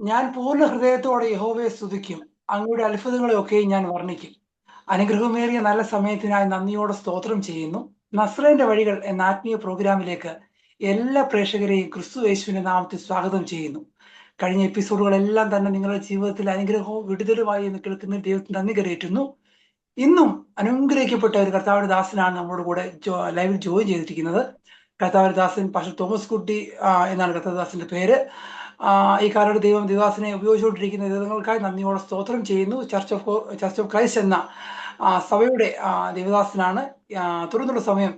ഞാൻ പൂർണ്ണ ഹൃദയത്തോടെ യഹോവയെ സ്തുതിക്കും. അങ്ങയുടെ അത്ഭുതങ്ങളെയൊക്കെയും ഞാൻ വർണ്ണിക്കും. അനുഗ്രഹമേറിയ നല്ല സമയത്തിനായി നന്ദിയോടെ സ്തോത്രം ചെയ്യുന്നു. നസ്രേന്റെ വഴികൾ എന്ന ആത്മീയ പ്രോഗ്രാമിലേക്ക് എല്ലാ പ്രേക്ഷകരെയും ക്രിസ്തു യേശുവിന്റെ നാമത്തിൽ സ്വാഗതം ചെയ്യുന്നു. കഴിഞ്ഞ എപ്പിസോഡുകളെല്ലാം തന്നെ നിങ്ങളുടെ ജീവിതത്തിൽ അനുഗ്രഹവും വിടുതലുമായി എന്ന് കേൾക്കുന്ന ദൈവത്തിന് നന്ദി കരയേറ്റുന്നു. ഇന്നും അനുഗ്രഹിക്കപ്പെട്ട ഒരു കർത്താവിന്റെ ദാസനാണ് നമ്മളോട് കൂടെ ലൈവിൽ ജോയിൻ ചെയ്തിരിക്കുന്നത്. കർത്താവിന്റെ ദാസൻ പാസ്റ്റർ തോമസ് കുട്ടി എന്നാണ് കർത്താവദാസന്റെ പേര്. ഈ കാലത്ത് ദൈവം ദേവദാസനെ ഉപയോഗിച്ചുകൊണ്ടിരിക്കുന്ന ദൈവങ്ങൾക്കായി നന്ദിയോടെ സ്തോത്രം ചെയ്യുന്നു. ചർച്ച് ഓഫ് ക്രൈസ്റ്റ് എന്ന സഭയുടെ ദേവദാസനാണ്. തുടർന്നുള്ള സമയം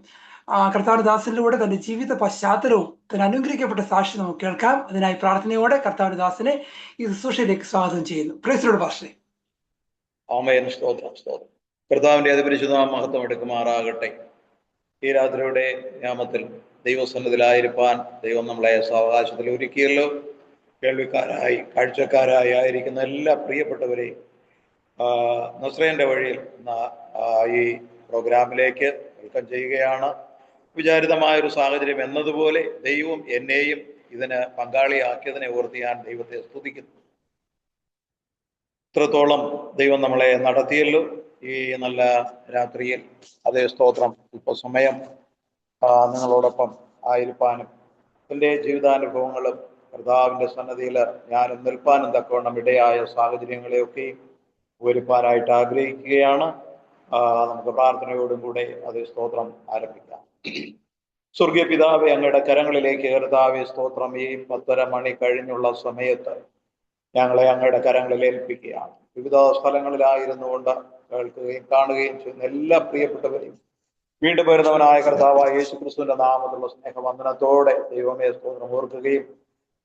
കർത്താവിന്റെ ദാസനിലൂടെ തന്റെ ജീവിത പശ്ചാത്തലവും തന്നെ അനുഗ്രഹിക്കപ്പെട്ട സാക്ഷി നമുക്ക് കേൾക്കാം. അതിനായി പ്രാർത്ഥനയോടെ കർത്താവിന്റെ ദാസനെ ഈ ശുശ്രൂഷയിലേക്ക് സ്വാഗതം ചെയ്യുന്നു. പ്രൈസ് പാസ്റ്ററെ. ആമേൻ. സ്തോത്രം സ്തോത്രം. കർത്താവിന്റെ അതിപരിശുദ്ധ മഹത്വം എടുക്കുമാറാകട്ടെ. ഈ രാത്രിയുടെ നാമത്തിൽ ദൈവസന്നിധിയിലായിരിക്കാൻ ദൈവം നമ്മളെ സാവകാശത്തിൽ ഒരുക്കിയല്ലോ. കേൾവിക്കാരായി കാഴ്ചക്കാരായി ആയിരിക്കുന്ന എല്ലാ പ്രിയപ്പെട്ടവരെയും നസ്രേന്റെ വഴിയിൽ ഈ പ്രോഗ്രാമിലേക്ക് വെൽക്കം ചെയ്യുകയാണ്. വിചാരിതമായൊരു സാഹചര്യം എന്നതുപോലെ ദൈവം എന്നെയും ഇതിന് പങ്കാളിയാക്കിയതിനെ ഓർത്ത് ഞാൻ ദൈവത്തെ സ്തുതിക്കുന്നു. ഇത്രത്തോളം ദൈവം നമ്മളെ നടത്തിയല്ലോ ഈ നല്ല രാത്രിയിൽ. അതേ സ്തോത്രം. ഇപ്പൊ സമയം നിങ്ങളോടൊപ്പം ആയിരിക്കാനും എൻ്റെ ജീവിതാനുഭവങ്ങളും കർത്താവിൻ്റെ സന്നദ്ധിയിൽ ഞാനും നിൽപ്പാനും തക്കവണ്ണം ഇടയായ സാഹചര്യങ്ങളെയൊക്കെയും വിവരിപ്പാനായിട്ട് ആഗ്രഹിക്കുകയാണ്. നമുക്ക് പ്രാർത്ഥനയോടും കൂടെ അതേ സ്തോത്രം ആരംഭിക്കാം. സ്വർഗീയ പിതാവേ, അങ്ങയുടെ കരങ്ങളിലേക്ക് കർത്താവേ സ്തോത്രം. ഈ 10:30 മണി കഴിഞ്ഞുള്ള സമയത്ത് ഞങ്ങളെ അങ്ങയുടെ കരങ്ങളിൽ ഏൽപ്പിക്കുകയാണ്. വിവിധ സ്ഥലങ്ങളിലായിരുന്നു കൊണ്ട് കേൾക്കുകയും കാണുകയും ചെയ്യുന്ന എല്ലാ പ്രിയപ്പെട്ടവരെയും വീണ്ടും വരുന്നവനായ കർത്താവായ യേശു ക്രിസ്തുവിന്റെ നാമത്തിലുള്ള സ്നേഹവന്ദനത്തോടെ ദൈവമേ സ്തോത്രം ഓർക്കുകയും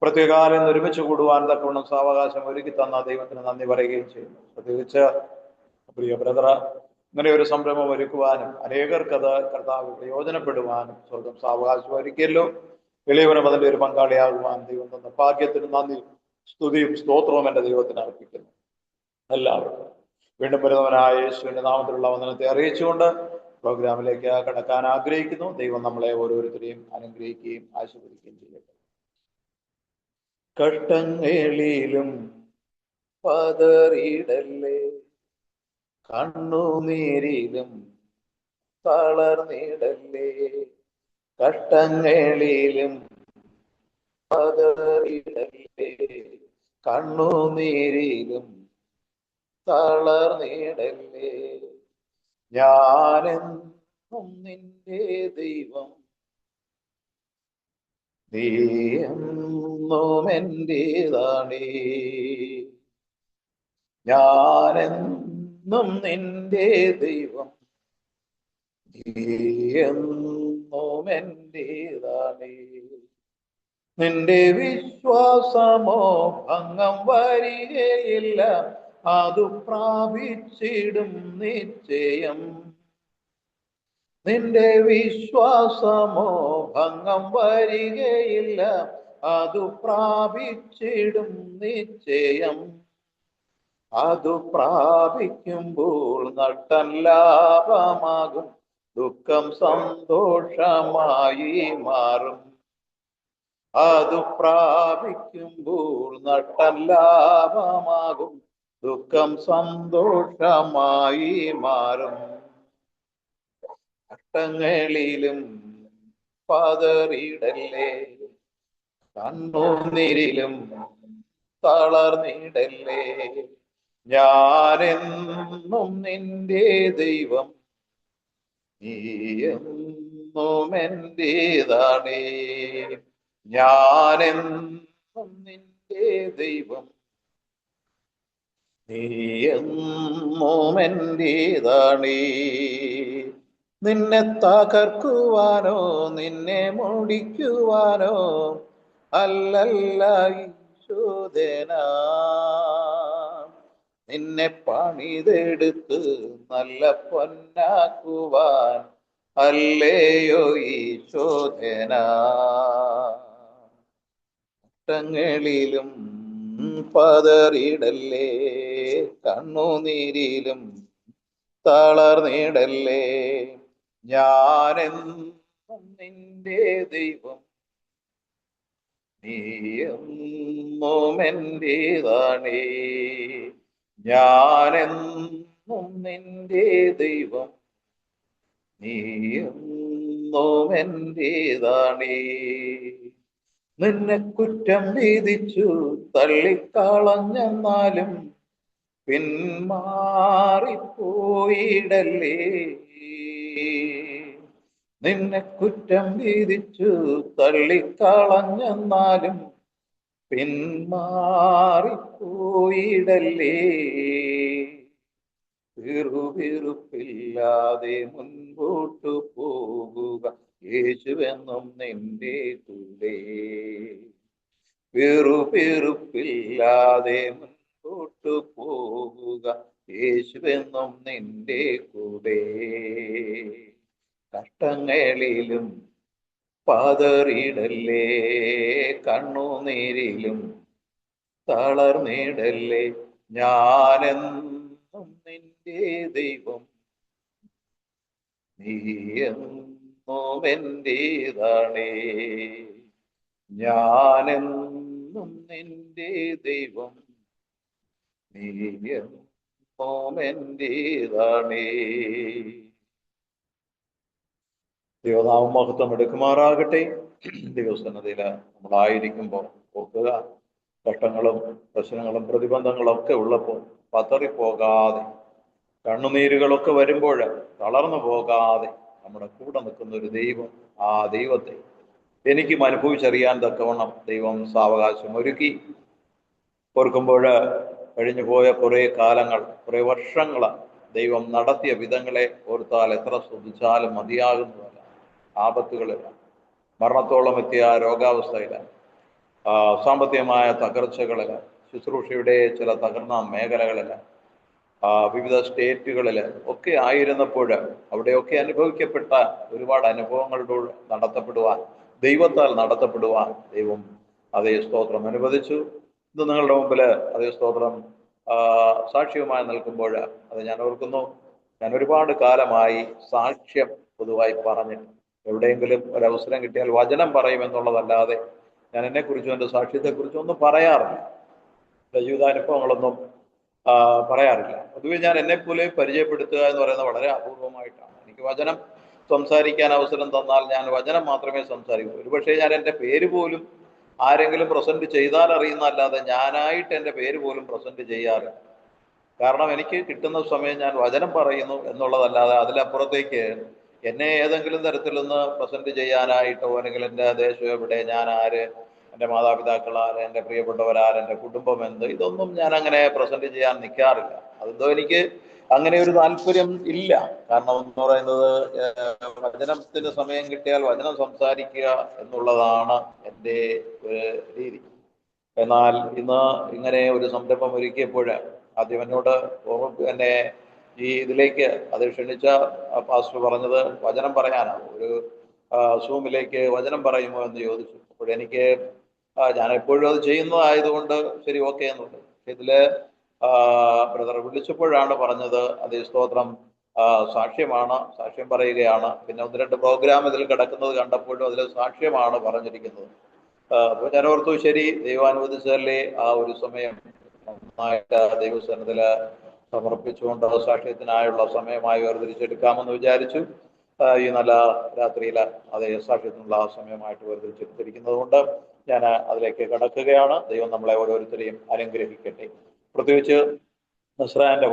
പ്രത്യേകാലം ഒരുമിച്ച് കൂടുവാൻ തക്കവണ്ണം സാവകാശം ഒരുക്കി തന്ന ദൈവത്തിന് നന്ദി പറയുകയും ചെയ്യുന്നു. പ്രത്യേകിച്ച് പ്രിയ ബ്രദർ ഇങ്ങനെ ഒരു സംരംഭം ഒരുക്കുവാനും അനേകർക്കത് കർത്താവ് പ്രയോജനപ്പെടുവാനും സ്വർഗം സാവകാശം ഒരുക്കിയല്ലോ. എളിയവനും അതിൻ്റെ ഒരു പങ്കാളിയാകുവാൻ ദൈവം തന്ന ഭാഗ്യത്തിന് നന്ദി സ്തുതിയും സ്തോത്രവും എൻ്റെ ദൈവത്തിന് അർപ്പിക്കുന്നു. എല്ലാവർക്കും വീണ്ടും വരുന്നവനായ യേശുവിന്റെ നാമത്തിലുള്ള വന്ദനത്തെ അറിയിച്ചുകൊണ്ട് പ്രോഗ്രാമിലേക്ക് കടക്കാൻ ആഗ്രഹിക്കുന്നു. ദൈവം നമ്മളെ ഓരോരുത്തരെയും അനുഗ്രഹിക്കുകയും ആശീർവദിക്കുകയും ചെയ്യട്ടെ. കഷ്ടങ്ങളിലും പതറിയിടല്ലേ, കണ്ണുനീരിലും തളർന്നിടല്ലേ. കഷ്ടങ്ങളിലും പതറിയിടല്ലേ, കണ്ണുനീരിലും തളർന്നിടല്ലേ. ഞാനെന്നും നിന്റെ ദൈവം, നീ എന്നും എന്റേതാണേ. ഞാനെന്നും നിന്റെ ദൈവം, നീ എന്നും എന്റേതാണേ. നിന്റെ വിശ്വാസമോ ഭംഗം വരികയില്ല, അതു പ്രാപിച്ചിടും നിശ്ചയം. നിന്റെ വിശ്വാസമോ ഭംഗം വരികയില്ല, അതു പ്രാപിച്ചിടും നിശ്ചയം. അതു പ്രാപിക്കുമ്പോൾ നട്ടം ലാഭമാകും, ദുഃഖം സന്തോഷമായി മാറും. അതു പ്രാപിക്കുമ്പോൾ നട്ടം ലാഭമാകും, ദുഃഖം സന്തോഷമായി മാറും. കഷ്ടങ്ങളിലും പതറിയിടല്ലേ, കണ്ണുനീരിലും തളർന്നിടല്ലേ. ഞാനെന്നും നിന്റെ ദൈവം, നീ എന്നും എന്റേതാണേ. ഞാനെന്നും നിന്റെ ദൈവം, നീ എന്നും എന്റേതാണേ. നിന്നെ തകർക്കുവാനോ നിന്നെ മുടിക്കുവാനോ അല്ലല്ല ഈശോദന. നിന്നെ പണിതെടുത്ത് നല്ല പൊന്നാക്കുവാൻ അല്ലയോ ഈശോദന. കഷ്ടങ്ങളിലും പതറിയിടല്ലേ, കണ്ണുനീരിലും തളർന്നിടല്ലേ. ഞാനെന്നും നിന്റെ ദൈവം, നീ എന്നും എന്റേതാണേ, ഞാനെന്നും നിന്റെ ദൈവം, നീ എന്നും എന്റേതാണേ. നിന്നെ കുറ്റം വിധിച്ചു തള്ളിക്കളഞ്ഞെന്നാലും പിന്മാറിപ്പോയിടല്ലേ. നിന്നെ കുറ്റം വിധിച്ചു തള്ളിക്കളഞ്ഞെന്നാലും പിന്മാറിപ്പോയിടല്ലേ. വെറുപ്പില്ലാതെ മുൻപോട്ടു പോകുക, യേശുവെന്നും നിന്റെ കൂടെ. വെറുപ്പില്ലാതെ മുൻപോട്ടു പോകുക, യേശുവെന്നും നിന്റെ കൂടെ. കഷ്ടങ്ങളിലും പതറിയിടല്ലേ, കണ്ണുനീരിലും തളർന്നിടല്ലേ, ഞാനെന്നും നിന്റെ ദൈവം, നീ എന്നും എന്റേതാണേ, ഞാനെന്നും നിന്റെ ദൈവം, നീ എന്നും എന്റേതാണേ. ദൈവനാമം മഹത്വം എടുക്കുമാറാകട്ടെ. ദൈവസന്നദ്ധയിൽ നമ്മളായിരിക്കുമ്പോൾ ഓർക്കുക, ഘട്ടങ്ങളും പ്രശ്നങ്ങളും പ്രതിബന്ധങ്ങളും ഒക്കെ ഉള്ളപ്പോൾ പതറിപ്പോകാതെ, കണ്ണുനീരുകളൊക്കെ വരുമ്പോൾ തളർന്നു പോകാതെ നമ്മുടെ കൂടെ നിൽക്കുന്ന ഒരു ദൈവം, ആ ദൈവത്തെ എനിക്കും അനുഭവിച്ചറിയാൻ തക്കവണ്ണം ദൈവം സാവകാശം ഒരുക്കി. ഓർക്കുമ്പോൾ കഴിഞ്ഞു പോയ കുറേ കാലങ്ങൾ, കുറേ വർഷങ്ങൾ ദൈവം നടത്തിയ വിധങ്ങളെ ഓർത്താൽ എത്ര ശ്രദ്ധിച്ചാലും മതിയാകുന്നതല്ല. ആപത്തുകളില്ല, മരണത്തോളം എത്തിയ രോഗാവസ്ഥയില്ല, സാമ്പത്തികമായ തകർച്ചകളിൽ, ശുശ്രൂഷയുടെ ചില തകർന്ന മേഖലകളിൽ, വിവിധ സ്റ്റേറ്റുകളിൽ ഒക്കെ ആയിരുന്നപ്പോൾ അവിടെയൊക്കെ അനുഭവിക്കപ്പെട്ട ഒരുപാട് അനുഭവങ്ങളിലൂടെ നടത്തപ്പെടുവാൻ, ദൈവത്താൽ നടത്തപ്പെടുവാൻ ദൈവം അതേ സ്തോത്രം അനുവദിച്ചു. ഇത് നിങ്ങളുടെ മുമ്പിൽ അതേ സ്തോത്രം സാക്ഷ്യവുമായി നിൽക്കുമ്പോൾ അത് ഞാൻ ഓർക്കുന്നു, ഞാൻ ഒരുപാട് കാലമായി സാക്ഷ്യം പൊതുവായി പറഞ്ഞിട്ട് എവിടെയെങ്കിലും ഒരവസരം കിട്ടിയാൽ വചനം പറയുമെന്നുള്ളതല്ലാതെ ഞാൻ എന്നെക്കുറിച്ചും എൻ്റെ സാക്ഷ്യത്തെക്കുറിച്ചും ഒന്നും പറയാറില്ല. എൻ്റെ ജീവിതാനുഭവങ്ങളൊന്നും പറയാറില്ല. പൊതുവെ ഞാൻ എന്നെപ്പോലെ പരിചയപ്പെടുത്തുക എന്ന് പറയുന്നത് വളരെ അപൂർവമായിട്ടാണ്. എനിക്ക് വചനം സംസാരിക്കാൻ അവസരം തന്നാൽ ഞാൻ വചനം മാത്രമേ സംസാരിക്കൂ. ഒരുപക്ഷെ ഞാൻ എൻ്റെ പേര് പോലും ആരെങ്കിലും പ്രസന്റ് ചെയ്താൽ അറിയുന്നതല്ലാതെ ഞാനായിട്ട് എൻ്റെ പേര് പോലും പ്രസന്റ് ചെയ്യാറില്ല. കാരണം എനിക്ക് കിട്ടുന്ന സമയം ഞാൻ വചനം പറയുന്നു എന്നുള്ളതല്ലാതെ അതിലപ്പുറത്തേക്ക് എന്നെ ഏതെങ്കിലും തരത്തിലൊന്ന് പ്രസന്റ് ചെയ്യാനായിട്ടോ, അല്ലെങ്കിൽ എൻ്റെ ദേശം എവിടെ, ഞാൻ ആര്, എൻ്റെ മാതാപിതാക്കൾ ആര്, എൻ്റെ പ്രിയപ്പെട്ടവരാര്, എൻ്റെ കുടുംബം എന്ത്, ഇതൊന്നും ഞാൻ അങ്ങനെ പ്രസന്റ് ചെയ്യാൻ നിൽക്കാറില്ല. അതെന്തോ എനിക്ക് അങ്ങനെ ഒരു താല്പര്യം ഇല്ല. കാരണം എന്ന് പറയുന്നത് വചനത്തിന് സമയം കിട്ടിയാൽ വചനം സംസാരിക്കുക എന്നുള്ളതാണ് എൻ്റെ ഒരു രീതി. എന്നാൽ ഇന്ന് ഇങ്ങനെ ഒരു സംരംഭം ഒരുക്കിയപ്പോൾ ആദ്യം എന്നോട് എന്നെ ഈ ഇതിലേക്ക് അത് ക്ഷണിച്ച പാസ്റ്റർ പറഞ്ഞത് വചനം പറയാനാണ്, ഒരു സൂമിലേക്ക് വചനം പറയുമോ എന്ന് ചോദിച്ചു. അപ്പോഴെനിക്ക് ഞാൻ എപ്പോഴും അത് ചെയ്യുന്നതായതുകൊണ്ട് ശരി, ഓക്കെ എന്നുണ്ട്. ഇതില് ബ്രദർ വിളിച്ചപ്പോഴാണ് പറഞ്ഞത് അതേ സ്തോത്രം സാക്ഷ്യമാണ്, സാക്ഷ്യം പറയുകയാണ്. പിന്നെ 1-2 പ്രോഗ്രാം ഇതിൽ കിടക്കുന്നത് കണ്ടപ്പോഴും അതിൽ സാക്ഷ്യമാണ് പറഞ്ഞിരിക്കുന്നത്. അപ്പോൾ ഞാൻ ഓർത്തു, ശരി, ദൈവം അനുവദിച്ചതല്ലേ ആ ഒരു സമയം നന്നായിട്ട് ദൈവസന്നിധിയിൽ സമർപ്പിച്ചുകൊണ്ട് സാക്ഷ്യത്തിനായുള്ള സമയമായി വേർതിരിച്ചെടുക്കാമെന്ന് വിചാരിച്ചു. ഈ നല്ല രാത്രിയിൽ അതേ സാക്ഷ്യത്തിനുള്ള സമയമായിട്ട് വേർതിരിച്ചെടുത്തിരിക്കുന്നത് കൊണ്ട് ഞാൻ അതിലേക്ക് കടക്കുകയാണ്. ദൈവം നമ്മളെ ഓരോരുത്തരെയും അനുഗ്രഹിക്കട്ടെ. പ്രത്യേകിച്ച് നസ്രായന്റെ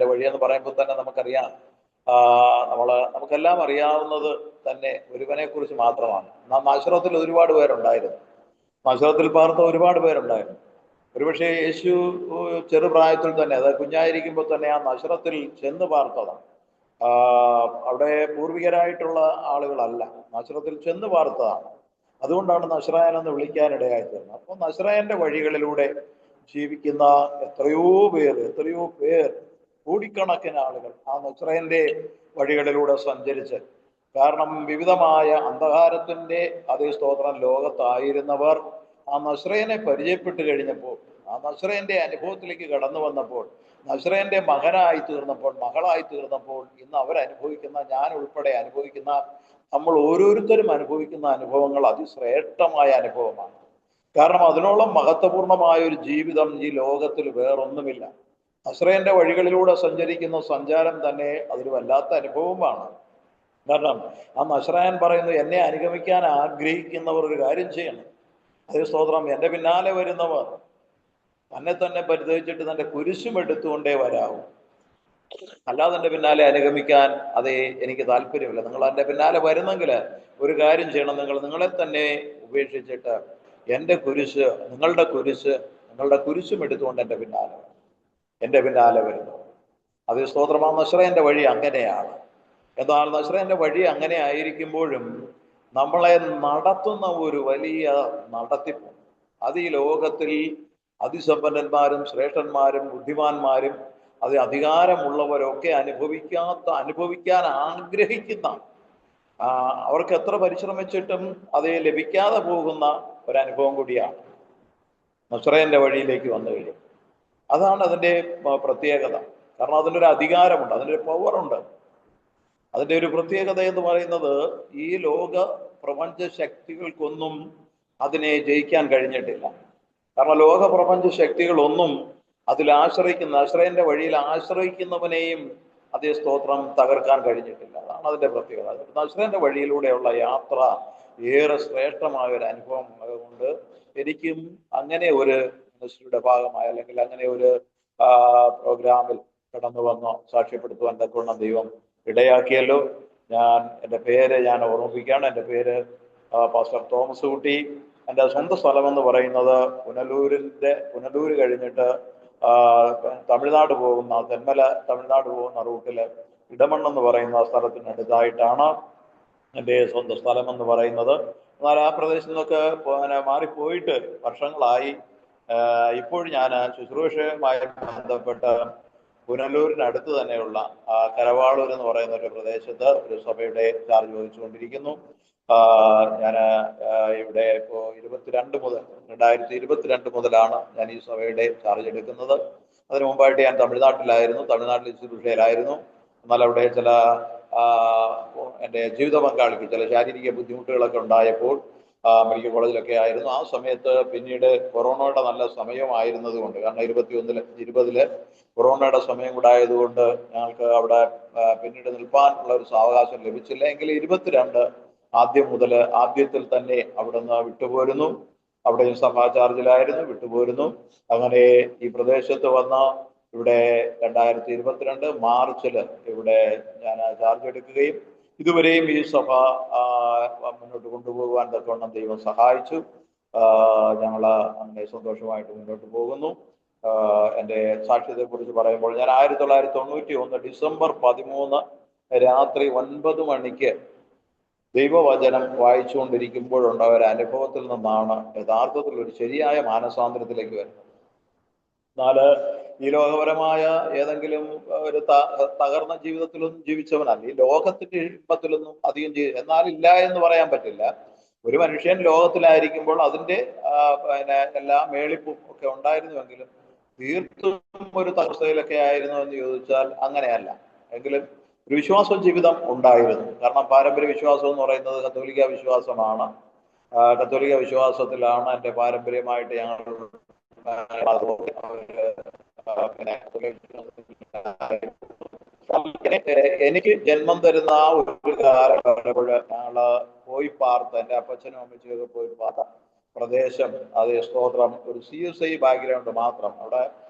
വഴി എന്ന് പറയുമ്പോൾ തന്നെ നമുക്കറിയാം, നമുക്കെല്ലാം അറിയാവുന്നത് തന്നെ ഒരുവനെ കുറിച്ച് മാത്രമാണ്. നാശറത്തിൽ ഒരുപാട് പേരുണ്ടായിരുന്നു, നാശറത്തിൽ പാർത്ത ഒരുപാട് പേരുണ്ടായിരുന്നു. ഒരുപക്ഷെ യേശു ചെറുപ്രായത്തിൽ തന്നെ, അതായത് കുഞ്ഞായിരിക്കുമ്പോൾ തന്നെ ആ നശറത്തിൽ ചെന്ന് പാർത്തതാണ്. അവിടെ പൂർവികരായിട്ടുള്ള ആളുകളല്ല, നശറത്തിൽ ചെന്ന് പാർത്തതാണ്. അതുകൊണ്ടാണ് നസ്രായൻ എന്ന് വിളിക്കാനിടയായിത്തീർന്നത്. അപ്പോൾ നസ്രായന്റെ വഴികളിലൂടെ ജീവിക്കുന്ന എത്രയോ പേർ, കോടിക്കണക്കിന് ആളുകൾ ആ നസ്രായന്റെ വഴികളിലൂടെ സഞ്ചരിച്ച്, കാരണം വിവിധമായ അന്ധകാരത്തിന്റെ അതേ സ്തോത്രം ലോകത്തായിരുന്നവർ ആ നസ്രയനെ പരിചയപ്പെട്ട് കഴിഞ്ഞപ്പോൾ, ആ നസ്രയന്റെ അനുഭവത്തിലേക്ക് കടന്നു വന്നപ്പോൾ, നസ്രയന്റെ മകനായി തീർന്നപ്പോൾ, മകളായി തീർന്നപ്പോൾ, ഇന്ന് അവരനുഭവിക്കുന്ന, ഞാൻ ഉൾപ്പെടെ അനുഭവിക്കുന്ന, നമ്മൾ ഓരോരുത്തരും അനുഭവിക്കുന്ന അനുഭവങ്ങൾ അതിശ്രേഷ്ഠമായ അനുഭവമാണ്. കാരണം അതിനോളം മഹത്വപൂർണമായ ഒരു ജീവിതം ഈ ലോകത്തിൽ വേറൊന്നുമില്ല. നസ്രയന്റെ വഴികളിലൂടെ സഞ്ചരിക്കുന്ന സഞ്ചാരം തന്നെ അതൊരു വല്ലാത്ത അനുഭവമാണ്. കാരണം ആ നസ്രായൻ പറയുന്നു, എന്നെ അനുഗമിക്കാൻ ആഗ്രഹിക്കുന്നവർ ഒരു കാര്യം ചെയ്യണം. അതേ സ്തോത്രം, എൻ്റെ പിന്നാലെ വരുന്നവർ തന്നെ തന്നെ പരിതപിച്ചിട്ട് തൻ്റെ കുരിശും എടുത്തുകൊണ്ടേ വരാവൂ. അല്ലാതെ എൻ്റെ പിന്നാലെ അനുഗമിക്കാൻ അതേ എനിക്ക് താല്പര്യമില്ല. നിങ്ങൾ എൻ്റെ പിന്നാലെ വരുന്നെങ്കിൽ ഒരു കാര്യം ചെയ്യണം, നിങ്ങളെ തന്നെ ഉപേക്ഷിച്ചിട്ട് എൻ്റെ കുരിശ്, നിങ്ങളുടെ കുരിശും എടുത്തുകൊണ്ട് എൻ്റെ പിന്നാലെ വരുന്നു. അത് സ്തോത്രം. ആ നസ്രയന്റെ വഴി അങ്ങനെയാണ്. എന്നാൽ നസ്രയന്റെ വഴി അങ്ങനെ ആയിരിക്കുമ്പോഴും നമ്മളെ നടത്തുന്ന ഒരു വലിയ നടത്തിപ്പ്, അത് ഈ ലോകത്തിൽ അതിസമ്പന്നന്മാരും ശ്രേഷ്ഠന്മാരും ബുദ്ധിമാന്മാരും അത് അധികാരമുള്ളവരൊക്കെ അനുഭവിക്കാൻ ആഗ്രഹിക്കുന്ന, അവർക്ക് എത്ര പരിശ്രമിച്ചിട്ടും അത് ലഭിക്കാതെ പോകുന്ന ഒരനുഭവം കൂടിയാണ് നസ്രയന്റെ വഴിയിലേക്ക് വന്നു കഴിയും. അതാണ് അതിൻ്റെ പ്രത്യേകത. കാരണം അതിനൊരു അധികാരമുണ്ട്, അതിനൊരു പവറുണ്ട്. അതിൻ്റെ ഒരു പ്രത്യേകത എന്ന് പറയുന്നത്, ഈ ലോക പ്രപഞ്ച ശക്തികൾക്കൊന്നും അതിനെ ജയിക്കാൻ കഴിഞ്ഞിട്ടില്ല. കാരണം ലോക പ്രപഞ്ച ശക്തികളൊന്നും അതിൽ നസ്രയന്റെ വഴിയിൽ ആശ്രയിക്കുന്നവനെയും അതേ സ്തോത്രം തകർക്കാൻ കഴിഞ്ഞിട്ടില്ല. അതാണ് അതിൻ്റെ പ്രത്യേകത. നസ്രയന്റെ വഴിയിലൂടെയുള്ള യാത്ര ഏറെ ശ്രേഷ്ഠമായ ഒരു അനുഭവം കൊണ്ട് എനിക്കും അങ്ങനെ ഒരു മിനിസ്ട്രിയുടെ ഭാഗമായി, അല്ലെങ്കിൽ അങ്ങനെ ഒരു പ്രോഗ്രാമിൽ കടന്നു വന്നോ സാക്ഷ്യപ്പെടുത്തുവാൻ തക്കവണ്ണം ദൈവം ഇടയാക്കിയല്ലോ. എൻ്റെ പേര് ഞാൻ ഓർമ്മിപ്പിക്കുകയാണ്. എൻ്റെ പേര് പാസ്റ്റർ തോമസ് കുട്ടി. എൻ്റെ സ്വന്തം സ്ഥലമെന്ന് പറയുന്നത് പുനലൂര് കഴിഞ്ഞിട്ട് തമിഴ്നാട് പോകുന്ന, തെന്മല തമിഴ്നാട് പോകുന്ന റൂട്ടിൽ ഇടമണ്ണെന്ന് പറയുന്ന സ്ഥലത്തിനടുത്തായിട്ടാണ് എൻ്റെ സ്വന്തം സ്ഥലമെന്ന് പറയുന്നത്. എന്നാൽ ആ പ്രദേശത്ത് നിന്നൊക്കെ മാറിപ്പോയിട്ട് വർഷങ്ങളായി. ഇപ്പോൾ ഞാൻ ശുശ്രൂഷയുമായി ബന്ധപ്പെട്ട് പുനലൂരിനടുത്ത് തന്നെയുള്ള കരവാളൂർ എന്ന് പറയുന്ന ഒരു പ്രദേശത്ത് ഒരു സഭയുടെ ചാർജ് വഹിച്ചുകൊണ്ടിരിക്കുന്നു. ഞാൻ ഇവിടെ ഇപ്പോൾ 2022 മുതലാണ് ഞാൻ ഈ സഭയുടെ ചാർജ് എടുക്കുന്നത്. അതിനു മുമ്പായിട്ട് ഞാൻ തമിഴ്നാട്ടിൽ ശുശ്രൂഷയിലായിരുന്നു. എന്നാൽ അവിടെ ചില എൻ്റെ ജീവിത പങ്കാളിക്ക് ചില ശാരീരിക ബുദ്ധിമുട്ടുകളൊക്കെ ഉണ്ടായപ്പോൾ മെഡിക്കൽ കോളേജിലൊക്കെ ആയിരുന്നു. ആ സമയത്ത് പിന്നീട് കൊറോണയുടെ നല്ല സമയമായിരുന്നത് കൊണ്ട്, കാരണം 2020 കൊറോണയുടെ സമയം കൂടെ ആയതുകൊണ്ട് ഞങ്ങൾക്ക് അവിടെ പിന്നീട് നിൽപ്പാനുള്ള ഒരു സാവകാശം ലഭിച്ചില്ല. എങ്കിൽ 22 ആദ്യത്തിൽ തന്നെ അവിടെ നിന്ന് വിട്ടുപോരുന്നു. അവിടെയും സഭാ ചാർജിലായിരുന്നു, വിട്ടുപോരുന്നു. അങ്ങനെ ഈ പ്രദേശത്ത് വന്ന ഇവിടെ 2022 മാർച്ചിൽ ഇവിടെ ഞാൻ ചാർജ് എടുക്കുകയും ഇതുവരെയും ഈ സഭ മുന്നോട്ട് കൊണ്ടുപോകുവാൻ തക്കവണ്ണം ദൈവം സഹായിച്ചു. ഞങ്ങൾ അങ്ങനെ സന്തോഷമായിട്ട് മുന്നോട്ട് പോകുന്നു. എൻ്റെ സാക്ഷ്യത്തെക്കുറിച്ച് പറയുമ്പോൾ, ഞാൻ 1991 ഡിസംബർ 13 രാത്രി 9 മണിക്ക് ദൈവവചനം വായിച്ചുകൊണ്ടിരിക്കുമ്പോഴുണ്ടായ ഒരു അനുഭവത്തിൽ നിന്നാണ് യഥാർത്ഥത്തിൽ ഒരു ശരിയായ മാനസാന്തരത്തിലേക്ക് വരുന്നത്. എന്നാൽ ഈ ലോകപരമായ ഏതെങ്കിലും ഒരു തകർന്ന ജീവിതത്തിലൊന്നും ജീവിച്ചവനല്ല, ഈ ലോകത്തിന്റെ ഇമ്പത്തിലൊന്നും അധികം എന്നാൽ ഇല്ല എന്ന് പറയാൻ പറ്റില്ല. ഒരു മനുഷ്യൻ ലോകത്തിലായിരിക്കുമ്പോൾ അതിൻ്റെ എല്ലാ മേളിപ്പും ഒക്കെ ഉണ്ടായിരുന്നുവെങ്കിലും തീർത്തും ഒരു തകർച്ചയിലൊക്കെ ആയിരുന്നു എന്ന് ചോദിച്ചാൽ അങ്ങനെയല്ല. എങ്കിലും ഒരു വിശ്വാസ ജീവിതം ഉണ്ടായിരുന്നു. കാരണം പാരമ്പര്യ വിശ്വാസം എന്ന് പറയുന്നത് കത്തോലിക്ക വിശ്വാസമാണ്. കത്തോലിക്ക വിശ്വാസത്തിലാണ് എൻ്റെ പാരമ്പര്യമായിട്ട് ഞങ്ങൾ എനിക്ക് ജന്മം തരുന്ന ആ ഒരു കാലഘട്ടപ്പോൾ ഞങ്ങള് പോയി പാർത്ത, എൻ്റെ അപ്പച്ചനും അമ്മച്ചിയൊക്കെ പോയി പാർത്ത പ്രദേശം, അതേ സ്തോത്രം, ഒരു CSI ബാക്ക്ഗ്രൗണ്ട് മാത്രം. അവിടെ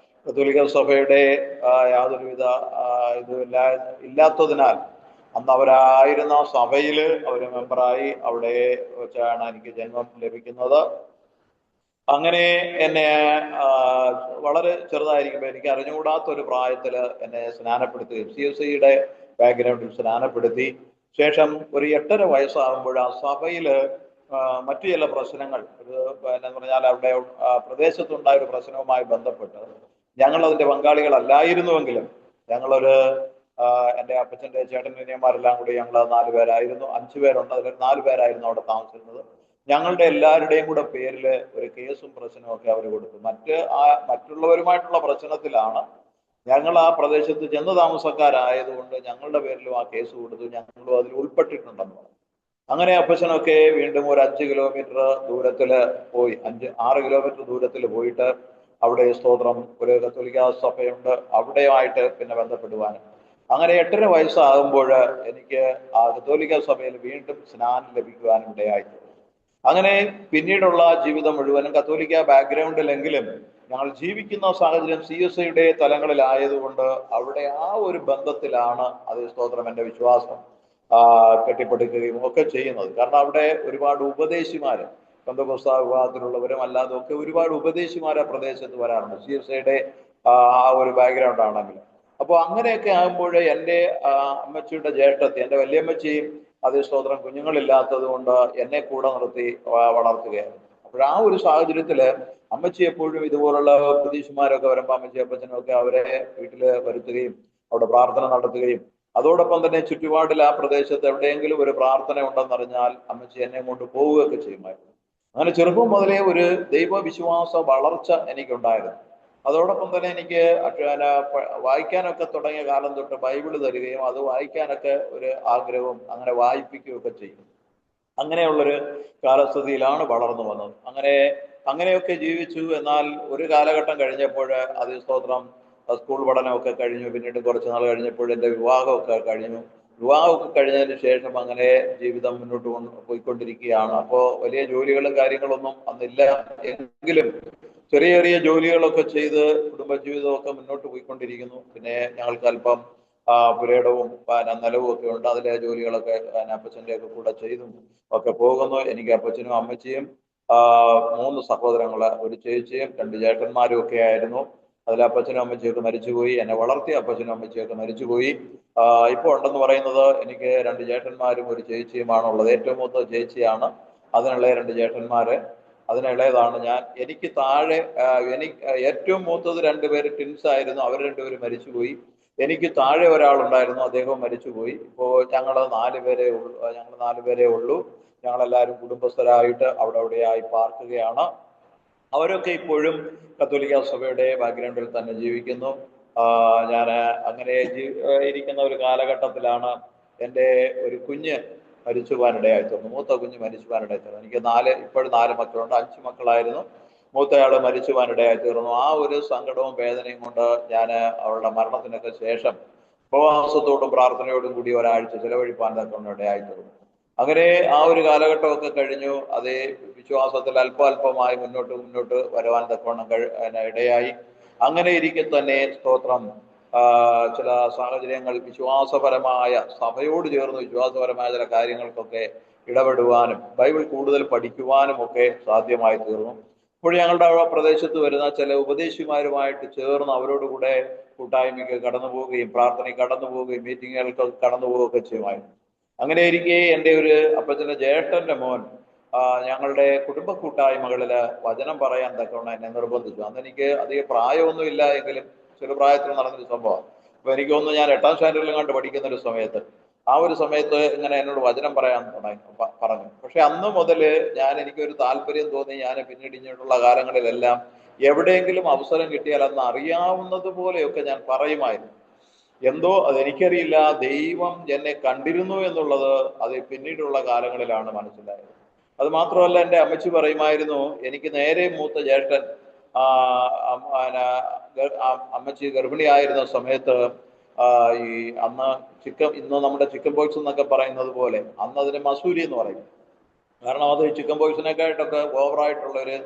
കത്തോലിക്ക സഭയുടെ യാതൊരുവിധ ഇല്ലാത്തതിനാൽ അന്ന് അവരായിരുന്ന സഭയിൽ അവർ മെമ്പറായി. അവിടെ വെച്ചാണ് എനിക്ക് ജന്മം ലഭിക്കുന്നത്. അങ്ങനെ എന്നെ വളരെ ചെറുതായിരിക്കുമ്പോൾ, എനിക്ക് അറിഞ്ഞുകൂടാത്തൊരു പ്രായത്തിൽ എന്നെ സ്നാനപ്പെടുത്തി, CSIയുടെ ബാക്ക്ഗ്രൗണ്ടിൽ സ്നാനപ്പെടുത്തി. ശേഷം ഒരു 8.5 വയസ്സാകുമ്പോൾ ആ സഭയിൽ മറ്റു ചില പ്രശ്നങ്ങൾ, എന്ന് പറഞ്ഞാൽ അവിടെ പ്രദേശത്തുണ്ടായ ഒരു പ്രശ്നവുമായി ബന്ധപ്പെട്ട് ഞങ്ങളതിൻ്റെ പങ്കാളികളല്ലായിരുന്നുവെങ്കിലും എൻ്റെ അപ്പച്ചൻ്റെ ചേട്ടനിയന്മാരെല്ലാം കൂടി ഞങ്ങൾ 4 പേരായിരുന്നു. 5 പേരുണ്ട്, അതിൽ 4 പേരായിരുന്നു അവിടെ താമസിക്കുന്നത്. ഞങ്ങളുടെ എല്ലാവരുടെയും കൂടെ പേരിൽ ഒരു കേസും പ്രശ്നവും ഒക്കെ അവർ കൊടുത്തു. മറ്റുള്ളവരുമായിട്ടുള്ള പ്രശ്നത്തിലാണ് ഞങ്ങൾ ആ പ്രദേശത്ത് ചെന്ന് താമസക്കാരായതുകൊണ്ട് ഞങ്ങളുടെ പേരിലും ആ കേസ് കൊടുത്തു. ഞങ്ങളും അതിൽ ഉൾപ്പെട്ടിട്ടുണ്ടെന്ന് പറഞ്ഞു. അങ്ങനെ അപ്പച്ചനൊക്കെ വീണ്ടും ഒരു 5 കിലോമീറ്റർ ദൂരത്തിൽ പോയി, 6 കിലോമീറ്റർ ദൂരത്തിൽ പോയിട്ട് അവിടെ സ്തോത്രം ഒരു കത്തോലിക്ക സഭയുണ്ട്, അവിടെയുമായിട്ട് പിന്നെ ബന്ധപ്പെടുവാനും. അങ്ങനെ 8.5 വയസ്സാകുമ്പോൾ എനിക്ക് ആ കത്തോലിക്ക സഭയിൽ വീണ്ടും സ്നാനം ലഭിക്കുവാനും ഇടയായി. അങ്ങനെ പിന്നീടുള്ള ജീവിതം മുഴുവനും കത്തോലിക്ക ബാക്ക്ഗ്രൗണ്ടിലെങ്കിലും ഞങ്ങൾ ജീവിക്കുന്ന സാഹചര്യം CSIയുടെ തലങ്ങളിലായതുകൊണ്ട് അവിടെ ആ ഒരു ബന്ധത്തിലാണ് അത് സ്തോത്രം എൻ്റെ വിശ്വാസം കെട്ടിപ്പടുക്കുകയും ഒക്കെ ചെയ്യുന്നത്. കാരണം അവിടെ ഒരുപാട് ഉപദേശിമാര്, പെന്തക്കോസ്താ വിഭാഗത്തിലുള്ളവരും അല്ലാതെ ഒക്കെ ഒരുപാട് ഉപദേശിമാരെ പ്രദേശത്ത് വരാറുണ്ട്, CSIയുടെ ആ ഒരു ബാക്ക്ഗ്രൗണ്ട് ആണെങ്കിൽ. അപ്പോൾ അങ്ങനെയൊക്കെ ആകുമ്പോൾ എൻ്റെ അമ്മച്ചിയുടെ ജ്യേഷ്ഠത്തി, എൻ്റെ വല്യമ്മച്ചിയും അതേ സ്തോത്രം കുഞ്ഞുങ്ങളില്ലാത്തത് കൊണ്ട് എന്നെ കൂടെ നിർത്തി വളർത്തുകയാണ്. അപ്പോൾ ആ ഒരു സാഹചര്യത്തില് അമ്മച്ചി എപ്പോഴും ഇതുപോലുള്ള പ്രതീക്ഷമാരൊക്കെ വരുമ്പോൾ അമ്മച്ചി അപ്പച്ചനും ഒക്കെ അവരെ വീട്ടിൽ വരുത്തുകയും അവിടെ പ്രാർത്ഥന നടത്തുകയും അതോടൊപ്പം തന്നെ ചുറ്റുപാടിൽ ആ പ്രദേശത്ത് എവിടെയെങ്കിലും ഒരു പ്രാർത്ഥന ഉണ്ടെന്നറിഞ്ഞാൽ അമ്മച്ചി എന്നെ കൊണ്ട് പോവുകയൊക്കെ ചെയ്യുമായിരുന്നു. അങ്ങനെ ചെറുപ്പം മുതലേ ഒരു ദൈവവിശ്വാസ വളർച്ച എനിക്കുണ്ടായിരുന്നു. അതോടൊപ്പം തന്നെ എനിക്ക് വായിക്കാനൊക്കെ തുടങ്ങിയ കാലം തൊട്ട് ബൈബിള് തരികയും അത് വായിക്കാനൊക്കെ ഒരു ആഗ്രഹവും അങ്ങനെ വായിപ്പിക്കുകയൊക്കെ ചെയ്യും. അങ്ങനെയുള്ളൊരു കാലസ്ഥിതിയിലാണ് വളർന്നു വന്നത്. അങ്ങനെയൊക്കെ ജീവിച്ചു. എന്നാൽ ഒരു കാലഘട്ടം കഴിഞ്ഞപ്പോൾ അത് സ്തോത്രം സ്കൂൾ പഠനമൊക്കെ കഴിഞ്ഞു. പിന്നീട് കുറച്ച് നാൾ കഴിഞ്ഞപ്പോൾ എൻ്റെ വിവാഹമൊക്കെ കഴിഞ്ഞു. വിവാഹമൊക്കെ കഴിഞ്ഞതിന് ശേഷം അങ്ങനെ ജീവിതം മുന്നോട്ട് പോയിക്കൊണ്ടിരിക്കുകയാണ്. അപ്പോൾ വലിയ ജോലികളും കാര്യങ്ങളൊന്നും അന്നില്ല, എങ്കിലും ചെറിയ ചെറിയ ജോലികളൊക്കെ ചെയ്ത് കുടുംബജീവിതമൊക്കെ മുന്നോട്ട് പോയിക്കൊണ്ടിരിക്കുന്നു. പിന്നെ ഞങ്ങൾക്ക് അല്പം പുരയിടവും നിലവും ഒക്കെ ഉണ്ട്. അതിലെ ജോലികളൊക്കെ അപ്പച്ചൻ്റെ ഒക്കെ കൂടെ ചെയ്തും ഒക്കെ പോകുന്നു. എനിക്ക് അപ്പച്ചനും അമ്മച്ചിയും 3 സഹോദരങ്ങള്, ഒരു ചേച്ചിയും 2 ചേട്ടന്മാരും ഒക്കെ ആയിരുന്നു. അതിൽ അപ്പച്ചനും അമ്മച്ചിയൊക്കെ മരിച്ചുപോയി. എന്നെ വളർത്തിയ അപ്പച്ചനും അമ്മച്ചിയൊക്കെ മരിച്ചുപോയി. ഇപ്പോൾ ഉണ്ടെന്ന് പറയുന്നത് എനിക്ക് 2 ചേട്ടന്മാരും ഒരു ചേച്ചിയുമാണുള്ളത്. ഏറ്റവും മൂത്ത ചേച്ചിയാണ്, അതിനുള്ള 2 ചേട്ടന്മാര്, അതിനിളയതാണ് ഞാൻ. എനിക്ക് താഴെ ഏറ്റവും മൂത്തത് 2 പേര് ട്വിൻസ് ആയിരുന്നു, അവർ 2 പേര് മരിച്ചുപോയി. എനിക്ക് താഴെ ഒരാളുണ്ടായിരുന്നു, അദ്ദേഹം മരിച്ചുപോയി. ഇപ്പോൾ ഞങ്ങൾ 4 പേരേ ഉള്ളൂ. ഞങ്ങളെല്ലാവരും കുടുംബസ്ഥരായിട്ട് അവിടെയായി പാർക്കുകയാണ്. അവരൊക്കെ ഇപ്പോഴും കത്തോലിക്ക സഭയുടെ ബാക്ക്ഗ്രൗണ്ടിൽ തന്നെ ജീവിക്കുന്നു. ഞാൻ അങ്ങനെ ഇരിക്കുന്ന ഒരു കാലഘട്ടത്തിലാണ് എൻ്റെ ഒരു കുഞ്ഞ് മരിച്ചു പോകാനിടയായി തീർന്നു. മൂത്ത കുഞ്ഞ് മരിച്ചു പോകാനിടയായി തീർന്നു. എനിക്ക് ഇപ്പോഴും 4 മക്കളുണ്ട്. 5 മക്കളായിരുന്നു. മൂത്തയാള് മരിച്ചു പോകാനിടയായി തീർന്നു. ആ ഒരു സങ്കടവും വേദനയും കൊണ്ട് ഞാൻ അവളുടെ മരണത്തിനൊക്കെ ശേഷം ഉപവാസത്തോടും പ്രാർത്ഥനയോടും കൂടി ഒരാഴ്ച ചിലവഴിപ്പാൻ തക്കൊണ്ട് ഇടയായി തീർന്നു. അങ്ങനെ ആ ഒരു കാലഘട്ടമൊക്കെ കഴിഞ്ഞു. അതേ വിശ്വാസത്തിൽ അല്പമായി മുന്നോട്ട് വരുവാൻ തക്കവണ്ണം ഇടയായി. അങ്ങനെ ഇരിക്കെ തന്നെ സ്തോത്രം ചില സാഹചര്യങ്ങൾ വിശ്വാസപരമായ സഭയോട് ചേർന്ന് വിശ്വാസപരമായ ചില കാര്യങ്ങൾക്കൊക്കെ ഇടപെടുവാനും ബൈബിൾ കൂടുതൽ പഠിക്കുവാനും ഒക്കെ സാധ്യമായി തീർന്നു. ഇപ്പോൾ ഞങ്ങളുടെ പ്രദേശത്ത് വരുന്ന ചില ഉപദേശിമാരുമായിട്ട് ചേർന്ന് അവരോടുകൂടെ കൂട്ടായ്മയ്ക്ക് കടന്നു പോവുകയും പ്രാർത്ഥനയ്ക്ക് കടന്നു പോവുകയും മീറ്റിങ്ങുകൾക്ക് കടന്നു പോവുകയൊക്കെ ചെയ്യുമായിരുന്നു. അങ്ങനെ ഇരിക്കെ എൻ്റെ ഒരു അപ്പച്ചൻ്റെ ജ്യേഷ്ഠൻ്റെ മോൻ ഞങ്ങളുടെ കുടുംബ കൂട്ടായ്മകളില് വചനം പറയാൻ തക്കവണ്ണം എന്നെ നിർബന്ധിച്ചു. അന്ന് എനിക്ക് അധികം പ്രായമൊന്നുമില്ല, എങ്കിലും ചെറുപ്രായത്തിൽ നടന്നൊരു സംഭവം. അപ്പൊ എനിക്ക് തോന്നുന്നു ഞാൻ 8ാം സ്റ്റാൻഡേർഡിലും കണ്ട് പഠിക്കുന്ന ഒരു സമയത്ത് ആ ഒരു സമയത്ത് ഇങ്ങനെ എന്നോട് വചനം പറയാൻ പറഞ്ഞു. പക്ഷെ അന്ന് മുതൽ എനിക്കൊരു താല്പര്യം തോന്നി. ഞാൻ പിന്നീട് ഇങ്ങോട്ടുള്ള കാലങ്ങളിലെല്ലാം എവിടെയെങ്കിലും അവസരം കിട്ടിയാൽ അന്ന് അറിയാവുന്നത് പോലെയൊക്കെ ഞാൻ പറയുമായിരുന്നു. എന്തോ അതെനിക്കറിയില്ല, ദൈവം എന്നെ കണ്ടിരുന്നു എന്നുള്ളത് അത് പിന്നീടുള്ള കാലങ്ങളിലാണ് മനസ്സിലായത്. അത് മാത്രമല്ല, എൻ്റെ അമ്മച്ചി പറയുമായിരുന്നു, എനിക്ക് നേരെ മൂത്ത ജ്യേഷ്ഠൻ അമ്മച്ചി ഗർഭിണിയായിരുന്ന സമയത്ത് ഈ അന്ന് ഇന്ന് നമ്മുടെ ചിക്കൻ പോക്സ് എന്നൊക്കെ പറയുന്നത് പോലെ അന്ന് അതിന് മസൂരി എന്ന് പറയും. കാരണം അത് ചിക്കൻ പോക്സിനെക്കായിട്ടൊക്കെ ഓവറായിട്ടുള്ളൊരു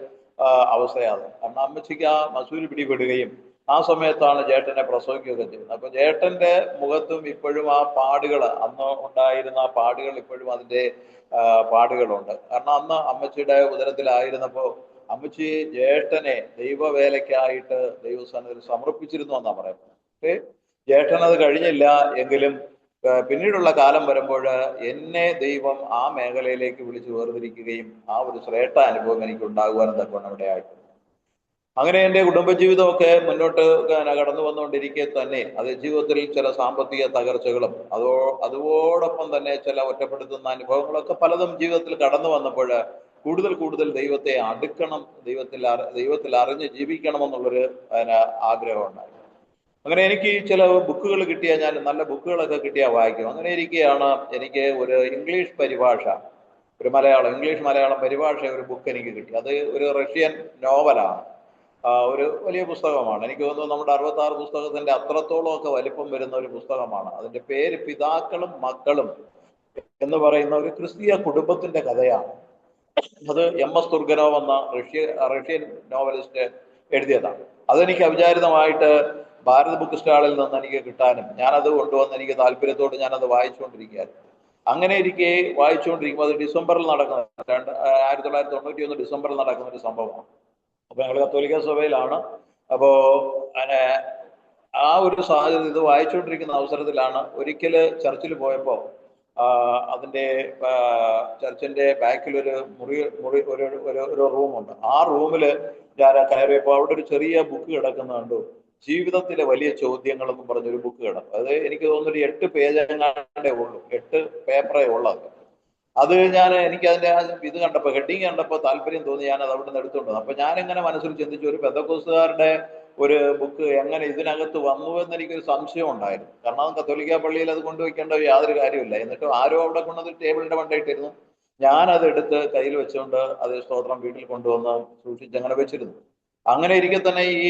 അവസ്ഥയാണ്. കാരണം അമ്മച്ചിക്ക് ആ മസൂരി പിടിപെടുകയും ആ സമയത്താണ് ചേട്ടനെ പ്രസവിക്കുകയൊക്കെ ചെയ്യുന്നത്. അപ്പൊ ചേട്ടന്റെ മുഖത്തും ഇപ്പോഴും ആ പാടുകൾ, അന്ന് ഉണ്ടായിരുന്ന ആ പാടുകൾ ഇപ്പോഴും അതിന്റെ പാടുകളുണ്ട്. കാരണം അന്ന് അമ്മച്ചിയുടെ ഉദരത്തിലായിരുന്നപ്പോ അമ്മച്ചി ജ്യേഷ്ഠനെ ദൈവവേലയ്ക്കായിട്ട് ദൈവസ്ഥാനത്തിൽ സമർപ്പിച്ചിരുന്നു എന്നാ പറയുന്നത്. പക്ഷേ ജ്യേഷ്ഠൻ അത് കഴിഞ്ഞില്ല. എങ്കിലും പിന്നീടുള്ള കാലം വരുമ്പോൾ എന്നെ ദൈവം ആ മേഖലയിലേക്ക് വിളിച്ചു വേർതിരിക്കുകയും ആ ഒരു ശ്രേഷ്ഠ അനുഭവം എനിക്ക് ഉണ്ടാകുവാനും തക്കവണ്ണം ഇടയായിട്ടുണ്ട്. അങ്ങനെ എൻ്റെ കുടുംബജീവിതമൊക്കെ മുന്നോട്ട് കടന്നു വന്നുകൊണ്ടിരിക്കെ തന്നെ അത് ജീവിതത്തിൽ ചില സാമ്പത്തിക തകർച്ചകളും അതോടൊപ്പം തന്നെ ചില ഒറ്റപ്പെടുത്തുന്ന അനുഭവങ്ങളൊക്കെ പലതും ജീവിതത്തിൽ കടന്നു വന്നപ്പോൾ കൂടുതൽ ദൈവത്തെ അടുക്കണം, ദൈവത്തിൽ അറിഞ്ഞ് ജീവിക്കണമെന്നുള്ളൊരു ആഗ്രഹം ഉണ്ടായി. അങ്ങനെ എനിക്ക് ചില ബുക്കുകൾ കിട്ടിയാൽ, ഞാൻ നല്ല ബുക്കുകളൊക്കെ കിട്ടിയാൽ വായിക്കും. അങ്ങനെ ഇരിക്കുകയാണ് എനിക്ക് ഒരു ഇംഗ്ലീഷ് പരിഭാഷ ഒരു ഇംഗ്ലീഷ് മലയാളം പരിഭാഷ ഒരു ബുക്ക് എനിക്ക് കിട്ടി. അത് ഒരു റഷ്യൻ നോവലാണ്. ഒരു വലിയ പുസ്തകമാണ്. എനിക്ക് തോന്നുന്നു നമ്മുടെ 66 പുസ്തകത്തിന്റെ അത്രത്തോളം ഒക്കെ വലിപ്പം വരുന്ന ഒരു പുസ്തകമാണ്. അതിന്റെ പേര് പിതാക്കളും മക്കളും എന്ന് പറയുന്ന ഒരു ക്രിസ്തീയ കുടുംബത്തിന്റെ കഥയാണ്. അത് MS തുർഗനോവ് എന്ന റഷ്യൻ നോവലിസ്റ്റ് എഴുതിയതാണ്. അതെനിക്ക് അവിചാരിതമായിട്ട് ഭാരത് ബുക്ക് സ്റ്റാളിൽ നിന്ന് എനിക്ക് കിട്ടാനും ഞാനത് കൊണ്ടുവന്ന് എനിക്ക് താല്പര്യത്തോട് ഞാനത് വായിച്ചുകൊണ്ടിരിക്കുകയായിരുന്നു. അങ്ങനെ ഇരിക്കെ വായിച്ചുകൊണ്ടിരിക്കുമ്പോൾ അത് ഡിസംബറിൽ നടക്കുന്ന 1991 ഡിസംബറിൽ നടക്കുന്ന ഒരു സംഭവമാണ്. അപ്പൊ ഞങ്ങൾ കത്തോലിക്ക സഭയിലാണ്. അപ്പോ അങ്ങനെ ആ ഒരു സാഹചര്യം ഇത് വായിച്ചുകൊണ്ടിരിക്കുന്ന അവസരത്തിലാണ് ഒരിക്കല് ചർച്ചിൽ പോയപ്പോ അതിന്റെ ചർച്ചിന്റെ ബാക്കിൽ ഒരു മുറി ഒരു റൂമുണ്ട്. ആ റൂമില് ഞാൻ കയറിയപ്പോൾ അവിടെ ഒരു ചെറിയ ബുക്ക് കിടക്കുന്ന കണ്ടു. ജീവിതത്തിലെ വലിയ ചോദ്യങ്ങൾ എന്ന് പറഞ്ഞൊരു ബുക്ക് കിടക്കും. അത് എനിക്ക് തോന്നുന്നൊരു 8 പേജേ ഉള്ളൂ, 8 പേപ്പറേ ഉള്ളത്. അത് എനിക്ക് അതിന്റെ ഇത് കണ്ടപ്പോൾ, ഹെഡിങ് കണ്ടപ്പോൾ താല്പര്യം തോന്നി. ഞാൻ അത് അവിടെ നിന്ന് എടുത്തുകൊണ്ട് അപ്പൊ ഞാനിങ്ങനെ മനസ്സിൽ ചിന്തിച്ചു, ഒരു പെന്തക്കോസ്തുകാരുടെ ഒരു ബുക്ക് എങ്ങനെ ഇതിനകത്ത് വന്നു എന്ന് എനിക്കൊരു സംശയം ഉണ്ടായിരുന്നു. കാരണം അത് കത്തോലിക്ക പള്ളിയിൽ അത് കൊണ്ടുവയ്ക്കേണ്ട യാതൊരു കാര്യമില്ല. എന്നിട്ടും ആരോ അവിടെ കൊണ്ടത് ടേബിളിന്റെ മണ്ടയിട്ടിരുന്നു. ഞാനത് എടുത്ത് കയ്യിൽ വെച്ചുകൊണ്ട് അത് സ്തോത്രം വീട്ടിൽ കൊണ്ടുവന്ന് സൂക്ഷിച്ച് അങ്ങനെ വെച്ചിരുന്നു. അങ്ങനെ ഇരിക്കെ തന്നെ ഈ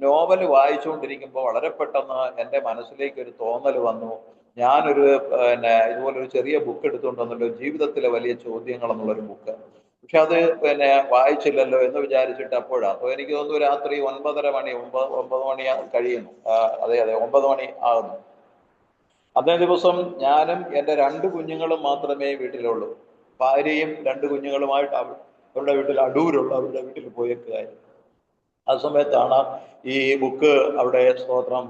നോവൽ വായിച്ചുകൊണ്ടിരിക്കുമ്പോൾ വളരെ പെട്ടെന്ന് എൻ്റെ മനസ്സിലേക്ക് ഒരു തോന്നൽ വന്നു. ഞാനൊരു ഇതുപോലെ ഒരു ചെറിയ ബുക്ക് എടുത്തുകൊണ്ട് വന്നല്ലോ, ജീവിതത്തിലെ വലിയ ചോദ്യങ്ങൾ എന്നുള്ളൊരു ബുക്ക്. പക്ഷെ അത് വായിച്ചില്ലല്ലോ എന്ന് വിചാരിച്ചിട്ട് അപ്പോഴാണ്. അപ്പോൾ എനിക്ക് തോന്നുന്നു രാത്രി 9:30 മണി 9 മണി കഴിയുന്നു. അതെ 9 മണി ആകുന്നു. അന്നേ ദിവസം ഞാനും എൻ്റെ 2 കുഞ്ഞുങ്ങളും മാത്രമേ വീട്ടിലുള്ളൂ. ഭാര്യയും 2 കുഞ്ഞുങ്ങളുമായിട്ട് അവരുടെ വീട്ടിൽ അടൂരുള്ള അവരുടെ വീട്ടിൽ പോയേക്കുകയായിരുന്നു. ആ സമയത്താണ് ഈ ബുക്ക് അവിടെ സ്തോത്രം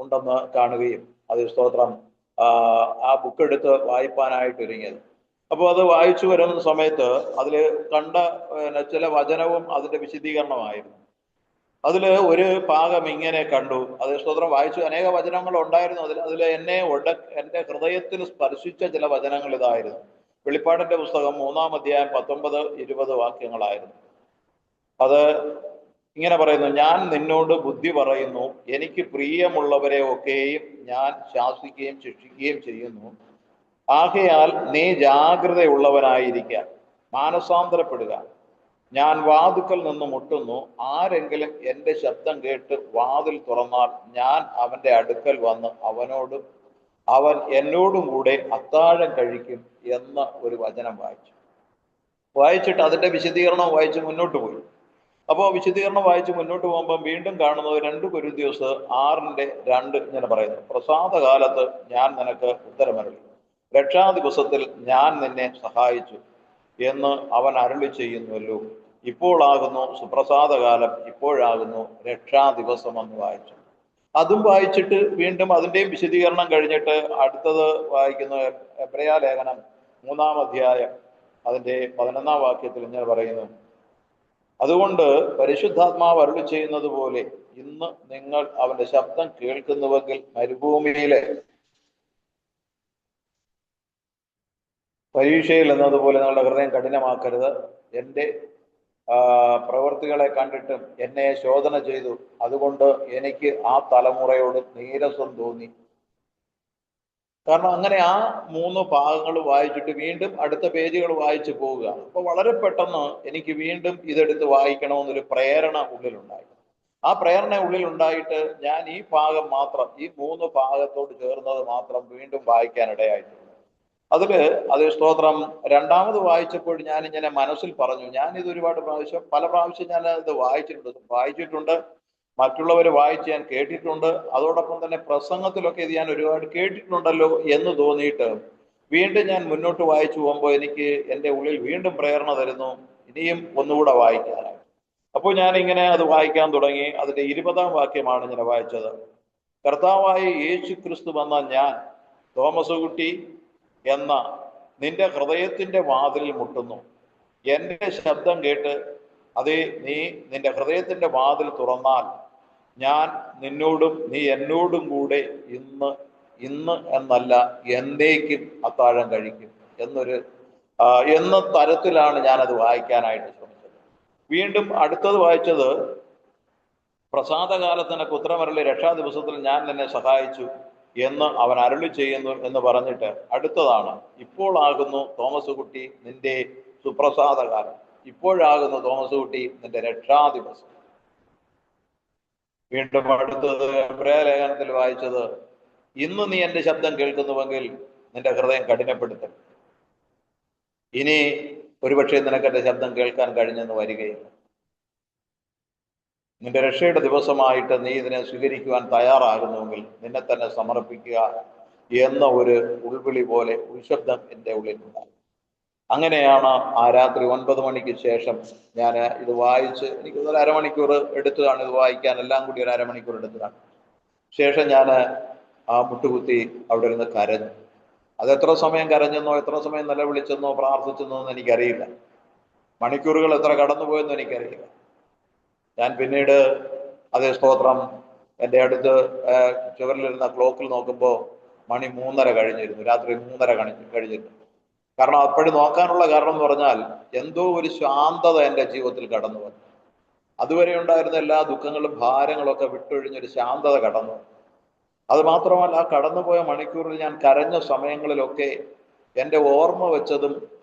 ഉണ്ടെന്ന് കാണുകയും അത് സ്തോത്രം ആ ബുക്ക് എടുത്ത് വായിപ്പാനായിട്ട് ഒരുങ്ങിയത്. അപ്പോൾ അത് വായിച്ചു വരുന്ന സമയത്ത് അതിൽ കണ്ട ചില വചനവും അതിന്റെ വിശദീകരണമായിരുന്നു. അതിൽ ഒരു ഭാഗം ഇങ്ങനെ കണ്ടു. അത് സ്തോത്രം വായിച്ചു. അനേക വചനങ്ങൾ ഉണ്ടായിരുന്നു അതിൽ എൻ്റെ ഹൃദയത്തിൽ സ്പർശിച്ച ചില വചനങ്ങൾ ഇതായിരുന്നു. വെളിപ്പാടിന്റെ പുസ്തകം 3-ാം അധ്യായം 19-20 വാക്യങ്ങളായിരുന്നു. അത് ഇങ്ങനെ പറയുന്നു: ഞാൻ നിന്നോട് ബുദ്ധി പറയുന്നു, എനിക്ക് പ്രിയമുള്ളവരെ ഒക്കെയും ഞാൻ ശാസിക്കുകയും ശിക്ഷിക്കുകയും ചെയ്യുന്നു. ആകയാൽ നീ ജാഗ്രതയുള്ളവനായിരിക്കുക, മാനസാന്തരപ്പെടുക. ഞാൻ വാതിൽക്കൽ നിന്ന് മുട്ടുന്നു. ആരെങ്കിലും എൻ്റെ ശബ്ദം കേട്ട് വാതിൽ തുറന്നാൽ ഞാൻ അവൻ്റെ അടുക്കൽ വന്ന് അവൻ എന്നോടും കൂടെ അത്താഴം കഴിക്കും എന്ന ഒരു വചനം വായിച്ചിട്ട് അതിന്റെ വിശദീകരണം വായിച്ച് മുന്നോട്ട് പോയി. അപ്പോൾ വിശദീകരണം വായിച്ച് മുന്നോട്ട് പോകുമ്പോൾ വീണ്ടും കാണുന്നത് 2 കൊരിന്ത്യസ് 6:2 ഇങ്ങനെ പറയുന്നു: പ്രസാദകാലത്ത് ഞാൻ നിനക്ക് ഉത്തരമരുളി, രക്ഷാദിവസത്തിൽ ഞാൻ നിന്നെ സഹായിച്ചു എന്ന് അവൻ അരുളി ചെയ്യുന്നുവല്ലോ. ഇപ്പോഴാകുന്നു സുപ്രസാദകാലം, ഇപ്പോഴാകുന്നു രക്ഷാദിവസം എന്ന് വായിച്ചു. അതും വായിച്ചിട്ട് വീണ്ടും അതിൻ്റെയും വിശദീകരണം കഴിഞ്ഞിട്ട് അടുത്തത് വായിക്കുന്ന എബ്രയ ലേഖനം 3-ാം അധ്യായം അതിൻ്റെ 11-ാം വാക്യത്തിൽ ഇങ്ങനെ പറയുന്നു: അതുകൊണ്ട് പരിശുദ്ധാത്മാവ് അരുളി ചെയ്യുന്നത് പോലെ ഇന്ന് നിങ്ങൾ അവന്റെ ശബ്ദം കേൾക്കുന്നുവെങ്കിൽ മരുഭൂമിയിലെ പരീക്ഷയിൽ എന്നതുപോലെ നിങ്ങളുടെ ഹൃദയം കഠിനമാക്കരുത്. എൻ്റെ പ്രവൃത്തികളെ കണ്ടിട്ടും എന്നെ ശോധന ചെയ്തു, അതുകൊണ്ട് എനിക്ക് ആ തലമുറയോട് നീരസം തോന്നി. കാരണം അങ്ങനെ ആ 3 ഭാഗങ്ങൾ വായിച്ചിട്ട് വീണ്ടും അടുത്ത പേജുകൾ വായിച്ചു പോവുക. അപ്പൊ വളരെ പെട്ടെന്ന് എനിക്ക് വീണ്ടും ഇതെടുത്ത് വായിക്കണമെന്നൊരു പ്രേരണ ഉള്ളിലുണ്ടായി. ആ പ്രേരണ ഉള്ളിലുണ്ടായിട്ട് ഞാൻ ഈ ഭാഗം മാത്രം, ഈ 3 ഭാഗത്തോട് ചേർന്നത് മാത്രം വീണ്ടും വായിക്കാനിടയായിട്ടുണ്ട്. അത് സ്തോത്രം രണ്ടാമത് വായിച്ചപ്പോൾ ഞാനിങ്ങനെ മനസ്സിൽ പറഞ്ഞു, ഞാനിത് ഒരുപാട് പല പ്രാവശ്യം ഞാൻ ഇത് വായിച്ചിട്ടുണ്ട്, മറ്റുള്ളവർ വായിച്ച് ഞാൻ കേട്ടിട്ടുണ്ട്. അതോടൊപ്പം തന്നെ പ്രസംഗത്തിലൊക്കെ ഇത് ഞാൻ ഒരുപാട് കേട്ടിട്ടുണ്ടല്ലോ എന്ന് തോന്നിയിട്ട് വീണ്ടും ഞാൻ മുന്നോട്ട് വായിച്ചു പോകുമ്പോൾ എനിക്ക് എൻ്റെ ഉള്ളിൽ വീണ്ടും പ്രേരണ തരുന്നു, ഇനിയും ഒന്നുകൂടെ വായിക്കാനായി. അപ്പോൾ ഞാൻ ഇങ്ങനെ അത് വായിക്കാൻ തുടങ്ങി. അതിന്റെ 20-ാം വാക്യമാണ് ഇങ്ങനെ വായിച്ചത്: കർത്താവായ യേശു ക്രിസ്തു വന്ന ഞാൻ തോമസ് കുട്ടി എന്ന നിന്റെ ഹൃദയത്തിന്റെ വാതിലിൽ മുട്ടുന്നു. എൻ്റെ ശബ്ദം കേട്ട് അതേ നീ നിന്റെ ഹൃദയത്തിന്റെ വാതിൽ തുറന്നാൽ ഞാൻ നിന്നോടും നീ എന്നോടും കൂടെ ഇന്ന് എന്നല്ല എന്നേക്കും അത്താഴം കഴിക്കും എന്ന തരത്തിലാണ് ഞാനത് വായിക്കാനായിട്ട് ശ്രമിച്ചത്. വീണ്ടും അടുത്തത് വായിച്ചത്: പ്രസാദകാലത്ത് നിനക്ക് ഉത്തരമരുളി, രക്ഷാദിവസത്തിൽ ഞാൻ നിന്നെ സഹായിച്ചു എന്ന് അവൻ അരുളി ചെയ്യുന്നു എന്ന് പറഞ്ഞിട്ട് അടുത്തതാണ്, ഇപ്പോഴാകുന്നു തോമസ് കുട്ടി നിന്റെ സുപ്രസാദകാലം, ഇപ്പോഴാകുന്നു തോമസ് കുട്ടി നിന്റെ രക്ഷാദിവസം. വീണ്ടും അടുത്തത് എബ്രായ ലേഖനത്തിൽ വായിച്ചത്, ഇന്ന് നീ എൻ്റെ ശബ്ദം കേൾക്കുന്നുവെങ്കിൽ നിന്റെ ഹൃദയം കഠിനപ്പെടുത്തരുത്. ഇനി ഒരുപക്ഷെ നിനക്ക് എൻ്റെ ശബ്ദം കേൾക്കാൻ കഴിഞ്ഞെന്ന് വരികയില്ല. നിന്റെ രക്ഷയുടെ ദിവസമായിട്ട് നീ ഇതിനെ സ്വീകരിക്കുവാൻ തയ്യാറാകുന്നുവെങ്കിൽ നിന്നെ തന്നെ സമർപ്പിക്കുക എന്ന ഒരു ഉൾവിളി പോലെ ഉൾശബ്ദം എൻ്റെ ഉള്ളിലുണ്ടായി. അങ്ങനെയാണ് ആ രാത്രി 9 മണിക്ക് ശേഷം ഞാൻ ഇത് വായിച്ച്, എനിക്ക് ഒരു അരമണിക്കൂർ എടുത്തതാണ് ഇത് വായിക്കാൻ, എല്ലാം കൂടി ഒരു അരമണിക്കൂർ എടുത്തതാണ്. ശേഷം ഞാൻ ആ മുട്ടുകുത്തി അവിടെ ഇരുന്ന് കരഞ്ഞു. അത് എത്ര സമയം കരഞ്ഞെന്നോ എത്ര സമയം നിലവിളിച്ചെന്നോ പ്രാർത്ഥിച്ചെന്നോ എന്ന് എനിക്കറിയില്ല. മണിക്കൂറുകൾ എത്ര കടന്നുപോയെന്നോ എനിക്കറിയില്ല. ഞാൻ പിന്നീട് അതേ സ്തോത്രം എൻ്റെ അടുത്ത് ചുവരിലിരുന്ന ക്ലോക്കിൽ നോക്കുമ്പോൾ മണി 3:30 കഴിഞ്ഞിരുന്നു, രാത്രി 3:30 കഴിഞ്ഞിരുന്നു. കാരണം അപ്പോഴും നോക്കാനുള്ള കാരണം എന്ന് പറഞ്ഞാൽ എന്തോ ഒരു ശാന്തത എൻ്റെ ജീവിതത്തിൽ കടന്നു വന്നു. അതുവരെ ഉണ്ടായിരുന്ന എല്ലാ ദുഃഖങ്ങളും ഭാരങ്ങളും ഒക്കെ വിട്ടൊഴിഞ്ഞൊരു ശാന്തത കടന്നു. അത് മാത്രമല്ല, ആ കടന്നുപോയ മണിക്കൂറിൽ ഞാൻ കരഞ്ഞ സമയങ്ങളിലൊക്കെ എൻ്റെ ഓർമ്മ വെച്ചതും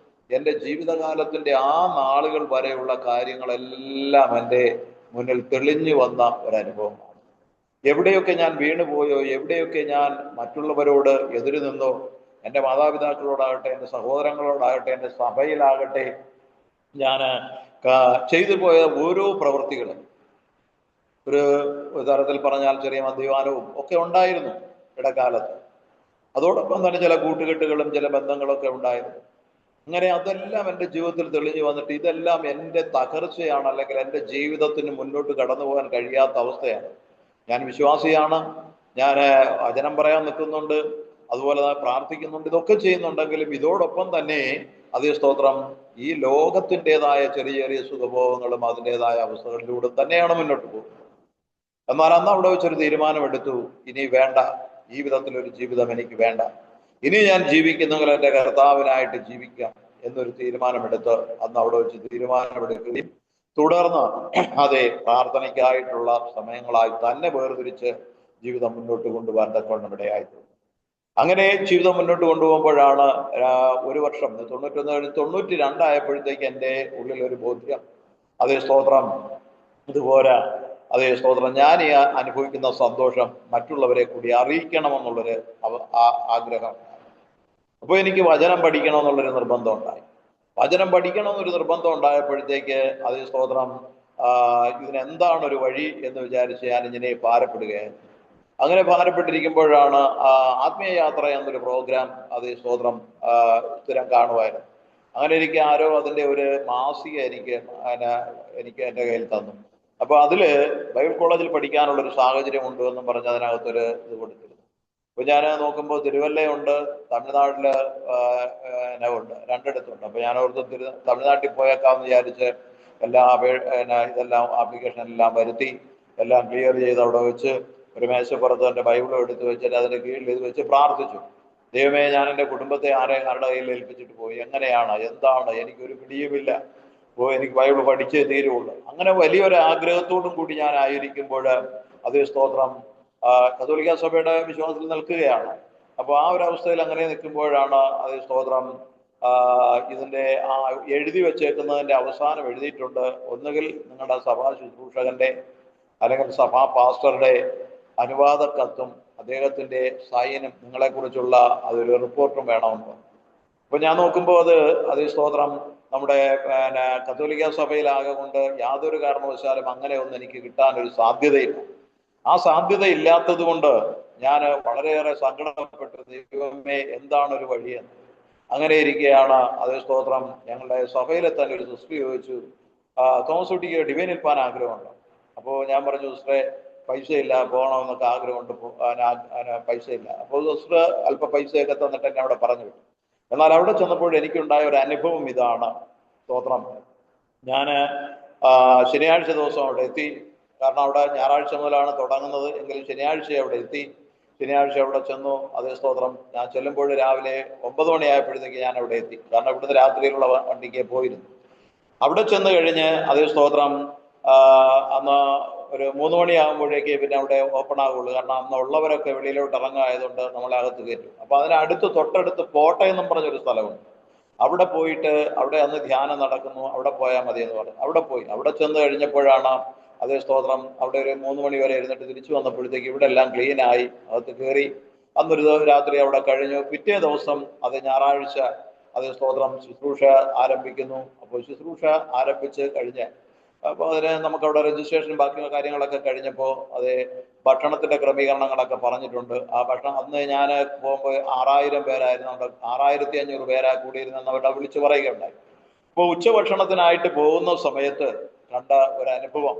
എൻ്റെ ജീവിതകാലത്തിൻ്റെ ആ നാളുകൾ വരെയുള്ള കാര്യങ്ങളെല്ലാം എൻ്റെ മുന്നിൽ തെളിഞ്ഞു വന്ന ഒരനുഭവമാണ്. എവിടെയൊക്കെ ഞാൻ വീണുപോയോ, എവിടെയൊക്കെ ഞാൻ മറ്റുള്ളവരോട് എതിര് നിന്നോ, എൻ്റെ മാതാപിതാക്കളോടാകട്ടെ, എൻ്റെ സഹോദരങ്ങളോടാകട്ടെ, എൻ്റെ സഭയിലാകട്ടെ, ഞാൻ ചെയ്തു പോയ ഓരോ പ്രവൃത്തികളും, ഒരു തരത്തിൽ പറഞ്ഞാൽ ചെറിയ മദ്യപാനവും ഒക്കെ ഉണ്ടായിരുന്നു ഇടക്കാലത്ത്. അതോടൊപ്പം തന്നെ ചില കൂട്ടുകെട്ടുകളും ചില ബന്ധങ്ങളൊക്കെ ഉണ്ടായിരുന്നു. അങ്ങനെ അതെല്ലാം എൻ്റെ ജീവിതത്തിൽ തെളിഞ്ഞു വന്നിട്ട് ഇതെല്ലാം എൻ്റെ തകർച്ചയാണ്, അല്ലെങ്കിൽ എൻ്റെ ജീവിതത്തിന് മുന്നോട്ട് കടന്നു പോകാൻ കഴിയാത്ത അവസ്ഥയാണ്. ഞാൻ വിശ്വാസിയാണ്, ഞാൻ വചനം പറയാൻ നിൽക്കുന്നുണ്ട്, അതുപോലെ തന്നെ പ്രാർത്ഥിക്കുന്നുണ്ട്, ഇതൊക്കെ ചെയ്യുന്നുണ്ടെങ്കിലും ഇതോടൊപ്പം തന്നെ അതേ സ്തോത്രം ഈ ലോകത്തിൻ്റെതായ ചെറിയ ചെറിയ സുഖഭോഗങ്ങളും അതിൻ്റെതായ അവസ്ഥകളിലൂടെ തന്നെയാണ് മുന്നോട്ട് പോകുന്നത്. എന്നാൽ അന്ന് അവിടെ വെച്ചൊരു തീരുമാനമെടുത്തു, ഇനി വേണ്ട, ഈ വിധത്തിലൊരു ജീവിതം എനിക്ക് വേണ്ട, ഇനി ഞാൻ ജീവിക്കുന്നെങ്കിൽ എൻ്റെ കർത്താവിനായിട്ട് ജീവിക്കാം എന്നൊരു തീരുമാനമെടുത്ത് അന്ന് അവിടെ വെച്ച് തീരുമാനമെടുക്കുകയും തുടർന്ന് അതെ പ്രാർത്ഥനയ്ക്കായിട്ടുള്ള സമയങ്ങളായി തന്നെ വേർതിരിച്ച് ജീവിതം മുന്നോട്ട് കൊണ്ടുപോകാൻ തക്കവണ്ണം ഇടയായിട്ടുണ്ട്. അങ്ങനെ ജീവിതം മുന്നോട്ട് കൊണ്ടുപോകുമ്പോഴാണ് ഒരു വർഷം 92 ആയപ്പോഴത്തേക്ക് എൻ്റെ ഉള്ളിൽ ഒരു ബോധ്യം, അതേ സ്തോത്രം ഇതുപോലെ, അതേ സ്തോത്രം ഞാൻ ഈ അനുഭവിക്കുന്ന സന്തോഷം മറ്റുള്ളവരെ കൂടി അറിയിക്കണമെന്നുള്ളൊരു ആഗ്രഹം. അപ്പോൾ എനിക്ക് വചനം പഠിക്കണമെന്നുള്ളൊരു നിർബന്ധം ഉണ്ടായി. വചനം പഠിക്കണമെന്നൊരു നിർബന്ധം ഉണ്ടായപ്പോഴത്തേക്ക് അതേ സ്തോത്രം ഇതിനെന്താണ് ഒരു വഴി എന്ന് വിചാരിച്ച് ഞാൻ ഇങ്ങനെ ഭാരപ്പെടുകയായിരുന്നു. അങ്ങനെ ഭാരപ്പെട്ടിരിക്കുമ്പോഴാണ് ആത്മീയ യാത്ര എന്നൊരു പ്രോഗ്രാം അതേ സ്തോത്രം സ്ഥിരം കാണുമായിരുന്നു. അങ്ങനെ എനിക്ക് ആരോ അതിൻ്റെ ഒരു മാസിക എനിക്ക് എൻ്റെ കയ്യിൽ തന്നു. അപ്പോൾ അതിൽ ബൈബിൾ കോളേജിൽ പഠിക്കാനുള്ളൊരു സാഹചര്യം ഉണ്ട് എന്നും പറഞ്ഞ് അതിനകത്തൊരു ഇത് കൊടുത്തിരുന്നു. അപ്പോൾ ഞാൻ നോക്കുമ്പോൾ തിരുവല്ലയുണ്ട്, തമിഴ്നാട്ടിൽ ഉണ്ട്, രണ്ടിടത്തുണ്ട്. അപ്പോൾ ഞാൻ ഓർത്ത് തമിഴ്നാട്ടിൽ പോയേക്കാമെന്ന് വിചാരിച്ച് ഇതെല്ലാം ആപ്ലിക്കേഷൻ എല്ലാം വരുത്തി എല്ലാം ക്ലിയർ ചെയ്ത് അവിടെ വെച്ച് ഒരു മേശപ്പുറത്ത് എൻ്റെ ബൈബിളും എടുത്ത് വെച്ചിട്ട് അതിൻ്റെ കീഴിൽ ഇത് വെച്ച് പ്രാർത്ഥിച്ചു. ദൈവമേ, ഞാൻ എൻ്റെ കുടുംബത്തെ ആരുടെ കയ്യിൽ ഏൽപ്പിച്ചിട്ട് പോയി, എങ്ങനെയാണ്, എന്താണ്, എനിക്കൊരു പിടിയുമില്ല, എനിക്ക് ബൈബിൾ പഠിച്ചേ തീരുള്ളൂ. അങ്ങനെ വലിയൊരു ആഗ്രഹത്തോടും കൂടി ഞാൻ ആയിരിക്കുമ്പോൾ അതേ സ്തോത്രം കത്തോലിക്ക സഭയുടെ വിശ്വാസത്തിൽ നിൽക്കുകയാണ്. അപ്പോൾ ആ ഒരു അവസ്ഥയിൽ അങ്ങനെ നിൽക്കുമ്പോഴാണ് അതേ സ്തോത്രം ഇതിൻ്റെ എഴുതി വെച്ചേക്കുന്നതിൻ്റെ അവസാനം എഴുതിയിട്ടുണ്ട്, ഒന്നുകിൽ നിങ്ങളുടെ സഭാ ശുശ്രൂഷകന്റെ അല്ലെങ്കിൽ സഭാ പാസ്റ്ററുടെ അനുവാദ കത്തും അദ്ദേഹത്തിൻ്റെ സൈനും നിങ്ങളെക്കുറിച്ചുള്ള അതൊരു റിപ്പോർട്ടും വേണമെന്ന്. അപ്പോൾ ഞാൻ നോക്കുമ്പോൾ അതേ സ്തോത്രം നമ്മുടെ കത്തോലിക്ക സഭയിലാകെ കൊണ്ട് യാതൊരു കാരണവശാലും അങ്ങനെ ഒന്നും എനിക്ക് കിട്ടാനൊരു സാധ്യതയില്ല. ആ സാധ്യത ഇല്ലാത്തത് കൊണ്ട് ഞാൻ വളരെയേറെ സങ്കടപ്പെട്ടു. ദൈവമേ, എന്താണൊരു വഴിയെന്ന്. അങ്ങനെ ഇരിക്കുകയാണ് അതേ സ്തോത്രം ഞങ്ങളുടെ സഭയിലെ തന്നെ ഒരു സിസ്റ്റർ ചോദിച്ചു, തോമസ് കുട്ടിക്ക് ഡിവൈൻ നിൽപ്പാൻ ആഗ്രഹമുണ്ട്. അപ്പോൾ ഞാൻ പറഞ്ഞു, സിസ്റ്ററെ പൈസയില്ല, പോകണമെന്നൊക്കെ ആഗ്രഹമുണ്ട്, പൈസയില്ല. അപ്പോൾ സിസ്റ്റർ അല്പം പൈസയൊക്കെ തന്നിട്ട് എന്നെ അവിടെ പറഞ്ഞു വിട്ടു. എന്നാൽ അവിടെ ചെന്നപ്പോൾ എനിക്കുണ്ടായ ഒരു അനുഭവം ഇതാണ്. സ്തോത്രം, ഞാൻ ശനിയാഴ്ച ദിവസം അവിടെ എത്തി. കാരണം അവിടെ ഞായറാഴ്ച മുതലാണ് തുടങ്ങുന്നത് എങ്കിലും ശനിയാഴ്ച അവിടെ എത്തി. ശനിയാഴ്ച അവിടെ ചെന്നു. അതേ സ്തോത്രം ഞാൻ ചെല്ലുമ്പോൾ രാവിലെ 9 മണിയായപ്പോഴത്തേക്ക് ഞാൻ അവിടെ എത്തി. കാരണം ഇവിടുന്ന് രാത്രിയിലുള്ള വണ്ടിക്ക് പോയിരുന്നു. അവിടെ ചെന്ന് കഴിഞ്ഞ് അതേ സ്തോത്രം അന്ന് ഒരു 3 മണിയാകുമ്പോഴേക്ക് പിന്നെ അവിടെ ഓപ്പൺ ആകുള്ളൂ. കാരണം അന്ന് ഉള്ളവരൊക്കെ വെളിയിലോട്ട് ഇറങ്ങായതുകൊണ്ട് നമ്മളെ അകത്ത് കയറ്റും. അപ്പോൾ അതിനടുത്ത് തൊട്ടടുത്ത് കോട്ടയം എന്നും പറഞ്ഞൊരു സ്ഥലമുണ്ട്. അവിടെ പോയിട്ട് അവിടെ അന്ന് ധ്യാനം നടക്കുന്നു, അവിടെ പോയാൽ മതി എന്ന് പറഞ്ഞു. അവിടെ ചെന്ന് കഴിഞ്ഞപ്പോഴാണ് അതേ സ്തോത്രം അവിടെ ഒരു 3 മണി വരെ ഇരുന്നിട്ട് തിരിച്ചു വന്നപ്പോഴത്തേക്ക് ഇവിടെ എല്ലാം ക്ലീനായി അകത്ത് കയറി അന്നൊരു രാത്രി അവിടെ കഴിഞ്ഞു. പിറ്റേ ദിവസം അത് ഞായറാഴ്ച അതേ സ്തോത്രം ശുശ്രൂഷ ആരംഭിക്കുന്നു. അപ്പോൾ ശുശ്രൂഷ ആരംഭിച്ച് കഴിഞ്ഞ് അപ്പോൾ അതിന് നമുക്കവിടെ രജിസ്ട്രേഷൻ ബാക്കി കാര്യങ്ങളൊക്കെ കഴിഞ്ഞപ്പോൾ അത് ഭക്ഷണത്തിന്റെ ക്രമീകരണങ്ങളൊക്കെ പറഞ്ഞിട്ടുണ്ട്. ആ ഭക്ഷണം അന്ന് ഞാൻ പോകുമ്പോൾ 6000 പേരായിരുന്നു അവിടെ, 6500 പേരാ കൂടിയിരുന്നെന്ന് അവിടെ വിളിച്ചു പറയുകയുണ്ടായി. അപ്പോൾ ഉച്ചഭക്ഷണത്തിനായിട്ട് പോകുന്ന സമയത്ത് കണ്ട ഒരു അനുഭവം,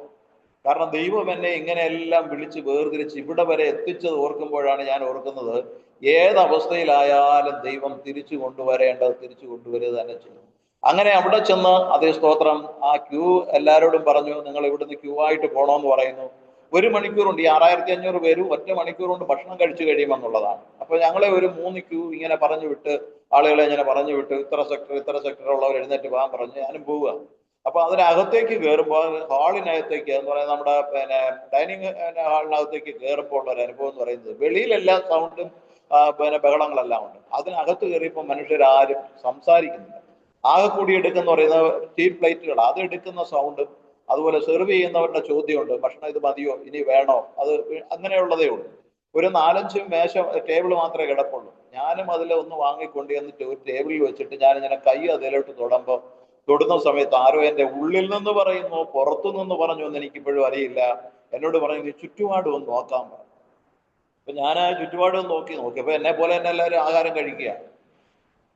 കാരണം ദൈവം എന്നെ ഇങ്ങനെയെല്ലാം വിളിച്ച് വേർതിരിച്ച് ഇവിടെ വരെ എത്തിച്ചത് ഓർക്കുമ്പോഴാണ് ഞാൻ ഓർക്കുന്നത്, ഏതവസ്ഥയിലായാലും ദൈവം തിരിച്ചു കൊണ്ടുവരിക തന്നെ ചെയ്യും. അങ്ങനെ അവിടെ ചെന്ന് അതേ സ്തോത്രം ആ ക്യൂ എല്ലാവരോടും പറഞ്ഞു, നിങ്ങൾ ഇവിടുന്ന് ക്യൂ ആയിട്ട് പോകണമെന്ന് പറയുന്നു. 1 മണിക്കൂറുണ്ട്, ഈ 6500 പേരും 1 മണിക്കൂർ കൊണ്ട് ഭക്ഷണം കഴിച്ചു കഴിയുമെന്നുള്ളതാണ്. അപ്പൊ ഞങ്ങളെ ഒരു 3 ക്യൂ ഇങ്ങനെ പറഞ്ഞു വിട്ട്, ആളുകളെ ഇങ്ങനെ പറഞ്ഞു വിട്ട്, ഇത്ര സെക്ടർ ഉള്ളവർ എഴുന്നേറ്റ് പോകാൻ പറഞ്ഞു. ഞാനും പോവുക. അപ്പൊ അതിനകത്തേക്ക് കയറുമ്പോൾ ഹാളിനകത്തേക്ക് എന്ന് പറയുന്നത് നമ്മുടെ ഡൈനിങ് ഹാളിനകത്തേക്ക് കയറുമ്പോൾ ഉള്ള ഒരു അനുഭവം എന്ന് പറയുന്നത്, വെളിയിലെല്ലാം സൗണ്ടും ബഹളങ്ങളെല്ലാം ഉണ്ട്. അതിനകത്ത് കയറിയപ്പോൾ മനുഷ്യരാരും സംസാരിക്കുന്നില്ല. ആകെ കൂടി എടുക്കുന്ന പറയുന്നത് സ്റ്റീൽ പ്ലേറ്റുകൾ, അത് എടുക്കുന്ന സൗണ്ടും അതുപോലെ സെർവ് ചെയ്യുന്നവരുടെ ചോദ്യമുണ്ട്, ഭക്ഷണം ഇത് മതിയോ, ഇനി വേണോ, അത് അങ്ങനെയുള്ളതേ ഉള്ളൂ. ഒരു 4-5 ടേബിൾ മാത്രമേ കിടപ്പുള്ളൂ. ഞാനും അതിൽ ഒന്ന് വാങ്ങിക്കൊണ്ട് എന്നിട്ട് ഒരു ടേബിളിൽ വെച്ചിട്ട് ഞാനിങ്ങനെ കൈ അതിലോട്ട് തൊടുന്ന സമയത്ത് ആരോ എൻ്റെ ഉള്ളിൽ നിന്ന് പറയുന്നു, പുറത്തു നിന്ന് പറഞ്ഞു എന്ന് എനിക്കിപ്പോഴും അറിയില്ല, എന്നോട് പറയുന്നു ചുറ്റുപാടും ഒന്ന് നോക്കാൻ പറഞ്ഞു. അപ്പൊ ഞാൻ ആ ചുറ്റുപാടും നോക്കി അപ്പൊ എന്നെ പോലെ തന്നെ എല്ലാവരും ആഹാരം കഴിക്കുക.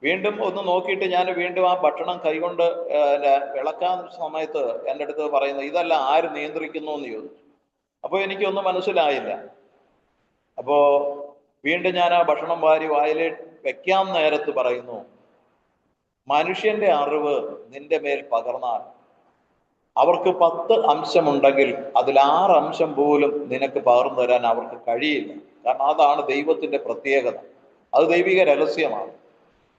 വീണ്ടും ഒന്ന് നോക്കിയിട്ട് ഞാൻ വീണ്ടും ആ ഭക്ഷണം കൈകൊണ്ട് ഇളക്കാൻ സമയത്ത് എൻ്റെ അടുത്ത് പറയുന്നത്, ഇതല്ല ആര് നിയന്ത്രിക്കുന്നു എന്ന് ചോദിച്ചു. അപ്പോൾ എനിക്കൊന്നും മനസ്സിലായില്ല. അപ്പോ വീണ്ടും ഞാൻ ആ ഭക്ഷണം വാരി വായിൽ വെക്കാൻ നേരത്ത് പറയുന്നു, മനുഷ്യന്റെ അറിവ് നിന്റെ മേൽ പകർന്നാൽ അവർക്ക് 10 അംശമുണ്ടെങ്കിൽ അതിൽ 6 അംശം പോലും നിനക്ക് പകർന്നു തരാൻ അവർക്ക് കഴിയില്ല. കാരണം അതാണ് ദൈവത്തിന്റെ പ്രത്യേകത, അത് ദൈവിക രഹസ്യമാണ്.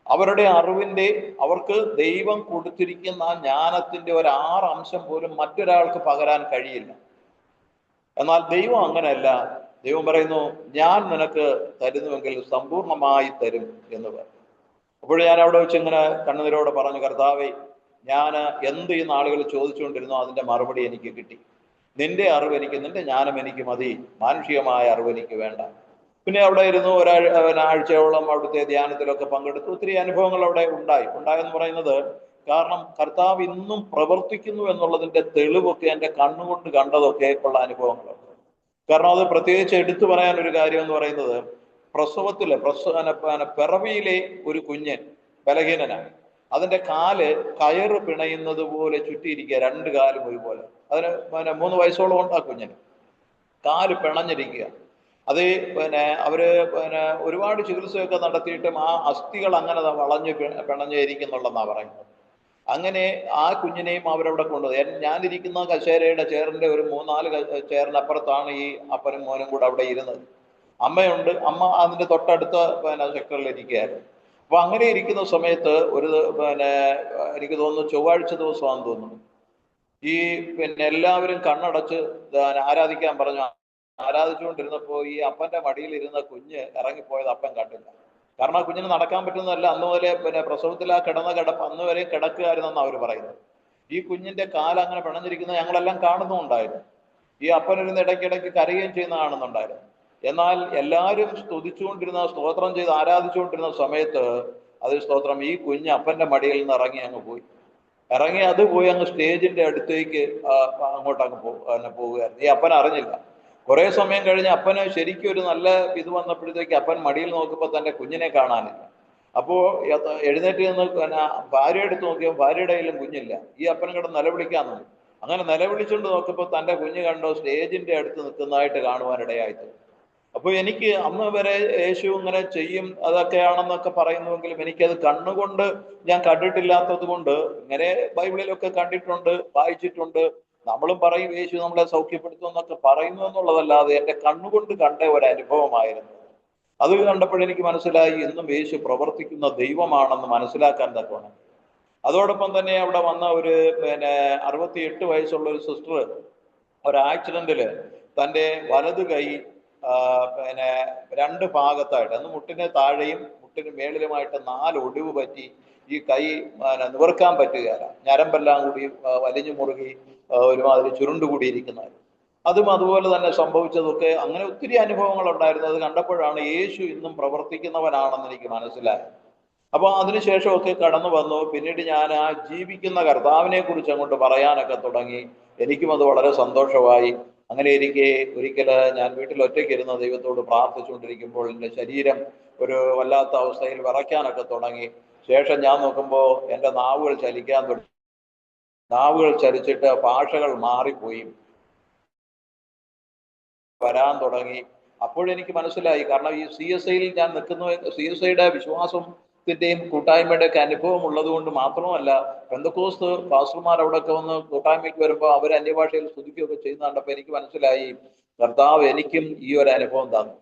അവരുടെ അറിവിന്റെ, അവർക്ക് ദൈവം കൊടുത്തിരിക്കുന്ന ആ ജ്ഞാനത്തിന്റെ ഒരു 6 അംശം പോലും മറ്റൊരാൾക്ക് പകരാൻ കഴിയില്ല. എന്നാൽ ദൈവം അങ്ങനെയല്ല. ദൈവം പറയുന്നു, ഞാൻ നിനക്ക് തരുന്നുവെങ്കിൽ സമ്പൂർണമായി തരും എന്ന് പറഞ്ഞു. അപ്പോൾ ഞാൻ അവിടെ വെച്ച് ഇങ്ങനെ കണ്ണുനീരോടെ പറഞ്ഞു, കർത്താവേ, ഞാൻ എന്ത് ഈ നാളുകൾ ചോദിച്ചുകൊണ്ടിരുന്നോ അതിന്റെ മറുപടി എനിക്ക് കിട്ടി. നിന്റെ അറിവ് എനിക്ക്, നിന്റെ ജ്ഞാനം എനിക്ക് മതി, മാനുഷികമായ അറിവ് എനിക്ക് വേണ്ട. പിന്നെ അവിടെ ഇരുന്നു ഒരാഴ്ചയോളം അവിടുത്തെ ധ്യാനത്തിലൊക്കെ പങ്കെടുത്തു. ഒത്തിരി അനുഭവങ്ങൾ അവിടെ ഉണ്ടായെന്ന് പറയുന്നത്, കാരണം കർത്താവ് ഇന്നും പ്രവർത്തിക്കുന്നു എന്നുള്ളതിന്റെ തെളിവൊക്കെ എൻ്റെ കണ്ണുകൊണ്ട് കണ്ടതൊക്കെ ഉള്ള അനുഭവങ്ങളുണ്ട്. കാരണം അത് പ്രത്യേകിച്ച് എടുത്തു പറയാൻ ഒരു കാര്യം എന്ന് പറയുന്നത്, പിറവിയിലെ ഒരു കുഞ്ഞ് ബലഹീനനാണ്, അതിന്റെ കാല് കയറ് പിണയുന്നത് പോലെ ചുറ്റിയിരിക്കുക, 2 കാലും ഒരുപോലെ. അതിന് 3 വയസ്സോളം ഉണ്ട് ആ കുഞ്ഞിന്. കാല് പിണഞ്ഞിരിക്കുക. അത് അവര് ഒരുപാട് ചികിത്സയൊക്കെ നടത്തിയിട്ടും ആ അസ്ഥികൾ അങ്ങനെ വളഞ്ഞ് പിണഞ്ഞിരിക്കുന്നുള്ളതാണ് പറയുന്നത്. അങ്ങനെ ആ കുഞ്ഞിനെയും അവരവിടെ കൊണ്ടുപോയി. ഞാനിരിക്കുന്ന കസേരയുടെ ചെയറിന്റെ ഒരു 3-4 ചെയറിനപ്പുറത്താണ് ഈ അപ്പനും മോനും കൂടെ അവിടെ ഇരുന്നത്. അമ്മയുണ്ട്, അമ്മ അതിന്റെ തൊട്ടടുത്ത സെക്ടറിൽ ഇരിക്കുകയായിരുന്നു. അപ്പൊ അങ്ങനെ ഇരിക്കുന്ന സമയത്ത് എനിക്ക് തോന്നുന്നു ചൊവ്വാഴ്ച ദിവസമാണെന്ന് തോന്നുന്നു, ഈ എല്ലാവരും കണ്ണടച്ച് ആരാധിക്കാൻ പറഞ്ഞു. ആരാധിച്ചുകൊണ്ടിരുന്നപ്പോ ഈ അപ്പന്റെ മടിയിൽ ഇരുന്ന കുഞ്ഞ് ഇറങ്ങിപ്പോയത് അപ്പൻ കണ്ടില്ല. കാരണം ആ കുഞ്ഞിന് നടക്കാൻ പറ്റുന്നതല്ല. അന്ന് മുതലേ പ്രസവത്തിൽ ആ കിടപ്പ് അന്ന് വരെ കിടക്കുകയായിരുന്നെന്നാണ് അവർ പറയുന്നത്. ഈ കുഞ്ഞിന്റെ കാലങ്ങനെ പിണഞ്ഞിരിക്കുന്നത് ഞങ്ങളെല്ലാം കാണുന്നുണ്ടായിരുന്നു. ഈ അപ്പനിരുന്ന് ഇടയ്ക്കിടയ്ക്ക് കരയുകയും ചെയ്യുന്ന കാണുന്നുണ്ടായിരുന്നു. എന്നാൽ എല്ലാവരും സ്തുതിച്ചുകൊണ്ടിരുന്ന, സ്തോത്രം ചെയ്ത് ആരാധിച്ചുകൊണ്ടിരുന്ന സമയത്ത് അത് സ്തോത്രം, ഈ കുഞ്ഞ് അപ്പന്റെ മടിയിൽ നിന്ന് ഇറങ്ങി അങ്ങ് പോയി. അത് പോയി അങ്ങ് സ്റ്റേജിന്റെ അടുത്തേക്ക് അങ്ങോട്ട് പോവുകയായിരുന്നു. ഈ അപ്പൻ അറിഞ്ഞില്ല. കുറെ സമയം കഴിഞ്ഞ് അപ്പന് ശരിക്കും ഒരു നല്ല ഇത് വന്നപ്പോഴത്തേക്ക് അപ്പൻ മടിയിൽ നോക്കുമ്പോൾ തന്റെ കുഞ്ഞിനെ കാണാനില്ല. അപ്പോ എഴുന്നേറ്റ് നിന്ന് ഭാര്യ എടുത്ത് നോക്കിയപ്പോൾ ഭാര്യയുടെ കയ്യിലും കുഞ്ഞില്ല. ഈ അപ്പൻ കിടന്ന് നിലവിളിക്കാൻ നോക്കി. അങ്ങനെ നിലവിളിച്ചുകൊണ്ട് നോക്കുമ്പോൾ തന്റെ കുഞ്ഞ് കണ്ടോ സ്റ്റേജിന്റെ അടുത്ത് നിൽക്കുന്നതായിട്ട് കാണുവാനിടയായിട്ട്. അപ്പോൾ എനിക്ക് അന്ന് വരെ യേശു ഇങ്ങനെ ചെയ്യും അതൊക്കെയാണെന്നൊക്കെ പറയുന്നുവെങ്കിലും എനിക്കത് കണ്ണുകൊണ്ട് ഞാൻ കണ്ടിട്ടില്ലാത്തത് കൊണ്ട്, ഇങ്ങനെ ബൈബിളിലൊക്കെ കണ്ടിട്ടുണ്ട്, വായിച്ചിട്ടുണ്ട്, നമ്മളും പറയും യേശു നമ്മളെ സൗഖ്യപ്പെടുത്തും എന്നൊക്കെ പറയുന്നു എന്നുള്ളതല്ലാതെ എൻ്റെ കണ്ണുകൊണ്ട് കണ്ട ഒരു അനുഭവമായിരുന്നു. അത് കണ്ടപ്പോഴെനിക്ക് മനസ്സിലായി ഇന്നും യേശു പ്രവർത്തിക്കുന്ന ദൈവമാണെന്ന് മനസ്സിലാക്കാൻ തക്കവണ്ണം. അതോടൊപ്പം തന്നെ അവിടെ വന്ന ഒരു 68 വയസ്സുള്ള ഒരു സിസ്റ്റർ, ഒരു ആക്സിഡന്റിൽ തൻ്റെ വലതു കൈ പിന്നെ രണ്ട് ഭാഗത്തായിട്ട്, അന്ന് മുട്ടിന് താഴെയും മുട്ടിന് മേളിലുമായിട്ട് 4 ഒടിവ് പറ്റി ഈ കൈ നിവർക്കാൻ പറ്റുകയില്ല. ഞരമ്പെല്ലാം കൂടി വലിഞ്ഞു മുറുകി ഒരുമാതിരി ചുരുണ്ടുകൂടിയിരിക്കുന്നത്. അതും അതുപോലെ തന്നെ സംഭവിച്ചതൊക്കെ, അങ്ങനെ ഒത്തിരി അനുഭവങ്ങൾ ഉണ്ടായിരുന്നു. അത് കണ്ടപ്പോഴാണ് യേശു ഇന്നും പ്രവർത്തിക്കുന്നവനാണെന്ന് എനിക്ക് മനസ്സിലായത്. അപ്പോൾ അതിനുശേഷമൊക്കെ കടന്നു വന്നു. പിന്നീട് ഞാൻ ആ ജീവിക്കുന്ന കർത്താവിനെ കുറിച്ച് അങ്ങോട്ട് പറയാനൊക്കെ തുടങ്ങി. എനിക്കും അത് വളരെ സന്തോഷമായി. അങ്ങനെ ഇരിക്കെ ഒരിക്കൽ ഞാൻ വീട്ടിൽ ഒറ്റയ്ക്കിരുന്ന ദൈവത്തോട് പ്രാർത്ഥിച്ചുകൊണ്ടിരിക്കുമ്പോൾ എൻ്റെ ശരീരം ഒരു വല്ലാത്ത അവസ്ഥയിൽ വിറയ്ക്കാനൊക്കെ തുടങ്ങി. ശേഷം ഞാൻ നോക്കുമ്പോൾ എൻ്റെ നാവുകൾ ചലിക്കാൻ തുടങ്ങി. നാവുകൾ ചലിച്ചിട്ട് ഭാഷകൾ മാറിപ്പോയി വരാൻ തുടങ്ങി. അപ്പോഴെനിക്ക് മനസ്സിലായി, കാരണം ഈ CSIയിൽ ഞാൻ നിൽക്കുന്ന, CSIയുടെ വിശ്വാസത്തിൻ്റെയും കൂട്ടായ്മയുടെ ഒക്കെ അനുഭവം ഉള്ളത് കൊണ്ട് മാത്രമല്ല, പെന്തക്കോസ്ത് പാസ്റ്റർമാർ അവിടെയൊക്കെ വന്ന് കൂട്ടായ്മയ്ക്ക് വരുമ്പോൾ അവർ അന്യഭാഷയിൽ സ്തുതിക്കുകയൊക്കെ ചെയ്യുന്ന കണ്ടപ്പോൾ എനിക്ക് മനസ്സിലായി കർത്താവ് എനിക്കും ഈ ഒരു അനുഭവം തന്നു.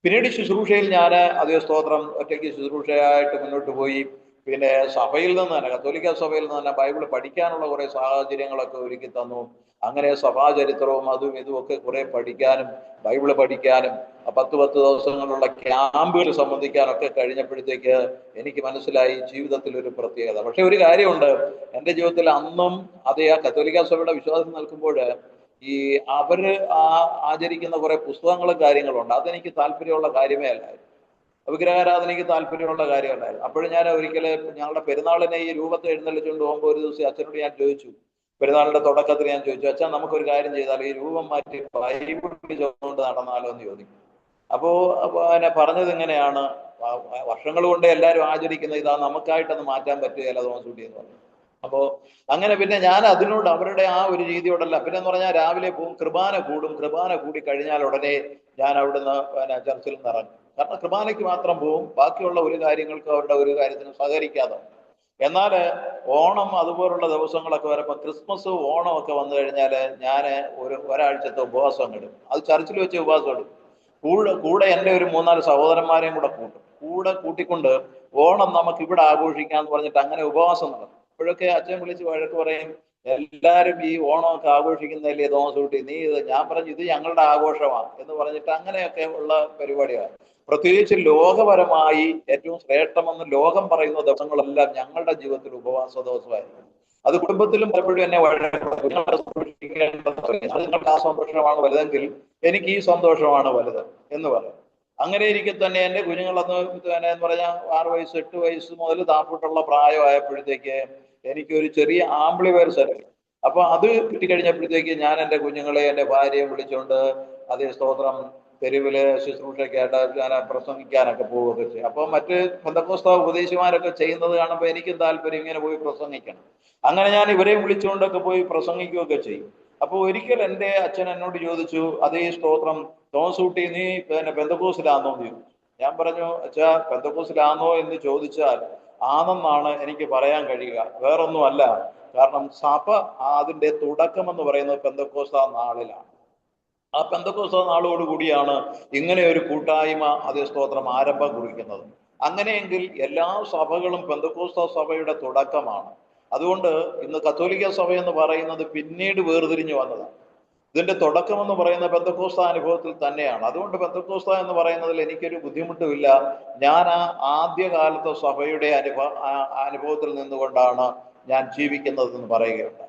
പിന്നീട് ശുശ്രൂഷയിൽ ഞാൻ അതേ സ്തോത്രം ഒറ്റയ്ക്ക് ശുശ്രൂഷയായിട്ട് മുന്നോട്ട് പോയി. പിന്നെ സഭയിൽ നിന്ന് തന്നെ, കത്തോലിക്ക സഭയിൽ നിന്ന് തന്നെ ബൈബിൾ പഠിക്കാനുള്ള കുറേ സാഹചര്യങ്ങളൊക്കെ ഒരുക്കി തന്നു. അങ്ങനെ സഭാചരിത്രവും അതും ഇതുമൊക്കെ കുറെ പഠിക്കാനും ബൈബിള് പഠിക്കാനും 10 ദിവസങ്ങളുള്ള ക്യാമ്പുകൾ സംബന്ധിക്കാനൊക്കെ കഴിഞ്ഞപ്പോഴത്തേക്ക് എനിക്ക് മനസ്സിലായി ജീവിതത്തിൽ ഒരു പ്രത്യേകത. പക്ഷെ ഒരു കാര്യമുണ്ട്, എൻ്റെ ജീവിതത്തിൽ അന്നും അതേ ആ കത്തോലിക്ക സഭയുടെ വിശ്വാസം നിൽക്കുമ്പോൾ ഈ അവര് ആചരിക്കുന്ന കുറെ പുസ്തകങ്ങളും കാര്യങ്ങളുണ്ട്. അതെനിക്ക് താല്പര്യമുള്ള കാര്യമേ അല്ലായിരുന്നു. വിഗ്രഹാരാധനയ്ക്ക് താല്പര്യമുള്ള കാര്യമല്ലായിരുന്നു. അപ്പോഴും ഞാൻ ഒരിക്കല് ഞങ്ങളുടെ പെരുന്നാളിനെ ഈ രൂപത്തെ എഴുന്നള്ളിച്ചുകൊണ്ട് പോകുമ്പോൾ ഒരു ദിവസം അച്ഛനോട് ഞാൻ ചോദിച്ചു, പെരുന്നാളിന്റെ തുടക്കത്തിൽ ഞാൻ ചോദിച്ചു, അച്ഛൻ നമുക്കൊരു കാര്യം ചെയ്താൽ ഈ രൂപം മാറ്റി ബൈബിൾ ചുമന്നുകൊണ്ട് നടന്നാലോ എന്ന് ചോദിക്കും. അപ്പോ പറഞ്ഞത് ഇങ്ങനെയാണ്, വർഷങ്ങൾ കൊണ്ട് എല്ലാവരും ആചരിക്കുന്ന ഇതാ, നമുക്കായിട്ടൊന്ന് മാറ്റാൻ പറ്റുകയില്ല തോമസൂട്ടി എന്ന് പറഞ്ഞു. അപ്പോ അങ്ങനെ പിന്നെ ഞാൻ അതിനോട്, അവരുടെ ആ ഒരു രീതിയോടല്ല. പിന്നെ എന്ന് പറഞ്ഞാൽ രാവിലെ പോകും, കുർബാന കൂടും, കുർബാന കൂടി കഴിഞ്ഞാൽ ഉടനെ ഞാൻ അവിടുന്ന് ചർച്ചിൽ നിന്ന് ഇറങ്ങും. കാരണം കുർബാനയ്ക്ക് മാത്രം പോവും, ബാക്കിയുള്ള ഒരു കാര്യങ്ങൾക്ക് അവരുടെ ഒരു കാര്യത്തിനും സഹകരിക്കാതെ. എന്നാൽ ഓണം അതുപോലുള്ള ദിവസങ്ങളൊക്കെ വരുമ്പോൾ, ക്രിസ്മസ് ഓണം ഒക്കെ വന്നു കഴിഞ്ഞാൽ ഞാൻ ഒരാഴ്ചത്തെ ഉപവാസം എടുക്കും. അത് ചർച്ചിൽ വെച്ച് ഉപവാസം എടുക്കും. കൂടെ എൻ്റെ ഒരു 3-4 സഹോദരന്മാരെയും കൂടെ കൂട്ടിക്കൊണ്ട് ഓണം നമുക്ക് ഇവിടെ ആഘോഷിക്കാന്ന് പറഞ്ഞിട്ട് അങ്ങനെ ഉപവാസം നടക്കും. അപ്പോഴൊക്കെ അച്ഛൻ വിളിച്ച് വഴക്ക് പറയും, എല്ലാവരും ഈ ഓണമൊക്കെ ആഘോഷിക്കുന്നതല്ലേ തോമസൂട്ടി, നീ ഇത്. ഞാൻ പറഞ്ഞു, ഇത് ഞങ്ങളുടെ ആഘോഷമാണ് എന്ന് പറഞ്ഞിട്ട് അങ്ങനെയൊക്കെ ഉള്ള പരിപാടിയാണ്. പ്രത്യേകിച്ച് ലോകപരമായി ഏറ്റവും ശ്രേഷ്ഠമെന്ന് ലോകം പറയുന്ന ദിവസങ്ങളെല്ലാം ഞങ്ങളുടെ ജീവിതത്തിൽ ഉപവാസ ദിവസമായിരുന്നു. അത് കുടുംബത്തിലും പലപ്പോഴും എന്നെ നിങ്ങൾക്ക് ആ സന്തോഷമാണ് വലുതെങ്കിൽ എനിക്ക് ഈ സന്തോഷമാണ് വലുത് എന്ന് പറയും. അങ്ങനെ ഇരിക്കെ തന്നെ എൻ്റെ കുഞ്ഞുങ്ങളന്ന് എന്ന് പറഞ്ഞാൽ 6 വയസ്സ് 8 വയസ്സ് മുതൽ താപ്പിട്ടുള്ള പ്രായമായപ്പോഴത്തേക്ക് എനിക്കൊരു ചെറിയ ആംപ്ലിഫയർ സെറ്റ്. അപ്പൊ അത് കിട്ടിക്കഴിഞ്ഞപ്പോഴത്തേക്ക് ഞാൻ എൻ്റെ കുഞ്ഞുങ്ങളെ, എൻ്റെ ഭാര്യയെ വിളിച്ചുകൊണ്ട് അതേ സ്തോത്രം തെരുവില് ശുശ്രൂഷയ്ക്കായിട്ട് ഞാൻ പ്രസംഗിക്കാനൊക്കെ പോവുകയൊക്കെ ചെയ്യും. അപ്പൊ മറ്റ് പെന്തക്കോസ്ത ഉപദേശിമാരൊക്കെ ചെയ്യുന്നത് കാണുമ്പോൾ എനിക്കും താല്പര്യം, ഇങ്ങനെ പോയി പ്രസംഗിക്കണം. അങ്ങനെ ഞാൻ ഇവരെയും വിളിച്ചുകൊണ്ടൊക്കെ പോയി പ്രസംഗിക്കുകയൊക്കെ ചെയ്യും. അപ്പൊ ഒരിക്കൽ എൻ്റെ അച്ഛൻ എന്നോട് ചോദിച്ചു, അതേ സ്തോത്രം തോമസൂട്ടി, നീ പെന്തക്കോസിലാന്നോ എന്ന് ചോദിച്ചു. ഞാൻ പറഞ്ഞു, അച്ഛാ പെന്തക്കോസിലാന്നോ എന്ന് ചോദിച്ചാൽ ആണെന്നാണ് എനിക്ക് പറയാൻ കഴിയുക, വേറൊന്നും അല്ല. കാരണം സഭ അതിന്റെ തുടക്കം എന്ന് പറയുന്നത് പെന്തക്കോസ്ത നാളിലാണ്. ആ പെന്തക്കോസ്ത നാളോടുകൂടിയാണ് ഇങ്ങനെ ഒരു കൂട്ടായ്മ അതേ സ്തോത്രം ആരംഭം കുറിക്കുന്നത്. അങ്ങനെയെങ്കിൽ എല്ലാ സഭകളും പെന്തക്കോസ്ത സഭയുടെ തുടക്കമാണ്. അതുകൊണ്ട് ഇന്ന് കത്തോലിക്ക സഭ എന്ന് പറയുന്നത് പിന്നീട് വേർതിരിഞ്ഞു വന്നതാണ്. ഇതിന്റെ തുടക്കം എന്ന് പറയുന്ന പെന്തക്കോസ്ത അനുഭവത്തിൽ തന്നെയാണ്. അതുകൊണ്ട് പെന്തക്കോസ്ത എന്ന് പറയുന്നതിൽ എനിക്കൊരു ബുദ്ധിമുട്ടുമില്ല. ഞാൻ ആ ആദ്യകാലത്തെ സഭയുടെ അനുഭവത്തിൽ നിന്നുകൊണ്ടാണ് ഞാൻ ജീവിക്കുന്നതെന്ന് പറയുകയുണ്ട്.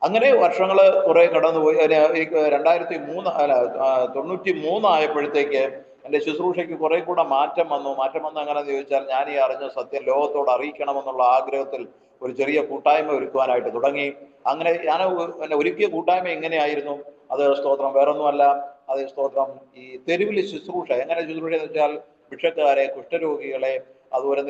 അങ്ങനെ വർഷങ്ങൾ കുറെ കടന്നുപോയി. 1993 ആയപ്പോഴത്തേക്ക് എൻ്റെ ശുശ്രൂഷയ്ക്ക് കുറെ കൂടെ മാറ്റം വന്നു. എങ്ങനെയാണെന്ന് ചോദിച്ചാൽ, ഞാൻ ഈ അറിഞ്ഞ സത്യം ലോകത്തോട് അറിയിക്കണമെന്നുള്ള ആഗ്രഹത്തിൽ ഒരു ചെറിയ കൂട്ടായ്മ ഒരുക്കുവാനായിട്ട് തുടങ്ങി. അങ്ങനെ ഞാൻ ഒരുക്കിയ കൂട്ടായ്മ എങ്ങനെയായിരുന്നു? അത് സ്തോത്രം വേറൊന്നുമല്ല, അത് സ്തോത്രം ഈ തെരുവിൽ ശുശ്രൂഷ. എങ്ങനെ ശുശ്രൂഷ എന്ന് വെച്ചാൽ, ഭിക്ഷക്കാരെ, കുഷ്ഠരോഗികളെ, അതുപോലെ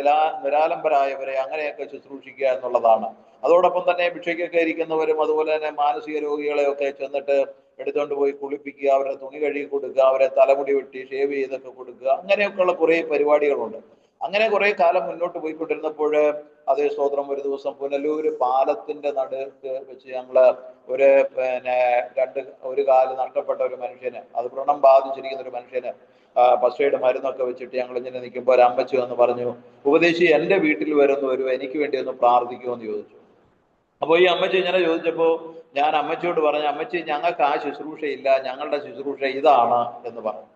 നിരാലംബരായവരെ അങ്ങനെയൊക്കെ ശുശ്രൂഷിക്കുക എന്നുള്ളതാണ്. അതോടൊപ്പം തന്നെ ഭിക്ഷയ്ക്കൊക്കെ ഇരിക്കുന്നവരും അതുപോലെ തന്നെ മാനസിക രോഗികളെയൊക്കെ ചെന്നിട്ട് എടുത്തുകൊണ്ട് പോയി കുളിപ്പിക്കുക, അവരുടെ തുണി കഴുകി കൊടുക്കുക, അവരെ തലമുടി വെട്ടി ഷേവ് ചെയ്തൊക്കെ കൊടുക്കുക, അങ്ങനെയൊക്കെയുള്ള കുറേ പരിപാടികളുണ്ട്. അങ്ങനെ കുറെ കാലം മുന്നോട്ട് പോയിക്കൊണ്ടിരുന്നപ്പോൾ അതേ സ്തോത്രം ഒരു ദിവസം പുനലൂര് പാലത്തിന്റെ നടുക്ക് വെച്ച് ഞങ്ങള് ഒരു കാല് നഷ്ടപ്പെട്ട ഒരു മനുഷ്യന്, അത് വ്രണം ബാധിച്ചിരിക്കുന്ന ഒരു മനുഷ്യന് ഫസ്റ്റ് എയ്ഡ് മരുന്നൊക്കെ വെച്ചിട്ട് ഞങ്ങൾ ഇങ്ങനെ നിൽക്കുമ്പോൾ ഒരു അമ്മച്ചി എന്ന് പറഞ്ഞു, ഉപദേശി എൻ്റെ വീട്ടിൽ വരുന്നവരും എനിക്ക് വേണ്ടി ഒന്ന് പ്രാർത്ഥിക്കുമെന്ന് ചോദിച്ചു. അപ്പോൾ ഈ അമ്മച്ചി ഇങ്ങനെ ചോദിച്ചപ്പോൾ ഞാൻ അമ്മച്ചിയോട് പറഞ്ഞു, അമ്മച്ചി ഞങ്ങൾക്ക് ആ ശുശ്രൂഷയില്ല, ഞങ്ങളുടെ ശുശ്രൂഷ ഇതാണ് എന്ന് പറഞ്ഞു.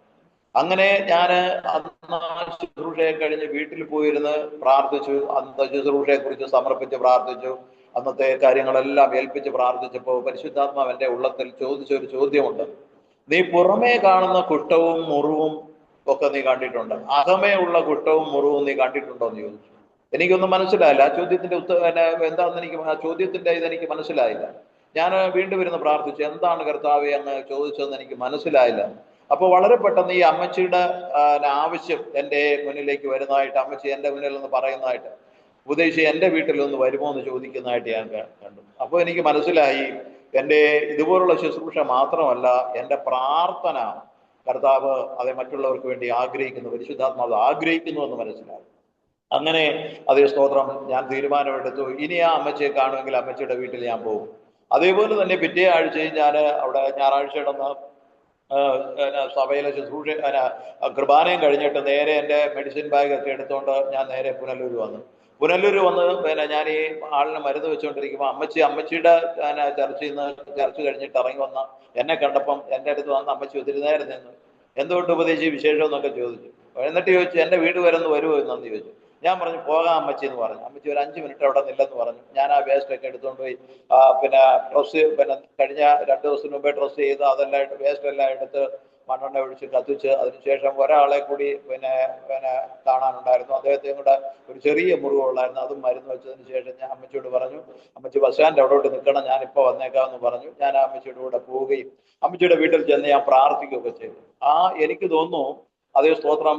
അങ്ങനെ ഞാൻ അന്ന് ആ ശുശ്രൂഷയെ കഴിഞ്ഞ് വീട്ടിൽ പോയിരുന്ന് പ്രാർത്ഥിച്ചു. അന്നത്തെ ശുശ്രൂഷയെ കുറിച്ച് സമർപ്പിച്ച് പ്രാർത്ഥിച്ചു. അന്നത്തെ കാര്യങ്ങളെല്ലാം ഏൽപ്പിച്ച് പ്രാർത്ഥിച്ചപ്പോൾ പരിശുദ്ധാത്മാവ് എൻ്റെ ഉള്ളത്തിൽ ചോദിച്ചൊരു ചോദ്യമുണ്ട്. നീ പുറമേ കാണുന്ന കുറ്റവും മുറിവും ഒക്കെ നീ കണ്ടിട്ടുണ്ട്, അകമേ ഉള്ള കുറ്റവും മുറിവും നീ കണ്ടിട്ടുണ്ടോ എന്ന് ചോദിച്ചു. എനിക്കൊന്നും മനസ്സിലായില്ല. ആ ചോദ്യത്തിന്റെ എന്താണെന്ന് ആ ചോദ്യത്തിന്റെ ഇതെനിക്ക് മനസ്സിലായില്ല. ഞാൻ വീണ്ടും ഇരുന്ന് പ്രാർത്ഥിച്ചു, എന്താണ് കർത്താവെ അങ്ങ് ചോദിച്ചതെന്ന് എനിക്ക് മനസ്സിലായില്ല. അപ്പോൾ വളരെ പെട്ടെന്ന് ഈ അമ്മച്ചിയുടെ ആവശ്യം എൻ്റെ മുന്നിലേക്ക് വരുന്നതായിട്ട്, അമ്മച്ചി എൻ്റെ മുന്നിൽ നിന്ന് പറയുന്നതായിട്ട്, ഉപദേശി എൻ്റെ വീട്ടിൽ ഒന്ന് വരുമോ എന്ന് ചോദിക്കുന്നതായിട്ട് ഞാൻ കണ്ടു. അപ്പോൾ എനിക്ക് മനസ്സിലായി, എൻ്റെ ഇതുപോലുള്ള ശുശ്രൂഷ മാത്രമല്ല, എൻ്റെ പ്രാർത്ഥന കർത്താവ് അത് മറ്റുള്ളവർക്ക് വേണ്ടി ആഗ്രഹിക്കുന്നു, പരിശുദ്ധാത്മാവ് ആഗ്രഹിക്കുന്നു എന്ന് മനസ്സിലായി. അങ്ങനെ അതേ സ്തോത്രം, ഞാൻ തീരുമാനമെടുത്തു, ഇനി ആ അമ്മച്ചിയെ കാണുമെങ്കിൽ അമ്മച്ചിയുടെ വീട്ടിൽ ഞാൻ പോകും. അതേപോലെ തന്നെ പിറ്റേ ആഴ്ചയും ഞാൻ അവിടെ ഞായറാഴ്ച ഇടന്ന് സഭയിലെ ശുശ്രൂഷ കുർബാനയും കഴിഞ്ഞിട്ട് നേരെ എൻ്റെ മെഡിസിൻ ബാഗ് ഒക്കെ എടുത്തുകൊണ്ട് ഞാൻ നേരെ പുനലൂർ വന്നു. പുനലൂർ വന്ന് ഞാൻ ഈ ആളിന് മരുന്ന് വെച്ചുകൊണ്ടിരിക്കുമ്പോൾ അമ്മച്ചിയുടെ ചർച്ച കഴിഞ്ഞിട്ട് ഇറങ്ങി വന്ന എന്നെ കണ്ടപ്പം എൻ്റെ അടുത്ത് വന്ന് അമ്മച്ചി ഒത്തിരി നേരം നിന്ന്, എന്തുകൊണ്ട് ഉപദേശി വിശേഷം എന്നൊക്കെ ചോദിച്ചു. എന്നിട്ട് ചോദിച്ചു, എൻ്റെ വീട് വരുമോ എന്നു ചോദിച്ചു. ഞാൻ പറഞ്ഞു, പോകാം അമ്മച്ചി എന്ന് പറഞ്ഞു. അമ്മച്ചി ഒരു 5 മിനിറ്റ് അവിടെ നില്ലെന്ന് പറഞ്ഞു. ഞാൻ ആ വേസ്റ്റ് ഒക്കെ എടുത്തുകൊണ്ട് പോയി ഡ്രസ്സ് കഴിഞ്ഞ 2 ദിവസത്തിന് മുമ്പേ ഡ്രസ്സ് ചെയ്ത് അതെല്ലാം വേസ്റ്റ് എല്ലാം എടുത്ത് മണ്ണെണ്ണ ഒഴിച്ച് കത്തിച്ച്, അതിനുശേഷം ഒരാളെ കൂടി കാണാനുണ്ടായിരുന്നു. അദ്ദേഹത്തെയും കൂടെ ഒരു ചെറിയ മുറിവുള്ളായിരുന്നു, അതും മരുന്ന് വെച്ചതിന് ശേഷം ഞാൻ അമ്മച്ചിയോട് പറഞ്ഞു, അമ്മച്ചി ബസ് സ്റ്റാൻഡ് അവിടോട്ട് നിൽക്കണം, ഞാനിപ്പോൾ വന്നേക്കാമെന്ന് പറഞ്ഞു. ഞാൻ ആ അമ്മച്ചിയുടെ കൂടെ പോവുകയും അമ്മച്ചിയുടെ വീട്ടിൽ ചെന്ന് ഞാൻ പ്രാർത്ഥിക്കുകയൊക്കെ ചെയ്തു. എനിക്ക് തോന്നുന്നു അതേ സ്തോത്രം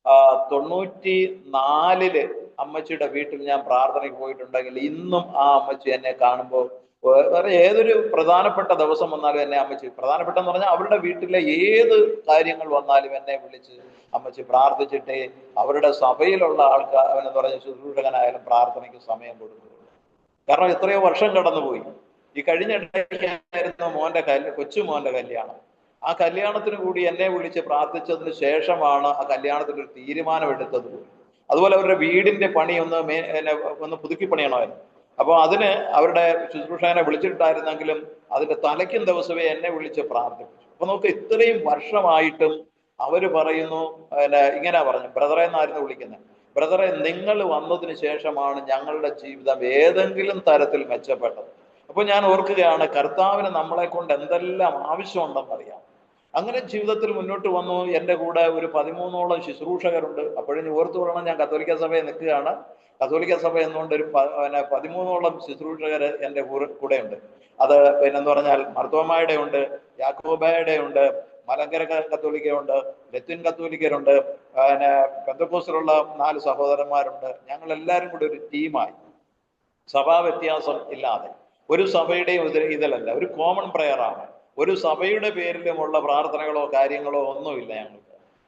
94 അമ്മച്ചിയുടെ വീട്ടിൽ ഞാൻ പ്രാർത്ഥനയ്ക്ക് പോയിട്ടുണ്ടെങ്കിൽ ഇന്നും ആ അമ്മച്ചി എന്നെ കാണുമ്പോൾ, വേറെ ഏതൊരു പ്രധാനപ്പെട്ട ദിവസം വന്നാലും എന്നെ അമ്മച്ചി, പ്രധാനപ്പെട്ടെന്ന് പറഞ്ഞാൽ അവരുടെ വീട്ടിലെ ഏത് കാര്യങ്ങൾ വന്നാലും എന്നെ വിളിച്ച് അമ്മച്ചി പ്രാർത്ഥിച്ചിട്ടേ അവരുടെ സഭയിലുള്ള ആൾക്കാർ അവനെന്ന് പറഞ്ഞ ശുശ്രൂഷകനായാലും പ്രാർത്ഥനയ്ക്ക് സമയം കൊടുക്കുകയുള്ളൂ. കാരണം എത്രയോ വർഷം കടന്നുപോയി. ഈ കഴിഞ്ഞ ഇടയ്ക്കായിരുന്നു കൊച്ചുമോന്റെ കല്യാണം. ആ കല്യാണത്തിന് കൂടി എന്നെ വിളിച്ച് പ്രാർത്ഥിച്ചതിന് ശേഷമാണ് ആ കല്യാണത്തിന് ഒരു തീരുമാനമെടുത്തത് പോലും. അതുപോലെ അവരുടെ വീടിന്റെ പണി ഒന്ന് പുതുക്കി പണിയണമായിരുന്നു. അപ്പോൾ അതിന് അവരുടെ ശുശ്രൂഷകനെ വിളിച്ചിട്ടായിരുന്നെങ്കിലും അതിന്റെ തലയ്ക്കും ദിവസമേ എന്നെ വിളിച്ച് പ്രാർത്ഥിപ്പിച്ചു. അപ്പൊ നമുക്ക് ഇത്രയും വർഷമായിട്ടും അവര് പറയുന്നു, ഇങ്ങനെ പറഞ്ഞു, ബ്രദറെ എന്നായിരുന്നു വിളിക്കുന്നത്, ബ്രദറെ നിങ്ങൾ വന്നതിന് ശേഷമാണ് ഞങ്ങളുടെ ജീവിതം ഏതെങ്കിലും തരത്തിൽ മെച്ചപ്പെട്ടത്. അപ്പൊ ഞാൻ ഓർക്കുകയാണ്, കർത്താവിന് നമ്മളെ കൊണ്ട് എന്തെല്ലാം ആവശ്യമുണ്ടെന്നറിയാം. അങ്ങനെ ജീവിതത്തിൽ മുന്നോട്ട് വന്നു. എൻ്റെ കൂടെ ഒരു 13ഓളം ശുശ്രൂഷകരുണ്ട്. അപ്പോഴും ഓർത്തു കൊള്ളണം, ഞാൻ കത്തോലിക്ക സഭയിൽ നിൽക്കുകയാണ്. കത്തോലിക്ക സഭ എന്നുകൊണ്ട് ഒരു 13ഓളം ശുശ്രൂഷകർ എൻ്റെ കൂടെ ഉണ്ട്. അത് പിന്നെന്ന് പറഞ്ഞാൽ മർത്തോമായുടെ ഉണ്ട്, യാക്കോബായുടെ ഉണ്ട്, മലങ്കര കത്തോലിക്കയുണ്ട്, ലത്തീൻ കത്തോലിക്കരുണ്ട്, പെന്തക്കോസ്തിലുള്ള 4 സഹോദരന്മാരുണ്ട്. ഞങ്ങൾ എല്ലാവരും കൂടി ഒരു ടീമായി, സഭാ വ്യത്യാസം ഇല്ലാതെ, ഒരു സഭയുടെയും ഇതിലല്ല, ഒരു കോമൺ പ്രയറാണ്. ഒരു സഭയുടെ പേരിലുമുള്ള പ്രാർത്ഥനകളോ കാര്യങ്ങളോ ഒന്നുമില്ല.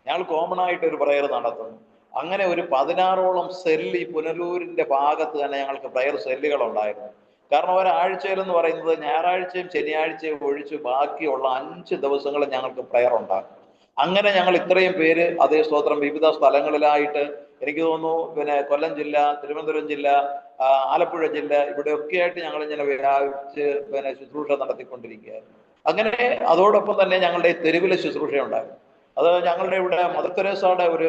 ഞങ്ങൾ കോമൺ ആയിട്ട് ഒരു പ്രയർ നടത്തുന്നു. അങ്ങനെ ഒരു 16ഓളം സെല്ല് ഈ പുനലൂരിന്റെ ഭാഗത്ത് തന്നെ ഞങ്ങൾക്ക് പ്രയർ സെല്ലുകൾ ഉണ്ടായിരുന്നു. കാരണം ഒരാഴ്ചയിലെന്ന് പറയുന്നത് ഞായറാഴ്ചയും ശനിയാഴ്ചയും ഒഴിച്ച് ബാക്കിയുള്ള 5 ദിവസങ്ങളിൽ ഞങ്ങൾക്ക് പ്രയർ ഉണ്ടാകും. അങ്ങനെ ഞങ്ങൾ ഇത്രയും പേര് അതേ സ്തോത്രം വിവിധ സ്ഥലങ്ങളിലായിട്ട്, എനിക്ക് തോന്നുന്നു കൊല്ലം ജില്ല, തിരുവനന്തപുരം ജില്ല, ആലപ്പുഴ ജില്ല, ഇവിടെയൊക്കെ ആയിട്ട് ഞങ്ങൾ ഇങ്ങനെ വ്യാപിച്ച് ശുശ്രൂഷ നടത്തിക്കൊണ്ടിരിക്കുകയായിരുന്നു. അങ്ങനെ അതോടൊപ്പം തന്നെ ഞങ്ങളുടെ തെരുവിലെ ശുശ്രൂഷ ഉണ്ടായിരുന്നു. അത് ഞങ്ങളുടെ ഇവിടെ മദർ തെരേസയുടെ ഒരു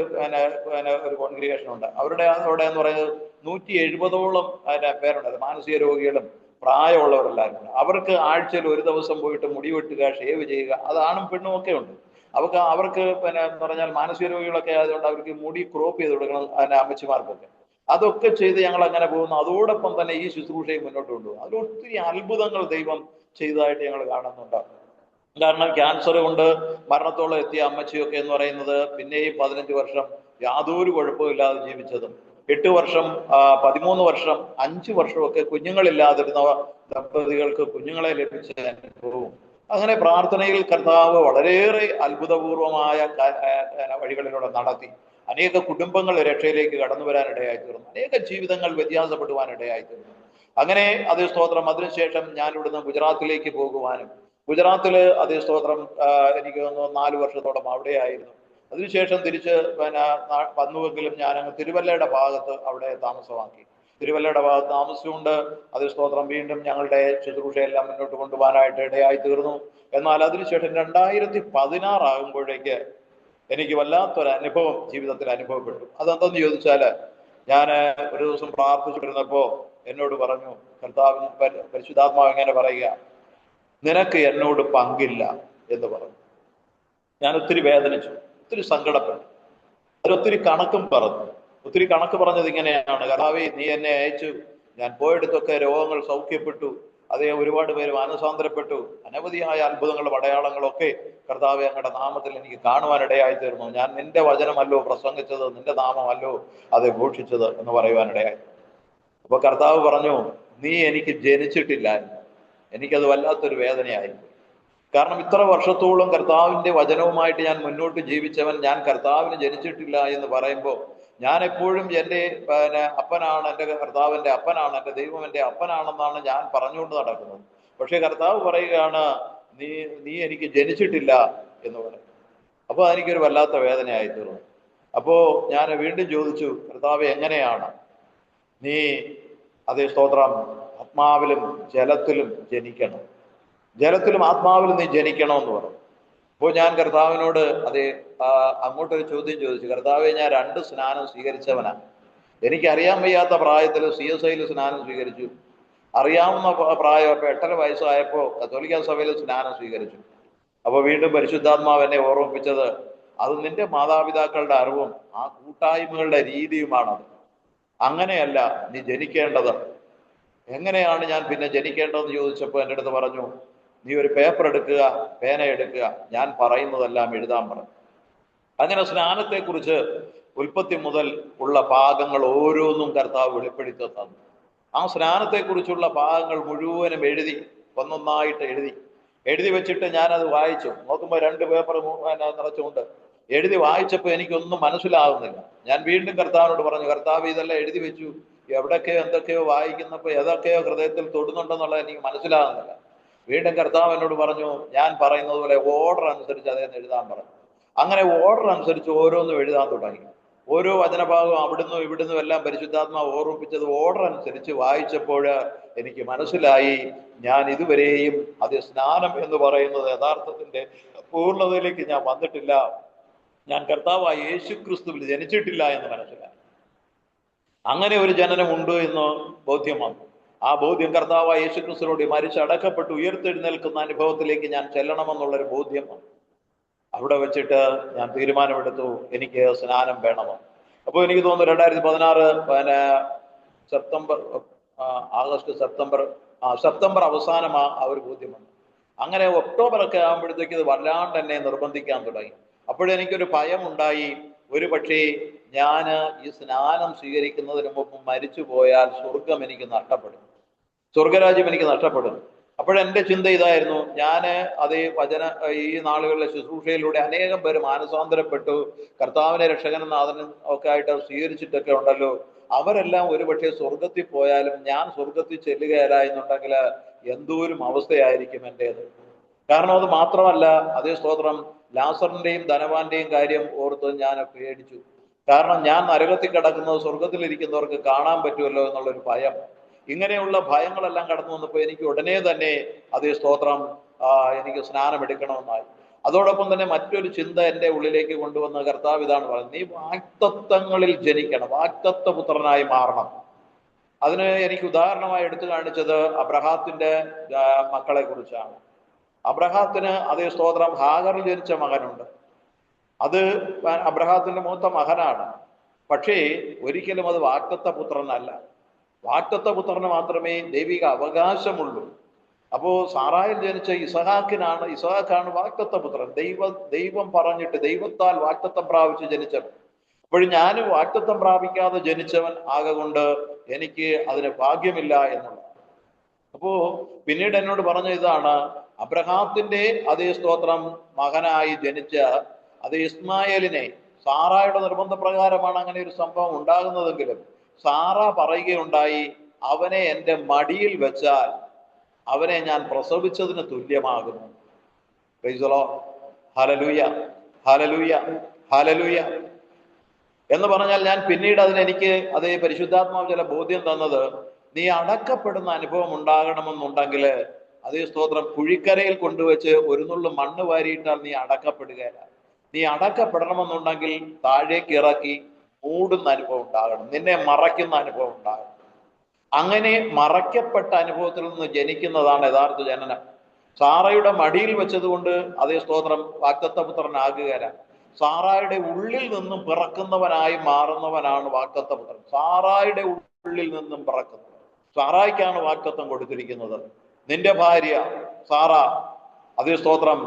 കോൺഗ്രിഗേഷൻ ഉണ്ട്. അവിടെ എന്ന് പറയുന്നത് 170ഓളം പേരുണ്ട്, മാനസിക രോഗികളും പ്രായമുള്ളവരെല്ലാവരും. അവർക്ക് ആഴ്ചയിൽ ഒരു ദിവസം പോയിട്ട് മുടി വെട്ടുക, ഷേവ് ചെയ്യുക, അത് ആണും പെണ്ണും ഒക്കെ ഉണ്ട്. അവർക്ക് എന്ന് പറഞ്ഞാൽ മാനസിക രോഗികളൊക്കെ ആയതുകൊണ്ട് അവർക്ക് മുടി ക്രോപ്പ് ചെയ്ത് കൊടുക്കണം, അമ്മച്ചിമാർക്കൊക്കെ. അതൊക്കെ ചെയ്ത് ഞങ്ങൾ അങ്ങനെ പോകുന്നു. അതോടൊപ്പം തന്നെ ഈ ശുശ്രൂഷയും മുന്നോട്ട് കൊണ്ടുപോകും. അതിൽ ഒത്തിരി അത്ഭുതങ്ങൾ ദൈവം ചെയ്തതായിട്ട് ഞങ്ങൾ കാണുന്നുണ്ട്. കാരണം ക്യാൻസർ കൊണ്ട് മരണത്തോളം എത്തിയ അമ്മച്ചിയൊക്കെ എന്ന് പറയുന്നത് പിന്നെയും 15 വർഷം യാതൊരു കുഴപ്പമില്ലാതെ ജീവിച്ചതും, 8 വർഷം 13 വർഷം 5 വർഷമൊക്കെ കുഞ്ഞുങ്ങളില്ലാതിരുന്ന ദമ്പതികൾക്ക് കുഞ്ഞുങ്ങളെ ലഭിച്ച അനുഭവവും. അങ്ങനെ പ്രാർത്ഥനയിൽ കർത്താവ് വളരെയേറെ അത്ഭുതപൂർവമായ വഴികളിലൂടെ നടത്തി അനേക കുടുംബങ്ങൾ രക്ഷയിലേക്ക് കടന്നു വരാനിടയായി തീർന്നു. അനേക ജീവിതങ്ങൾ വ്യത്യാസപ്പെടുവാനിടയായി തീർന്നു. അങ്ങനെ അതേ സ്തോത്രം, അതിനുശേഷം ഞാൻ ഇവിടുന്ന് ഗുജറാത്തിലേക്ക് പോകുവാനും, ഗുജറാത്തില് അതേ സ്തോത്രം എനിക്ക് തോന്നുന്നു 4 വർഷത്തോളം അവിടെയായിരുന്നു. അതിനുശേഷം തിരിച്ച് വന്നുവെങ്കിലും ഞാൻ അങ്ങ് തിരുവല്ലയുടെ ഭാഗത്ത് അവിടെ താമസമാക്കി. തിരുവല്ലയുടെ ഭാഗത്ത് താമസിച്ചുകൊണ്ട് അത് സ്തോത്രം വീണ്ടും ഞങ്ങളുടെ ശുശ്രൂഷയെല്ലാം മുന്നോട്ട് കൊണ്ടുപോകാനായിട്ട് ഇടയായി തീർന്നു. എന്നാൽ അതിനുശേഷം 2016 ആകുമ്പോഴേക്ക് എനിക്ക് വല്ലാത്തൊരു അനുഭവം ജീവിതത്തിൽ അനുഭവപ്പെട്ടു. അതെന്തെന്ന് ചോദിച്ചാൽ, ഞാൻ ഒരു ദിവസം പ്രാർത്ഥിച്ചിരുന്നപ്പോ എന്നോട് പറഞ്ഞു, കർത്താവിന് പരിശുദ്ധാത്മാവ് ഇങ്ങനെ പറയുക, നിനക്ക് എന്നോട് പങ്കില്ല എന്ന് പറഞ്ഞു. ഞാൻ ഒത്തിരി വേദനിച്ചു, ഒത്തിരി സങ്കടപ്പെട്ടു. അതിലൊത്തിരി കണക്കും പറഞ്ഞു. ഒത്തിരി കണക്ക് പറഞ്ഞത് ഇങ്ങനെയാണ്: കർത്താവേ, നീ എന്നെ അയച്ചു, ഞാൻ പോയെടുത്തൊക്കെ രോഗങ്ങൾ സൗഖ്യപ്പെട്ടു, അതേ ഒരുപാട് പേര് മാനസാന്തരപ്പെട്ടു, അനവധിയായ അത്ഭുതങ്ങളും അടയാളങ്ങളും ഒക്കെ കർത്താവെ അങ്ങയുടെ നാമത്തിൽ എനിക്ക് കാണുവാനിടയായി തീർന്നു. ഞാൻ നിന്റെ വചനമല്ലോ പ്രസംഗിച്ചത്, നിന്റെ നാമമല്ലോ അത് ഘോഷിച്ചത് എന്ന് പറയുവാനിടയായി. അപ്പൊ കർത്താവ് പറഞ്ഞു, നീ എനിക്ക് ജനിച്ചിട്ടില്ലായിരുന്നു. എനിക്കത് വല്ലാത്തൊരു വേദനയായിരുന്നു. കാരണം ഇത്ര വർഷത്തോളം കർത്താവിന്റെ വചനവുമായിട്ട് ഞാൻ മുന്നോട്ട് ജീവിച്ചവൻ, ഞാൻ കർത്താവിന് ജനിച്ചിട്ടില്ല എന്ന് പറയുമ്പോൾ ഞാൻ എപ്പോഴും എൻ്റെ അപ്പനാണ്, എൻ്റെ കർത്താവിൻ്റെ അപ്പനാണ്, എൻ്റെ ദൈവം എൻ്റെ അപ്പനാണെന്നാണ് ഞാൻ പറഞ്ഞുകൊണ്ട് നടക്കുന്നത്. പക്ഷെ കർത്താവ് പറയുകയാണ്, നീ എനിക്ക് ജനിച്ചിട്ടില്ല എന്ന് പറയും. അപ്പോൾ എനിക്കൊരു വല്ലാത്ത വേദനയായി തീർന്നു. അപ്പോൾ ഞാൻ വീണ്ടും ചോദിച്ചു, കർത്താവ് എങ്ങനെയാണ് നീ അതേ സ്തോത്രം ആത്മാവിലും ജലത്തിലും ജനിക്കണം, ജലത്തിലും ആത്മാവിലും നീ ജനിക്കണമെന്ന് പറഞ്ഞു. അപ്പോൾ ഞാൻ കർത്താവിനോട് അങ്ങോട്ടൊരു ചോദ്യം ചോദിച്ചു, കർത്താവെ, ഞാൻ 2 സ്നാനം സ്വീകരിച്ചവനാണ്. എനിക്കറിയാൻ വയ്യാത്ത പ്രായത്തിൽ CSIയിൽ സ്നാനം സ്വീകരിച്ചു. അറിയാവുന്ന പ്രായം 8.5 വയസ്സായപ്പോൾ കത്തോലിക്ക സഭയിൽ സ്നാനം സ്വീകരിച്ചു. അപ്പോൾ വീണ്ടും പരിശുദ്ധാത്മാവ് എന്നെ ഓർമ്മിപ്പിച്ചത്, അത് നിന്റെ മാതാപിതാക്കളുടെ അറിവും ആ കൂട്ടായ്മകളുടെ രീതിയുമാണത്. അങ്ങനെയല്ല നീ ജനിക്കേണ്ടത്. എങ്ങനെയാണ് ഞാൻ പിന്നെ ജനിക്കേണ്ടതെന്ന് ചോദിച്ചപ്പോൾ എൻ്റെ അടുത്ത് പറഞ്ഞു, നീ ഒരു പേപ്പർ എടുക്കുക, പേന എടുക്കുക, ഞാൻ പറയുന്നതെല്ലാം എഴുതാൻ പറഞ്ഞു. അങ്ങനെ സ്നാനത്തെക്കുറിച്ച് ഉൽപ്പത്തി മുതൽ ഉള്ള ഭാഗങ്ങൾ ഓരോന്നും കർത്താവ് വെളിപ്പെടുത്തി തന്നു. ആ സ്നാനത്തെക്കുറിച്ചുള്ള ഭാഗങ്ങൾ മുഴുവനും ഒന്നൊന്നായിട്ട് എഴുതി വെച്ചിട്ട് ഞാനത് വായിച്ചു. നോക്കുമ്പോൾ 2 പേപ്പർ നിറച്ചുകൊണ്ട് എഴുതി വായിച്ചപ്പോൾ എനിക്കൊന്നും മനസ്സിലാകുന്നില്ല. ഞാൻ വീണ്ടും കർത്താവിനോട് പറഞ്ഞു, കർത്താവ്, ഇതെല്ലാം എഴുതി വെച്ചു, എവിടൊക്കെയോ എന്തൊക്കെയോ വായിക്കുന്നപ്പോൾ ഏതൊക്കെയോ ഹൃദയത്തിൽ തൊടുന്നുണ്ടെന്നുള്ളത് എനിക്ക് മനസ്സിലാകുന്നില്ല. വീണ്ടും കർത്താവ് എന്നോട് പറഞ്ഞു, ഞാൻ പറയുന്നത് പോലെ ഓർഡർ അനുസരിച്ച് അതേന്ന് എഴുതാൻ പറഞ്ഞു. അങ്ങനെ ഓർഡർ അനുസരിച്ച് ഓരോന്നും എഴുതാൻ തുടങ്ങി. ഓരോ വചനഭാഗവും അവിടുന്നും ഇവിടുന്നും എല്ലാം പരിശുദ്ധാത്മാവ് ഓർമ്മിപ്പിച്ചത് ഓർഡർ അനുസരിച്ച് വായിച്ചപ്പോൾ എനിക്ക് മനസ്സിലായി, ഞാൻ ഇതുവരെയും അത് സ്നാനം എന്ന് പറയുന്നത് യഥാർത്ഥത്തിന്റെ പൂർണ്ണതയിലേക്ക് ഞാൻ വന്നിട്ടില്ല. ഞാൻ കർത്താവായ യേശുക്രിസ്തുവിൽ ജനിച്ചിട്ടില്ല എന്ന് മനസ്സിലായി. അങ്ങനെ ഒരു ജനനമുണ്ട് എന്ന് ബോധ്യം വന്നു. ആ ബോധ്യം കർത്താവായ യേശുക്രിസ്തുവിനോട് മരിച്ച് അടക്കപ്പെട്ട് ഉയർത്തെഴുന്നേൽക്കുന്ന അനുഭവത്തിലേക്ക് ഞാൻ ചെല്ലണമെന്നുള്ളൊരു ബോധ്യം വന്നു. അവിടെ വെച്ചിട്ട് ഞാൻ തീരുമാനമെടുത്തു, എനിക്ക് സ്നാനം വേണമെന്ന്. അപ്പോൾ എനിക്ക് തോന്നുന്നു 2016 സെപ്റ്റംബർ അവസാനം ആ ഒരു ബോധ്യം വന്നു. അങ്ങനെ ഒക്ടോബറൊക്കെ ആകുമ്പോഴത്തേക്ക് ഇത് വല്ലാണ്ട് എന്നെ നിർബന്ധിക്കാൻ തുടങ്ങി. അപ്പോഴെനിക്കൊരു ഭയം ഉണ്ടായി, ഒരു പക്ഷേ ഞാൻ ഈ സ്നാനം സ്വീകരിക്കുന്നതിന് മുമ്പ് മരിച്ചു പോയാൽ സ്വർഗം എനിക്ക് നഷ്ടപ്പെടും, സ്വർഗരാജ്യം എനിക്ക് നഷ്ടപ്പെടും. അപ്പോഴെൻ്റെ ചിന്ത ഇതായിരുന്നു, ഞാൻ ഈ നാളുകളിലെ ശുശ്രൂഷയിലൂടെ അനേകം പേര് മാനസാന്തരപ്പെട്ടു, കർത്താവിനെ രക്ഷകനും നാഥനും ഒക്കെ ആയിട്ട് സ്വീകരിച്ചിട്ടൊക്കെ ഉണ്ടല്ലോ. അവരെല്ലാം ഒരുപക്ഷെ സ്വർഗത്തിൽ പോയാലും ഞാൻ സ്വർഗത്തിൽ ചെല്ലുകയല്ല എന്നുണ്ടെങ്കിൽ എന്തോരും അവസ്ഥയായിരിക്കും എൻ്റേത്. കാരണം അത് മാത്രമല്ല, അതേ സ്തോത്രം, ലാസറിന്റെയും ധനവാന്റെയും കാര്യം ഓർത്ത് ഞാൻ പേടിച്ചു. കാരണം ഞാൻ നരകത്തിൽ കിടക്കുന്നത് സ്വർഗത്തിലിരിക്കുന്നവർക്ക് കാണാൻ പറ്റുമല്ലോ എന്നുള്ളൊരു ഭയം. ഇങ്ങനെയുള്ള ഭയങ്ങളെല്ലാം കടന്നു വന്നപ്പോൾ എനിക്ക് ഉടനെ തന്നെ അതേ സ്തോത്രം എനിക്ക് സ്നാനം എടുക്കണമെന്നായി. അതോടൊപ്പം തന്നെ മറ്റൊരു ചിന്ത എൻ്റെ ഉള്ളിലേക്ക് കൊണ്ടുവന്ന കർത്താവ് ഇതാണ് പറയുന്നത്, നീ വാഗ്ദത്തങ്ങളിൽ ജനിക്കണം, വാഗ്ദത്ത പുത്രനായി മാറണം. അതിന് എനിക്ക് ഉദാഹരണമായി എടുത്തു കാണിച്ചത് അബ്രഹാത്തിന്റെ മക്കളെ കുറിച്ചാണ്. അബ്രഹാത്തിന് അതേ സ്തോത്രം ഹാഗറിൽ ജനിച്ച മകനുണ്ട്. അത് അബ്രഹാത്തിന്റെ മൂത്ത മകനാണ്. പക്ഷേ ഒരിക്കലും അത് വാഗ്ദത്ത പുത്രനല്ല. വാഗ്ദത്ത പുത്രന് മാത്രമേ ദൈവിക അവകാശമുള്ളൂ. അപ്പോ സാറായിൽ ജനിച്ച ഇസഹാക്കാണ് വാഗ്ദത്ത പുത്രൻ. ദൈവം പറഞ്ഞിട്ട് ദൈവത്താൽ വാഗ്ദത്തം പ്രാപിച്ച് ജനിച്ചവൻ. അപ്പോഴും ഞാനും വാഗ്ദത്തം പ്രാപിക്കാതെ ജനിച്ചവൻ ആകൊണ്ട് എനിക്ക് അതിന് ഭാഗ്യമില്ല എന്നുള്ളത്. അപ്പോ പിന്നീട് എന്നോട് പറഞ്ഞ ഇതാണ്, അബ്രഹാത്തിന്റെ അതേ സ്തോത്രം മകനായി ജനിച്ച അതേ ഇസ്മായേലിനെ, സാറായുടെ നിർബന്ധപ്രകാരമാണ് അങ്ങനെ ഒരു സംഭവം ഉണ്ടാകുന്നതെങ്കിലും സാറ പറയുകയുണ്ടായി, അവനെ എൻ്റെ മടിയിൽ വെച്ചാൽ അവനെ ഞാൻ പ്രസവിച്ചതിന് തുല്യമാകുന്നു. Praise the Lord. Hallelujah, hallelujah, hallelujah. എന്ന് പറഞ്ഞാൽ ഞാൻ പിന്നീട് എനിക്ക് അതേ പരിശുദ്ധാത്മാവ് ചില ബോധ്യം തന്നത്, നീ അടക്കപ്പെടുന്ന അനുഭവം ഉണ്ടാകണമെന്നുണ്ടെങ്കിൽ അതേ സ്തോത്രം കുഴിക്കരയിൽ കൊണ്ടുവച്ച് ഒരു നുള്ളു മണ്ണ് വാരിയിട്ടാൽ നീ അടക്കപ്പെടുകയില്ല. നീ അടക്കപ്പെടണമെന്നുണ്ടെങ്കിൽ താഴേക്ക് ഇറക്കി മൂടുന്ന അനുഭവം ഉണ്ടാകണം, നിന്നെ മറയ്ക്കുന്ന അനുഭവം ഉണ്ടാകണം. അങ്ങനെ മറയ്ക്കപ്പെട്ട അനുഭവത്തിൽ നിന്ന് ജനിക്കുന്നതാണ് യഥാർത്ഥ ജനനം. സാറയുടെ മടിയിൽ വെച്ചതുകൊണ്ട് അതേ സ്തോത്രം വാഗ്ദത്തപുത്രനാകുകയില്ല. സാറായുടെ ഉള്ളിൽ നിന്നും പിറക്കുന്നവനായി മാറുന്നവനാണ് വാഗ്ദത്തപുത്രൻ. സാറായുടെ ഉള്ളിൽ നിന്നും പിറക്കുന്നത്. സാറായ്ക്കാണ് വാഗ്ദത്തം കൊടുത്തിരിക്കുന്നത്. നിന്റെ ഭാര്യ സാറ അതേ സ്തോത്രം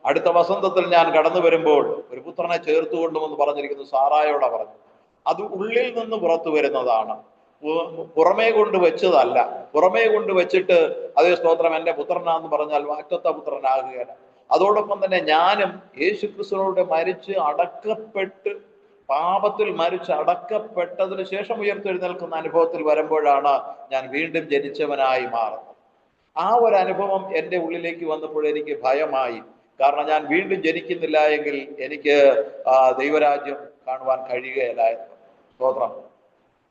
അടുത്ത വസന്തത്തിൽ ഞാൻ കടന്നു വരുമ്പോൾ ഒരു പുത്രനെ ചേർത്ത് കൊണ്ടുവന്ന് പറഞ്ഞിരിക്കുന്നു, സാറായോടെ പറഞ്ഞു. അത് ഉള്ളിൽ നിന്ന് പുറത്തു വരുന്നതാണ്, പുറമേ കൊണ്ട് വെച്ചതല്ല. പുറമേ കൊണ്ട് വെച്ചിട്ട് അതേ സ്തോത്രം എൻ്റെ പുത്രനാന്ന് പറഞ്ഞാൽ വാഗ്ദത്ത പുത്രനാകുകയില്ല. അതോടൊപ്പം തന്നെ ഞാനും യേശുക്രിസ്തുവിനോട് മരിച്ച് അടക്കപ്പെട്ട്, പാപത്തിൽ മരിച്ച് അടക്കപ്പെട്ടതിന് ശേഷം ഉയർത്തെഴുന്നേൽക്കുന്ന അനുഭവത്തിൽ വരുമ്പോഴാണ് ഞാൻ വീണ്ടും ജനിച്ചവനായി മാറുന്നത്. ആ ഒരു അനുഭവം എൻ്റെ ഉള്ളിലേക്ക് വന്നപ്പോൾ എനിക്ക് ഭയമായി. കാരണം ഞാൻ വീണ്ടും ജനിക്കുന്നില്ല എങ്കിൽ എനിക്ക് ദൈവരാജ്യം കാണുവാൻ കഴിയുകയില്ലായിരുന്നു. സ്തോത്രം.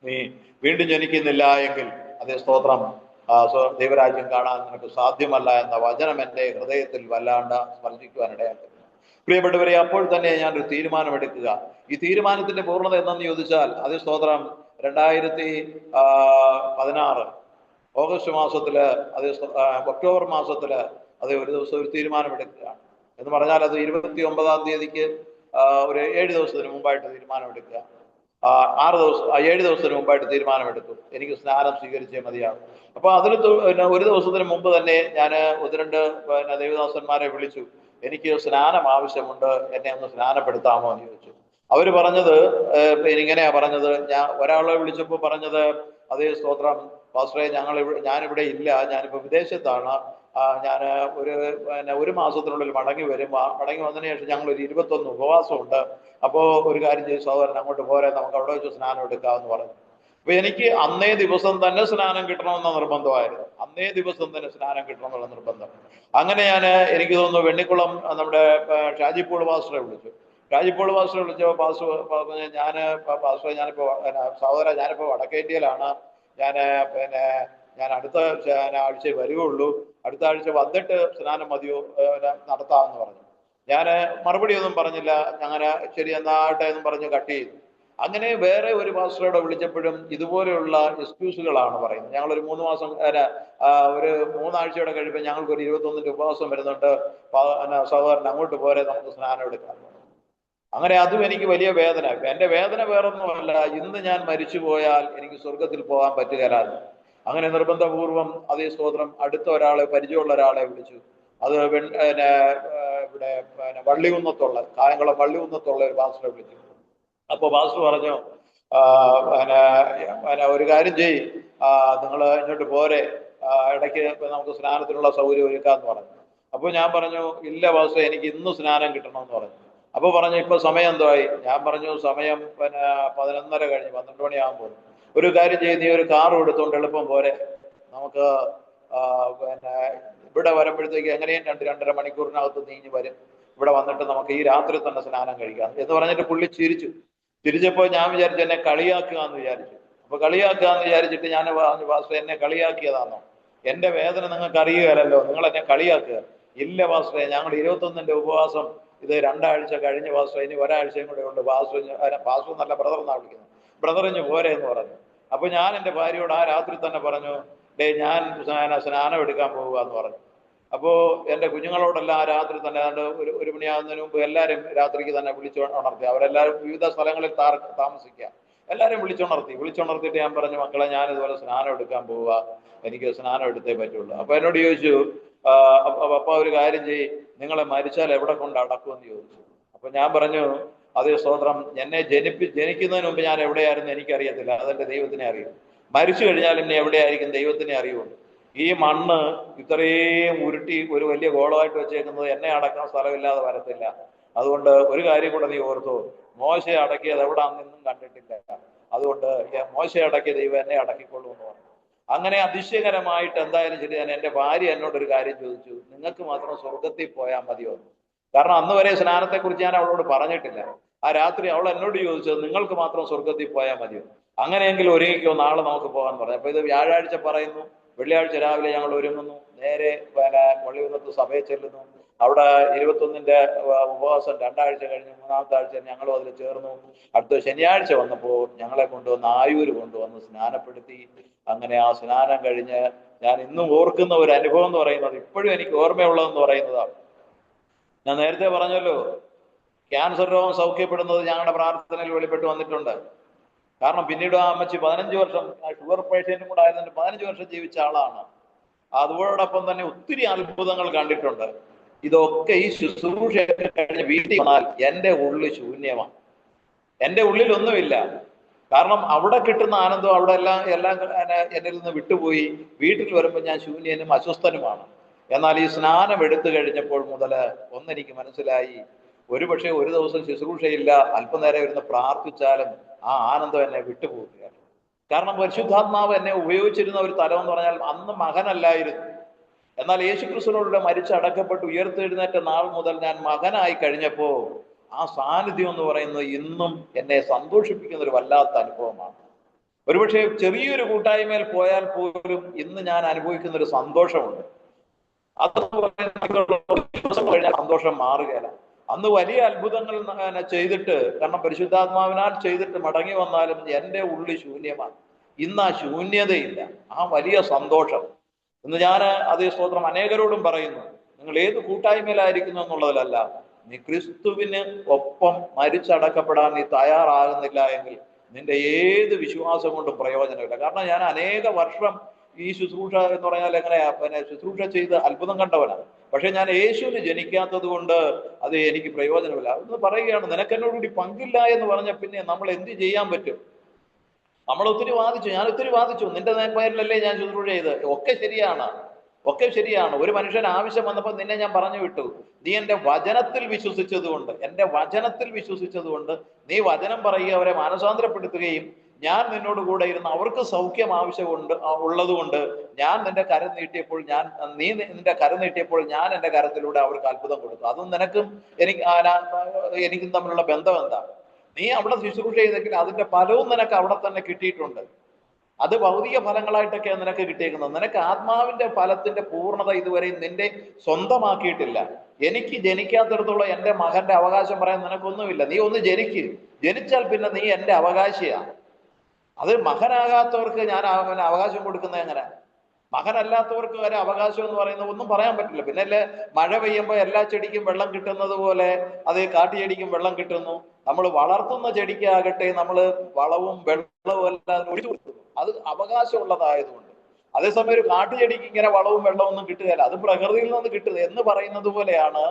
നീ വീണ്ടും ജനിക്കുന്നില്ല എങ്കിൽ അതേ സ്തോത്രം ദൈവരാജ്യം കാണാൻ നിനക്ക് സാധ്യമല്ല എന്ന വചനം എൻ്റെ ഹൃദയത്തിൽ വല്ലാണ്ട് സ്പർശിക്കുവാനിടയാക്കുന്നു. പ്രിയപ്പെട്ടവരെ, അപ്പോൾ തന്നെ ഞാനൊരു തീരുമാനമെടുക്കുക. ഈ തീരുമാനത്തിന്റെ പൂർണ്ണത എന്തെന്ന് ചോദിച്ചാൽ അതേ സ്തോത്രം 2016 ഓഗസ്റ്റ് മാസത്തില് അതേ ഒക്ടോബർ മാസത്തില് അതേ ഒരു ദിവസം ഒരു തീരുമാനമെടുക്കുകയാണ്. എന്ന് പറഞ്ഞാൽ അത് 29-ാം തീയതിക്ക് ഒരു 7 ദിവസത്തിന് മുമ്പായിട്ട് തീരുമാനമെടുക്കുക. 7 ദിവസത്തിന് മുമ്പായിട്ട് തീരുമാനമെടുത്തു, എനിക്ക് സ്നാനം സ്വീകരിച്ചേ മതിയാകും. അപ്പൊ അതിന് ഒരു ദിവസത്തിന് മുമ്പ് തന്നെ ഞാൻ 1-2 ദേവദാസന്മാരെ വിളിച്ചു. എനിക്ക് സ്നാനം ആവശ്യമുണ്ട്, എന്നെ ഒന്ന് സ്നാനപ്പെടുത്താമോ എന്ന് ചോദിച്ചു. അവര് പറഞ്ഞത് ഇങ്ങനെയാ പറഞ്ഞത്. ഒരാളെ വിളിച്ചപ്പോൾ പറഞ്ഞത്, അതേ സ്തോത്രം പാസ്റ്ററെ, ഞാനിവിടെ ഇല്ല, ഞാനിപ്പോ വിദേശത്താണ്, ഞാൻ ഒരു മാസത്തിനുള്ളിൽ മടങ്ങി വരും. മടങ്ങി വന്നതിന് ശേഷം ഞങ്ങൾ ഒരു 21 ഉപവാസമുണ്ട്. അപ്പോ ഒരു കാര്യം ചെയ്ത് സഹോദരൻ അങ്ങോട്ട് പോരെ, നമുക്ക് അവിടെ വെച്ച് സ്നാനം എടുക്കാമെന്ന് പറഞ്ഞു. അപ്പൊ എനിക്ക് അന്നേ ദിവസം തന്നെ സ്നാനം കിട്ടണമെന്ന നിർബന്ധമായിരുന്നു. അന്നേ ദിവസം തന്നെ സ്നാനം കിട്ടണമെന്നുള്ള നിർബന്ധം. അങ്ങനെ എനിക്ക് തോന്നുന്നു വെണ്ണിക്കുളം നമ്മുടെ ഷാജിപ്പോൾ പാസ്റ്ററെ വിളിച്ചു. ഷാജിപ്പോൾ പാസ്റ്ററെ വിളിച്ചപ്പോൾ പാസ്റ്ററെ ഞാനിപ്പോ സഹോദര, ഞാനിപ്പോ വടക്കേറ്റിയിലാണ്, ഞാൻ അടുത്ത ആഴ്ച വരികയുള്ളൂ, അടുത്ത ആഴ്ച വന്നിട്ട് സ്നാനം മതിയോ നടത്താമെന്ന് പറഞ്ഞു. ഞാൻ മറുപടി ഒന്നും പറഞ്ഞില്ല. അങ്ങനെ ശരി എന്നാട്ടെ എന്നും പറഞ്ഞ് കട്ട് ചെയ്തു. അങ്ങനെ വേറെ ഒരു പാസ്റ്ററോടെ വിളിച്ചപ്പോഴും ഇതുപോലെയുള്ള എക്സ്ക്യൂസുകളാണ് പറയുന്നത്. ഞങ്ങളൊരു 3 മാസം ഒരു 3 ആഴ്ചയോടെ കഴിയുമ്പോൾ ഞങ്ങൾക്കൊരു 21-ന്റെ ഉപവാസം വരുന്നുണ്ട്, സഹോദരൻ അങ്ങോട്ട് പോരെ, നമുക്ക് സ്നാനം എടുക്കാം. അങ്ങനെ അതും എനിക്ക് വലിയ വേദന. എൻ്റെ വേദന വേറൊന്നുമല്ല, ഇന്ന് ഞാൻ മരിച്ചു പോയാൽ എനിക്ക് സ്വർഗത്തിൽ പോകാൻ പറ്റുകയില്ല. അങ്ങനെ നിർബന്ധപൂർവം അതേ സ്തോത്രം അടുത്ത ഒരാളെ, പരിചയമുള്ള ഒരാളെ വിളിച്ചു. അത് ഇവിടെ വള്ളികുന്നത്തുള്ള, കായംകുളം വള്ളികുന്നത്തുള്ള ഒരു പാസ്റ്ററെ വിളിച്ചു. അപ്പൊ പാസ്റ്റർ പറഞ്ഞു, ഒരു കാര്യം ചെയ്യ്, നിങ്ങൾ ഇങ്ങോട്ട് പോരെ, ഇടയ്ക്ക് നമുക്ക് സ്നാനത്തിനുള്ള സൗകര്യം ഒരുക്കാന്ന് പറഞ്ഞു. അപ്പൊ ഞാൻ പറഞ്ഞു, ഇല്ല പാസ്റ്റർ, എനിക്ക് ഇന്ന് സ്നാനം കിട്ടണമെന്ന് പറഞ്ഞു. അപ്പൊ പറഞ്ഞു, ഇപ്പൊ സമയം എന്തായി? ഞാൻ പറഞ്ഞു, സമയം 11:30 കഴിഞ്ഞ് 12 മണിയാകുമ്പോൾ. ഒരു കാര്യം ചെയ്ത് നീ ഒരു കാറും എടുത്തുകൊണ്ട് എളുപ്പം പോരെ, നമുക്ക് ഇവിടെ വരുമ്പോഴത്തേക്ക് എങ്ങനെയും 2-2.5 മണിക്കൂറിനകത്ത് നീങ്ങി വരും. ഇവിടെ വന്നിട്ട് നമുക്ക് ഈ രാത്രി തന്നെ സ്നാനം കഴിക്കാം എന്ന് പറഞ്ഞിട്ട് പുള്ളി ചിരിച്ചപ്പോൾ ഞാൻ വിചാരിച്ചു എന്നെ കളിയാക്കുക എന്ന് വിചാരിച്ചു. അപ്പൊ കളിയാക്കുക എന്ന് വിചാരിച്ചിട്ട് ഞാൻ പറഞ്ഞു, പാസ്റ്റർ എന്നെ കളിയാക്കിയതാണോ? എന്റെ വേദന നിങ്ങൾക്ക് അറിയുകയല്ലോ, നിങ്ങൾ എന്നെ കളിയാക്കുക? ഇല്ല പാസ്റ്ററെ, ഞങ്ങൾ 21-ന്റെ ഉപവാസം ഇത് 2 ആഴ്ച കഴിഞ്ഞ് പാസ്റ്റർ, ഇനി ഒരാഴ്ചയും കൂടെ ഉണ്ട്. പാസ്റ്റർ നല്ല ബ്രദർ എന്നാണ് വിളിക്കുന്നത്, ബ്രദറിഞ്ഞ് പോരെ എന്ന് പറഞ്ഞു. അപ്പൊ ഞാൻ എൻ്റെ ഭാര്യയോട് ആ രാത്രി തന്നെ പറഞ്ഞു, ഞാൻ സ്നാനം എടുക്കാൻ പോവുക എന്ന് പറഞ്ഞു. അപ്പോ എൻ്റെ കുഞ്ഞുങ്ങളോടെല്ലാം ആ രാത്രി തന്നെ ഒരു മണിയാകുന്നതിന് മുമ്പ് എല്ലാവരും രാത്രിക്ക് തന്നെ വിളിച്ചുണർത്തി. അവരെല്ലാവരും വിവിധ സ്ഥലങ്ങളിൽ താമസിക്കുക. എല്ലാവരും വിളിച്ചുണർത്തിയിട്ട് ഞാൻ പറഞ്ഞു, മക്കളെ, ഞാൻ ഇതുപോലെ സ്നാനം എടുക്കാൻ പോവുക, എനിക്ക് സ്നാനം എടുത്തേ പറ്റുള്ളൂ. അപ്പൊ എന്നോട് ചോദിച്ചു, അപ്പ ഒരു കാര്യം ചെയ്യ്, നിങ്ങളെ മരിച്ചാൽ എവിടെ കൊണ്ട് അടക്കുമെന്ന് ചോദിച്ചു. അപ്പൊ ഞാൻ പറഞ്ഞു, അതേ സ്തോത്രം, എന്നെ ജനിക്കുന്നതിന് മുമ്പ് ഞാൻ എവിടെയായിരുന്നു എനിക്കറിയത്തില്ല, അതെന്റെ ദൈവത്തിനെ അറിയും. മരിച്ചു കഴിഞ്ഞാൽ എന്നെ എവിടെയായിരിക്കും ദൈവത്തിനെ അറിയുള്ളൂ. ഈ മണ്ണ് ഇത്രയും ഉരുട്ടി ഒരു വലിയ ഗോളമായിട്ട് വെച്ചേക്കുന്നത് എന്നെ അടക്കാൻ സ്ഥലമില്ലാതെ വരത്തില്ല. അതുകൊണ്ട് ഒരു കാര്യം കൂടെ നീ ഓർത്തു, മോശയെ അടക്കിയത് എവിടാണെന്നും കണ്ടിട്ടില്ല, അതുകൊണ്ട് മോശയെ അടക്കിയ ദൈവം എന്നെ അടക്കിക്കൊള്ളൂ എന്ന് പറഞ്ഞു. അങ്ങനെ അതിശയകരമായിട്ട് എന്തായാലും ശരി, എൻ്റെ ഭാര്യ എന്നോടൊരു കാര്യം ചോദിച്ചു, നിങ്ങൾക്ക് മാത്രം സ്വർഗത്തിൽ പോയാൽ മതിയോ? കാരണം അന്ന് വരെ സ്നാനത്തെക്കുറിച്ച് ഞാൻ അവളോട് പറഞ്ഞിട്ടില്ല. ആ രാത്രി അവൾ എന്നോട് ചോദിച്ചത്, നിങ്ങൾക്ക് മാത്രം സ്വർഗത്തിൽ പോയാൽ മതിയോ? അങ്ങനെയെങ്കിൽ ഒരുങ്ങിക്കോ, നാളെ നമുക്ക് പോകാൻ പറഞ്ഞു. അപ്പൊ ഇത് വ്യാഴാഴ്ച പറയുന്നു. വെള്ളിയാഴ്ച രാവിലെ ഞങ്ങൾ ഒരുങ്ങുന്നു, നേരെ പള്ളികുന്നത്ത് സഭയിൽ ചെല്ലുന്നു. അവിടെ 21-ന്റെ ഉപവാസം 2 ആഴ്ച കഴിഞ്ഞു. 3-ാമത്തെ ആഴ്ച ഞങ്ങളും അതിൽ ചേർന്നു. അടുത്ത ശനിയാഴ്ച വന്നപ്പോൾ ഞങ്ങളെ കൊണ്ടുവന്ന് ആയൂര് കൊണ്ടുവന്ന് സ്നാനപ്പെടുത്തി. അങ്ങനെ ആ സ്നാനം കഴിഞ്ഞ് ഞാൻ ഇന്നും ഓർക്കുന്ന ഒരു അനുഭവം എന്ന് പറയുന്നത്, ഇപ്പോഴും എനിക്ക് ഓർമ്മയുള്ളതെന്ന് പറയുന്നതാണ്, ഞാൻ നേരത്തെ പറഞ്ഞല്ലോ, ക്യാൻസർ രോഗം സൗഖ്യപ്പെടുന്നത് ഞങ്ങളുടെ പ്രാർത്ഥനയിൽ വെളിപ്പെട്ട് വന്നിട്ടുണ്ട്. കാരണം പിന്നീട് ആ അമ്മച്ചി 15 വർഷം ഷുഗർ പേഷ്യന്റും കൂടെ ആയതുകൊണ്ട് 15 വർഷം ജീവിച്ച ആളാണ്. അതോടൊപ്പം തന്നെ ഒത്തിരി അത്ഭുതങ്ങൾ കണ്ടിട്ടുണ്ട്. ഇതൊക്കെ ഈ ശുശ്രൂഷ കഴിഞ്ഞ് വീട്ടിൽ വന്നാൽ എൻ്റെ ഉള്ളിൽ ശൂന്യമാണ്, എൻ്റെ ഉള്ളിലൊന്നുമില്ല. കാരണം അവിടെ കിട്ടുന്ന ആനന്ദം അവിടെ എല്ലാം എന്നിൽ നിന്ന് വിട്ടുപോയി. വീട്ടിൽ വരുമ്പോൾ ഞാൻ ശൂന്യനും അസ്വസ്ഥനുമാണ്. എന്നാൽ ഈ സ്നാനം എടുത്തു കഴിഞ്ഞപ്പോൾ മുതൽ ഒന്നെനിക്ക് മനസ്സിലായി, ഒരുപക്ഷെ ഒരു ദിവസം ശുശ്രൂഷയില്ല, അല്പനേരം ഇരുന്ന് പ്രാർത്ഥിച്ചാലും ആ ആനന്ദം എന്നെ വിട്ടുപോകുകയാണ്. കാരണം പരിശുദ്ധാത്മാവ് എന്നെ ഉപയോഗിച്ചിരുന്ന ഒരു തലം എന്ന് പറഞ്ഞാൽ അന്ന് മകനല്ലായിരുന്നു. എന്നാൽ യേശുക്രിസ്തുവിനോട് മരിച്ചടക്കപ്പെട്ട് ഉയർത്തെഴുന്നേറ്റ നാൾ മുതൽ ഞാൻ മകനായി കഴിഞ്ഞപ്പോൾ ആ സാന്നിധ്യം എന്ന് പറയുന്നത് ഇന്നും എന്നെ സന്തോഷിപ്പിക്കുന്ന ഒരു വല്ലാത്ത അനുഭവമാണ്. ഒരുപക്ഷെ ചെറിയൊരു കൂട്ടായ്മയിൽ പോയാൽ പോലും ഇന്ന് ഞാൻ അനുഭവിക്കുന്ന ഒരു സന്തോഷമുണ്ട്. അതെന്ന് പറയുന്ന സന്തോഷം മാറുകയില്ല. അന്ന് വലിയ അത്ഭുതങ്ങൾ ചെയ്തിട്ട്, കാരണം പരിശുദ്ധാത്മാവിനാൽ ചെയ്തിട്ട് മടങ്ങി വന്നാലും എൻ്റെ ഉള്ളിൽ ശൂന്യമാണ്. ഇന്ന് ആ ശൂന്യതയില്ല, ആ വലിയ സന്തോഷം. ഇന്ന് ഞാൻ അതേ സ്തോത്രം അനേകരോടും പറയുന്നു, നിങ്ങൾ ഏത് കൂട്ടായ്മയിലായിരിക്കുന്നു എന്നുള്ളതിലല്ല, നീ ക്രിസ്തുവിന് ഒപ്പം മരിച്ചടക്കപ്പെടാൻ നീ തയ്യാറാകുന്നില്ല എങ്കിൽ നിന്റെ ഏത് വിശ്വാസം കൊണ്ടും പ്രയോജനമില്ല. കാരണം ഞാൻ അനേക വർഷം ഈ ശുശ്രൂഷ എന്ന് പറഞ്ഞാൽ എങ്ങനെയാ, ശുശ്രൂഷ ചെയ്ത് അത്ഭുതം കണ്ടവനാണ്. പക്ഷെ ഞാൻ യേശുവിന് ജനിക്കാത്തത് കൊണ്ട് അത് എനിക്ക് പ്രയോജനമില്ല. അതൊന്ന് പറയുകയാണ്, നിനക്കെന്നോടുകൂടി പങ്കില്ല എന്ന് പറഞ്ഞ പിന്നെ നമ്മൾ എന്ത് ചെയ്യാൻ പറ്റും? നമ്മൾ ഒത്തിരി വാദിച്ചു, ഞാൻ ഒത്തിരി വാദിച്ചു, നിന്റെ പേരിലല്ലേ ഞാൻ ശുശ്രൂഷ ചെയ്ത്. ഒക്കെ ശരിയാണ്. ഒരു മനുഷ്യൻ ആവശ്യം വന്നപ്പോൾ നിന്നെ ഞാൻ പറഞ്ഞു വിട്ടു. നീ എൻ്റെ വചനത്തിൽ വിശ്വസിച്ചത് കൊണ്ട് നീ വചനം പറയുക, അവരെ മാനസാന്തരപ്പെടുത്തുകയും ഞാൻ നിന്നോട് കൂടെ ഇരുന്ന് അവർക്ക് സൗഖ്യം ഉള്ളത് കൊണ്ട് ഞാൻ നിന്റെ കരം നീട്ടിയപ്പോൾ നീ നിന്റെ കരം നീട്ടിയപ്പോൾ ഞാൻ എൻ്റെ കരത്തിലൂടെ അവർക്ക് അത്ഭുതം കൊടുത്തു. അതും നിനക്കും എനിക്കും തമ്മിലുള്ള ബന്ധം എന്താ? നീ അവിടെ ശുശ്രൂഷ ചെയ്തെങ്കിൽ അതിന്റെ ഫലവും നിനക്ക് അവിടെ തന്നെ കിട്ടിയിട്ടുണ്ട്. അത് ഭൗതിക ഫലങ്ങളായിട്ടൊക്കെയാണ് നിനക്ക് കിട്ടിയേക്കുന്നത്. നിനക്ക് ആത്മാവിന്റെ ഫലത്തിന്റെ പൂർണ്ണത ഇതുവരെയും നിന്റെ സ്വന്തമാക്കിയിട്ടില്ല. എനിക്ക് ജനിക്കാത്തിടത്തോളം എൻ്റെ മകന്റെ അവകാശം പറയാൻ നിനക്കൊന്നുമില്ല. നീ ഒന്ന് ജനിച്ചാൽ പിന്നെ നീ എൻ്റെ അവകാശിയാണ്. അത് മകനാകാത്തവർക്ക് ഞാൻ അവകാശം കൊടുക്കുന്നത് എങ്ങനെ? മകനല്ലാത്തവർക്ക് വരെ അവകാശം എന്ന് പറയുന്നത് ഒന്നും പറയാൻ പറ്റില്ല. പിന്നെ അല്ലേ, മഴ പെയ്യുമ്പോൾ എല്ലാ ചെടിക്കും വെള്ളം കിട്ടുന്നത് പോലെ അത് കാട്ടുചെടിക്കും വെള്ളം കിട്ടുന്നു. നമ്മൾ വളർത്തുന്ന ചെടിക്കാകട്ടെ നമ്മൾ വളവും വെള്ളവും എല്ലാം ഒഴിച്ചു കൊടുക്കുന്നു, അത് അവകാശമുള്ളതായതുകൊണ്ട്. അതേസമയം ഒരു കാട്ടുചെടിക്ക് ഇങ്ങനെ വളവും വെള്ളവും ഒന്നും കിട്ടുകയില്ല, അത് പ്രകൃതിയിൽ നിന്ന് കിട്ടുക എന്ന് പറയുന്നത് പോലെയാണ്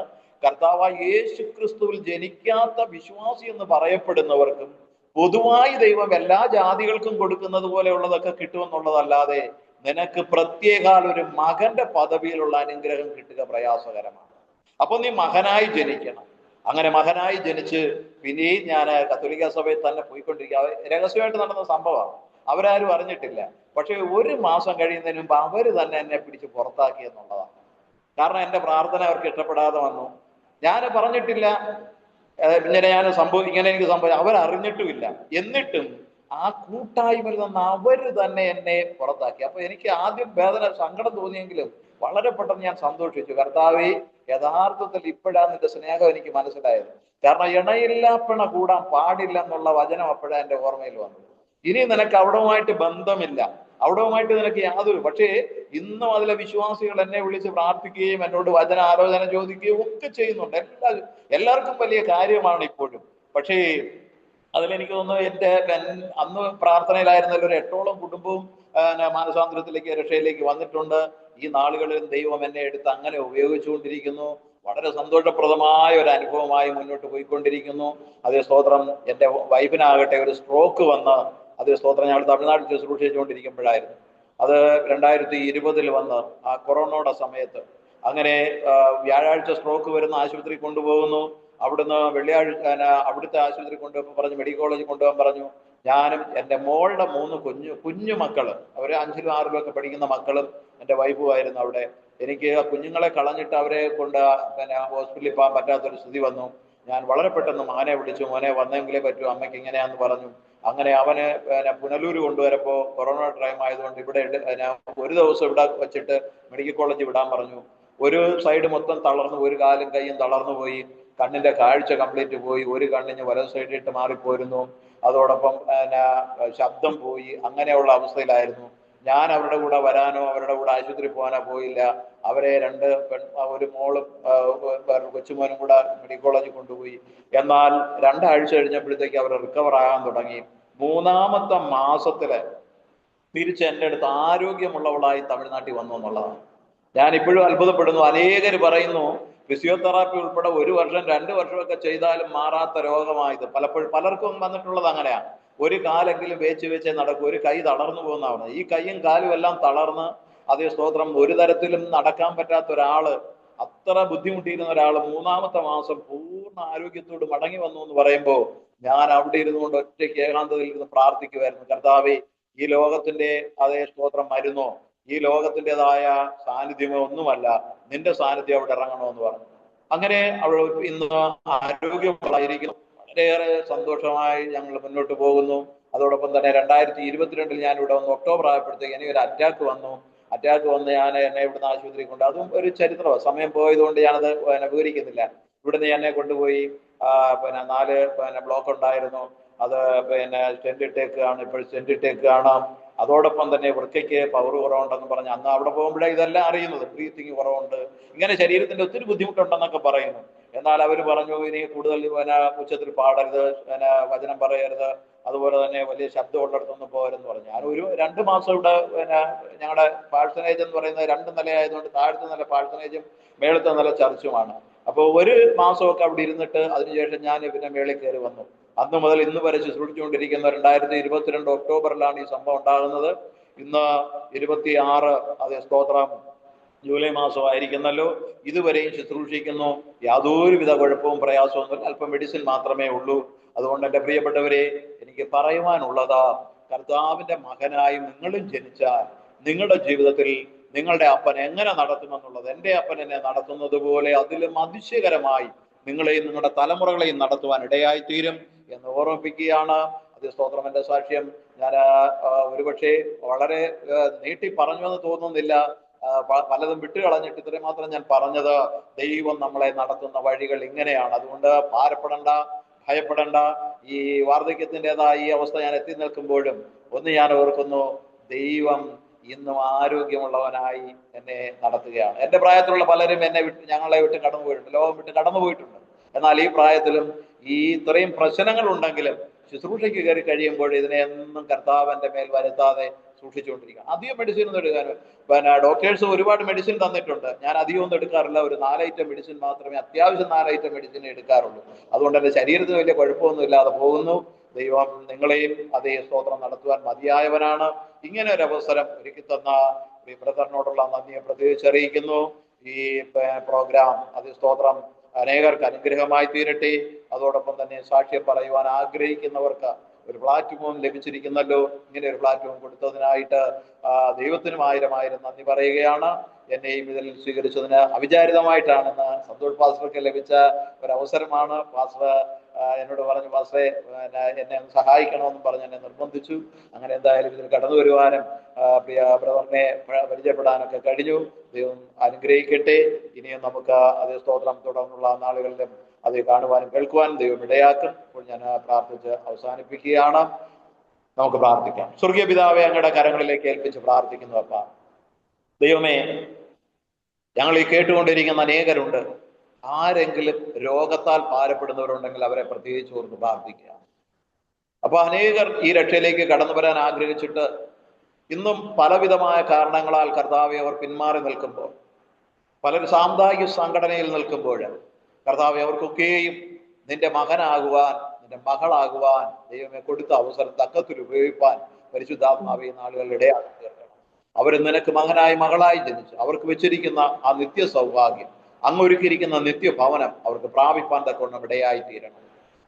കർത്താവായ യേശു ക്രിസ്തുവിൽ ജനിക്കാത്ത വിശ്വാസി എന്ന് പറയപ്പെടുന്നവർക്കും പൊതുവായി ദൈവം എല്ലാ ജാതികൾക്കും കൊടുക്കുന്നത് പോലെയുള്ളതൊക്കെ കിട്ടുമെന്നുള്ളതല്ലാതെ നിനക്ക് പ്രത്യേകാൽ ഒരു മകന്റെ പദവിയിലുള്ള അനുഗ്രഹം കിട്ടുക പ്രയാസകരമാണ്. അപ്പൊ നീ മകനായി ജനിക്കണം. അങ്ങനെ മകനായി ജനിച്ച് പിന്നെയും ഞാൻ കത്തോലിക്ക സഭയിൽ തന്നെ പോയിക്കൊണ്ടിരിക്കുക. രഹസ്യമായിട്ട് നടന്ന സംഭവമാണ്, അവരാരും അറിഞ്ഞിട്ടില്ല. പക്ഷെ 1 മാസം കഴിയുന്നതിന് മുമ്പ് അവര് തന്നെ എന്നെ പിടിച്ച് പുറത്താക്കി എന്നുള്ളതാണ്. കാരണം എൻ്റെ പ്രാർത്ഥന അവർക്ക് ഇഷ്ടപ്പെടാതെ വന്നു. ഞാൻ പറഞ്ഞിട്ടില്ല ഇങ്ങനെ എനിക്ക് സംഭവിച്ചു, അവരറിഞ്ഞിട്ടുമില്ല. എന്നിട്ടും ആ കൂട്ടായ്മയിൽ നിന്ന് അവര് തന്നെ എന്നെ പുറത്താക്കി. അപ്പൊ എനിക്ക് ആദ്യം സങ്കടം തോന്നിയെങ്കിലും വളരെ പെട്ടെന്ന് ഞാൻ സന്തോഷിച്ചു. കർത്താവേ, യഥാർത്ഥത്തിൽ ഇപ്പോഴാണ് നിന്റെ സ്നേഹം എനിക്ക് മനസ്സിലായത്. കാരണം ഇണയില്ലാപ്പണ കൂടാൻ പാടില്ല എന്നുള്ള വചനം അപ്പോഴാണ് എൻ്റെ ഓർമ്മയിൽ വന്നത്. ഇനി നിനക്ക് അവിടവുമായിട്ട് ബന്ധമില്ല, അവിടവുമായിട്ട് നിനക്ക് യാതൊരു. പക്ഷേ ഇന്നും അതിലെ വിശ്വാസികൾ എന്നെ വിളിച്ച് പ്രാർത്ഥിക്കുകയും എന്നോട് വചന ആലോചന ചോദിക്കുകയും ഒക്കെ ചെയ്യുന്നുണ്ട്. എല്ലാവർക്കും വലിയ കാര്യമാണ് ഇപ്പോഴും. പക്ഷേ അതിലെനിക്ക് തോന്നുന്നു അന്ന് പ്രാർത്ഥനയിലായിരുന്നല്ലോ ഒരു 8ഓളം കുടുംബവും മാനസാന്തരത്തിലേക്ക്, രക്ഷയിലേക്ക് വന്നിട്ടുണ്ട്. ഈ നാളുകളിൽ ദൈവം എന്നെ എടുത്ത് അങ്ങനെ ഉപയോഗിച്ചുകൊണ്ടിരിക്കുന്നു. വളരെ സന്തോഷപ്രദമായ ഒരു അനുഭവമായി മുന്നോട്ട് പോയിക്കൊണ്ടിരിക്കുന്നു. അതേ സ്തോത്രം. എൻ്റെ വൈഫിനാകട്ടെ ഒരു സ്ട്രോക്ക് വന്ന്, അതേ സ്തോത്രം, ഞങ്ങൾ തമിഴ്നാട്ടിൽ ശുശ്രൂഷിച്ചുകൊണ്ടിരിക്കുമ്പോഴായിരുന്നു. അത് 2020 വന്ന് ആ കൊറോണയുടെ സമയത്ത്. അങ്ങനെ വ്യാഴാഴ്ച സ്ട്രോക്ക് വരുന്ന ആശുപത്രി കൊണ്ടുപോകുന്നു. അവിടുന്ന് വെള്ളിയാഴ്ച അവിടുത്തെ ആശുപത്രി കൊണ്ടുപോകാൻ പറഞ്ഞു, മെഡിക്കൽ കോളേജിൽ കൊണ്ടുപോകാൻ പറഞ്ഞു. ഞാനും എൻ്റെ മോളുടെ 3 കുഞ്ഞു മക്കള്, അവർ 5ലും 6ലും ഒക്കെ പഠിക്കുന്ന മക്കളും എൻ്റെ വൈഫുമായിരുന്നു അവിടെ. എനിക്ക് ആ കുഞ്ഞുങ്ങളെ കളഞ്ഞിട്ട് അവരെ കൊണ്ട് ഹോസ്പിറ്റലിൽ പോകാൻ പറ്റാത്തൊരു സ്ഥിതി വന്നു. ഞാൻ വളരെ പെട്ടെന്ന് മകനെ വിളിച്ചു, മോനെ വന്നെങ്കിലേ പറ്റൂ, അമ്മയ്ക്ക് ഇങ്ങനെയാന്ന് പറഞ്ഞു. അങ്ങനെ അവന് പുനലൂർ കൊണ്ടുവരപ്പോൾ കൊറോണ ടൈം ആയതുകൊണ്ട് ഇവിടെ ഒരു ദിവസം ഇവിടെ വെച്ചിട്ട് മെഡിക്കൽ കോളേജ് വിടാൻ പറഞ്ഞു. ഒരു സൈഡ് മൊത്തം തളർന്നു, ഒരു കാലും കൈയും തളർന്നു പോയി, കണ്ണിന്റെ കാഴ്ച കംപ്ലീറ്റ് പോയി, ഒരു കണ്ണിന് വലത് സൈഡിട്ട് മാറിപ്പോയിരുന്നു, അതോടൊപ്പം ശബ്ദം പോയി, അങ്ങനെയുള്ള അവസ്ഥയിലായിരുന്നു. ഞാൻ അവരുടെ കൂടെ വരാനോ അവരുടെ കൂടെ ആശുപത്രി പോകാനോ പോയില്ല. അവരെ ഒരു മോളും കൊച്ചുമോനും കൂടെ മെഡിക്കൽ കോളേജിൽ കൊണ്ടുപോയി. എന്നാൽ 2 ആഴ്ച കഴിഞ്ഞപ്പോഴത്തേക്ക് അവർ റിക്കവർ ആകാൻ തുടങ്ങി. 3ാമത്തെ മാസത്തില് തിരിച്ച് എൻ്റെ അടുത്ത് ആരോഗ്യമുള്ളവളായി തമിഴ്നാട്ടിൽ വന്നു എന്നുള്ളതാണ്. ഞാൻ ഇപ്പോഴും അത്ഭുതപ്പെടുന്നു. അനേകർ പറയുന്നു ഫിസിയോതെറാപ്പി ഉൾപ്പെടെ 1 വർഷം 2 വർഷമൊക്കെ ചെയ്താലും മാറാത്ത രോഗമായത്. പലർക്കും വന്നിട്ടുള്ളത് അങ്ങനെയാണ്. ഒരു കാലെങ്കിലും വെച്ച് നടക്കും, ഒരു കൈ തളർന്നു പോകുന്നതാണ്. ഈ കൈയും കാലും എല്ലാം തളർന്ന്, അതേ സ്തോത്രം, ഒരു തരത്തിലും നടക്കാൻ പറ്റാത്ത ഒരാള്, അത്ര ബുദ്ധിമുട്ടിയിരുന്ന ഒരാൾ 3ാമത്തെ മാസം പൂർണ്ണ ആരോഗ്യത്തോട് മടങ്ങി വന്നു എന്ന് പറയുമ്പോൾ ഞാൻ അവിടെ ഇരുന്നുകൊണ്ട് ഒറ്റയ്ക്ക് ഏകാന്തതയിൽ ഇരുന്ന് പ്രാർത്ഥിക്കുമായിരുന്നു. കർത്താവേ, ഈ ലോകത്തിന്റെ അതേ സ്തോത്രം മരുന്നോ ഈ ലോകത്തിൻ്റെതായ സാന്നിധ്യമോ ഒന്നുമല്ല, നിന്റെ സാന്നിധ്യം അവിടെ ഇറങ്ങണമെന്ന് പറഞ്ഞു. അങ്ങനെ അവൾ ഇന്ന് ആരോഗ്യമുള്ളായിരിക്കുന്നു. വളരെയേറെ സന്തോഷമായി ഞങ്ങൾ മുന്നോട്ട് പോകുന്നു. അതോടൊപ്പം തന്നെ 2022 ഞാൻ ഇവിടെ വന്നു. ഒക്ടോബർ ആയപ്പോഴത്തേക്ക് എനിക്കൊരു അറ്റാക്ക് വന്നു. അറ്റാക്ക് വന്ന് എന്നെ ഇവിടുന്ന് ആശുപത്രി കൊണ്ട്, അതും ഒരു ചരിത്രമാണ്, സമയം പോയതുകൊണ്ട് ഞാനത് വിവരിക്കുന്നില്ല. ഇവിടുന്ന് എന്നെ കൊണ്ടുപോയി 4 ബ്ലോക്ക് ഉണ്ടായിരുന്നു, അത് സ്റ്റെന്റ് ഇട്ടേക്കാണ്, ഇപ്പോൾ സ്റ്റെന്റ് ഇട്ടേക്കാണ്. അതോടൊപ്പം തന്നെ വൃക്കയ്ക്ക് പവർ കുറവുണ്ടെന്ന് പറഞ്ഞ് അന്ന് അവിടെ പോകുമ്പോഴേ ഇതെല്ലാം അറിയുന്നത്, ബ്രീത്തിങ് കുറവുണ്ട്, ഇങ്ങനെ ശരീരത്തിന്റെ ഒത്തിരി ബുദ്ധിമുട്ടുണ്ടെന്നൊക്കെ പറയുന്നു. എന്നാൽ അവർ പറഞ്ഞു, ഇനി കൂടുതൽ ഉച്ചത്തിൽ പാടരുത്, വചനം പറയരുത്, അതുപോലെ തന്നെ വലിയ ശബ്ദം ഉള്ളിടത്തൊന്നും പോകരുതെന്ന് പറഞ്ഞു. ഞാൻ ഒരു 2 മാസം ഇവിടെ ഞങ്ങളുടെ പാഴ്സനേജ് എന്ന് പറയുന്നത് 2 നിലയായതുകൊണ്ട് താഴത്തെ നില പാഴ്സനേജും മേളത്തെ നില ചർച്ചുമാണ്. അപ്പോൾ 1 മാസമൊക്കെ അവിടെ ഇരുന്നിട്ട് അതിനുശേഷം ഞാൻ പിന്നെ മേളിൽ കയറി വന്നു. അന്ന് മുതൽ ഇന്ന് വരെ ശുശ്രൂഷിച്ചുകൊണ്ടിരിക്കുന്ന 2022 ഒക്ടോബറിലാണ് ഈ സംഭവം ഉണ്ടാകുന്നത്. ഇന്ന് 26, അതേ സ്തോത്രം, ജൂലൈ മാസമായിരിക്കുന്നല്ലോ. ഇതുവരെയും ശുശ്രൂഷിക്കുന്നു. യാതൊരുവിധ കുഴപ്പവും പ്രയാസമൊന്നും, അല്പം മെഡിസിൻ മാത്രമേ ഉള്ളൂ. അതുകൊണ്ട് എൻ്റെ പ്രിയപ്പെട്ടവരെ, എനിക്ക് പറയുവാനുള്ളത്, കർത്താവിന്റെ മകനായി നിങ്ങളും ജനിച്ചാൽ നിങ്ങളുടെ ജീവിതത്തിൽ നിങ്ങളുടെ അപ്പൻ എങ്ങനെ നടത്തുമെന്നുള്ളത്, എൻ്റെ അപ്പൻ എന്നെ നടത്തുന്നത് പോലെ അതിലും അതിശയകരമായി നിങ്ങളെയും നിങ്ങളുടെ തലമുറകളെയും നടത്തുവാൻ ഇടയായിത്തീരും എന്ന് ഓർമ്മിപ്പിക്കുകയാണ്. അത് സ്തോത്രം. എൻ്റെ സാക്ഷ്യം ഞാൻ ഒരുപക്ഷെ വളരെ നീട്ടി പറഞ്ഞു എന്ന് തോന്നുന്നില്ല. പലതും വിട്ടുകളഞ്ഞിട്ട് ഇത്രയും മാത്രം ഞാൻ പറഞ്ഞത്, ദൈവം നമ്മളെ നടത്തുന്ന വഴികൾ ഇങ്ങനെയാണ്. അതുകൊണ്ട് ഭാരപ്പെടണ്ട, ഭയപ്പെടണ്ട. ഈ വാർദ്ധക്യത്തിൻ്റെതായ ഈ അവസ്ഥ ഞാൻ എത്തി നിൽക്കുമ്പോഴും ഒന്ന് ഞാൻ ഓർക്കുന്നു, ദൈവം ഇന്നും ആരോഗ്യമുള്ളവനായി എന്നെ നടത്തുകയാണ്. എൻ്റെ പ്രായത്തിലുള്ള പലരും ഞങ്ങളെ വിട്ട് കടന്നു പോയിട്ടുണ്ട്, ലോകം വിട്ട് കടന്നു പോയിട്ടുണ്ട്. എന്നാൽ ഈ പ്രായത്തിലും ഈ ഇത്രയും പ്രശ്നങ്ങൾ ഉണ്ടെങ്കിലും ശുശ്രൂഷയ്ക്ക് കയറി കഴിയുമ്പോൾ ഇതിനെ എന്നും കർത്താവിന്റെ മേൽ വരുത്താതെ സൂക്ഷിച്ചുകൊണ്ടിരിക്കുക. അധികം മെഡിസിൻ ഒന്നും എടുക്കാനും ഡോക്ടേഴ്സ് ഒരുപാട് മെഡിസിൻ തന്നിട്ടുണ്ട്. ഞാൻ അധികം ഒന്നും എടുക്കാറില്ല. ഒരു 4 ഐറ്റം മെഡിസിൻ മാത്രമേ, അത്യാവശ്യം 4 ഐറ്റം മെഡിസിൻ എടുക്കാറുള്ളൂ. അതുകൊണ്ട് എൻ്റെ ശരീരത്തിന് വലിയ കുഴപ്പമൊന്നും ഇല്ലാതെ പോകുന്നു. ദൈവം നിങ്ങളെയും അതേ സ്തോത്രം നടത്തുവാൻ മതിയായവനാണ്. ഇങ്ങനെ ഒരു അവസരം ഒരുക്കി തന്ന ബ്രദറിനോടുള്ള നന്ദിയെ പ്രത്യേകിച്ച് അറിയിക്കുന്നു. ഈ പ്രോഗ്രാം അതേ സ്തോത്രം അനേകർക്ക് അനുഗ്രഹമായി തീരട്ടെ. അതോടൊപ്പം തന്നെ സാക്ഷ്യം പറയുവാൻ ആഗ്രഹിക്കുന്നവർക്ക് ഒരു പ്ലാറ്റ്ഫോം ലഭിച്ചിരിക്കുന്നല്ലോ. ഇങ്ങനെ ഒരു പ്ലാറ്റ്ഫോം കൊടുത്തതിനായിട്ട് ദൈവത്തിനും 1000 നന്ദി പറയുകയാണ്. എന്നെയും ഇതിൽ സ്വീകരിച്ചതിന് അവിചാരിതമായിട്ടാണെന്ന് സന്തോഷ് പാസ്റ്റർക്ക് ലഭിച്ച ഒരവസരമാണ്. പാസ്റ്റർ എന്നോട് പറഞ്ഞു, പാസ്റ്ററെ എന്നെ ഒന്ന് സഹായിക്കണമെന്ന് പറഞ്ഞ് എന്നെ നിർബന്ധിച്ചു. അങ്ങനെ എന്തായാലും ഇതിൽ കടന്നു വരുവാനും പ്രിയ ബ്രദറിനെ പരിചയപ്പെടാനൊക്കെ കഴിഞ്ഞു. ദൈവം അനുഗ്രഹിക്കട്ടെ. ഇനിയും നമുക്ക് അതേ സ്തോത്രം തുടർന്നുള്ള നാളുകളിലും അത് കാണുവാനും കേൾക്കുവാനും ദൈവം ഇടയാക്കും. ഇപ്പോൾ ഞാൻ പ്രാർത്ഥിച്ച് അവസാനിപ്പിക്കുകയാണ്. നമുക്ക് പ്രാർത്ഥിക്കാം. സ്വർഗീയ പിതാവേ, അങ്ങയുടെ കരങ്ങളിലേക്ക് ഏൽപ്പിച്ച് പ്രാർത്ഥിക്കുന്നു. അപ്പ ദൈവമേ, ഞങ്ങൾ ഈ കേട്ടുകൊണ്ടിരിക്കുന്ന അനേകരുണ്ട്. ആരെങ്കിലും രോഗത്താൽ ഭാരപ്പെടുന്നവരുണ്ടെങ്കിൽ അവരെ പ്രത്യേകിച്ച് ഓർത്ത് പ്രാർത്ഥിക്കുക. അപ്പൊ അനേകർ ഈ രക്ഷയിലേക്ക് കടന്നു വരാൻ ആഗ്രഹിച്ചിട്ട് ഇന്നും പലവിധമായ കാരണങ്ങളാൽ കർത്താവെ അവർ പിന്മാറി നിൽക്കുമ്പോൾ, പലരും സാമുദായിക സംഘടനയിൽ നിൽക്കുമ്പോൾ, കർത്താവെ അവർക്കൊക്കെയും നിന്റെ മകനാകുവാൻ, നിന്റെ മകളാകുവാൻ ദൈവമേ കൊടുത്ത അവസരം തക്കത്തിൽ ഉപയോഗിപ്പാൻ പരിശുദ്ധാത്മാവെ നാളുകളിൽ ഇടയാക്കി തീർക്കണം. അവർ നിനക്ക് മകനായി മകളായി ജനിച്ചു അവർക്ക് വെച്ചിരിക്കുന്ന ആ നിത്യ സൗഭാഗ്യം, അങ്ങൊരുക്കിയിരിക്കുന്ന നിത്യഭവനം അവർക്ക് പ്രാപിപ്പാൻ തക്കവണ്ണം ഇടയായി തീരണം.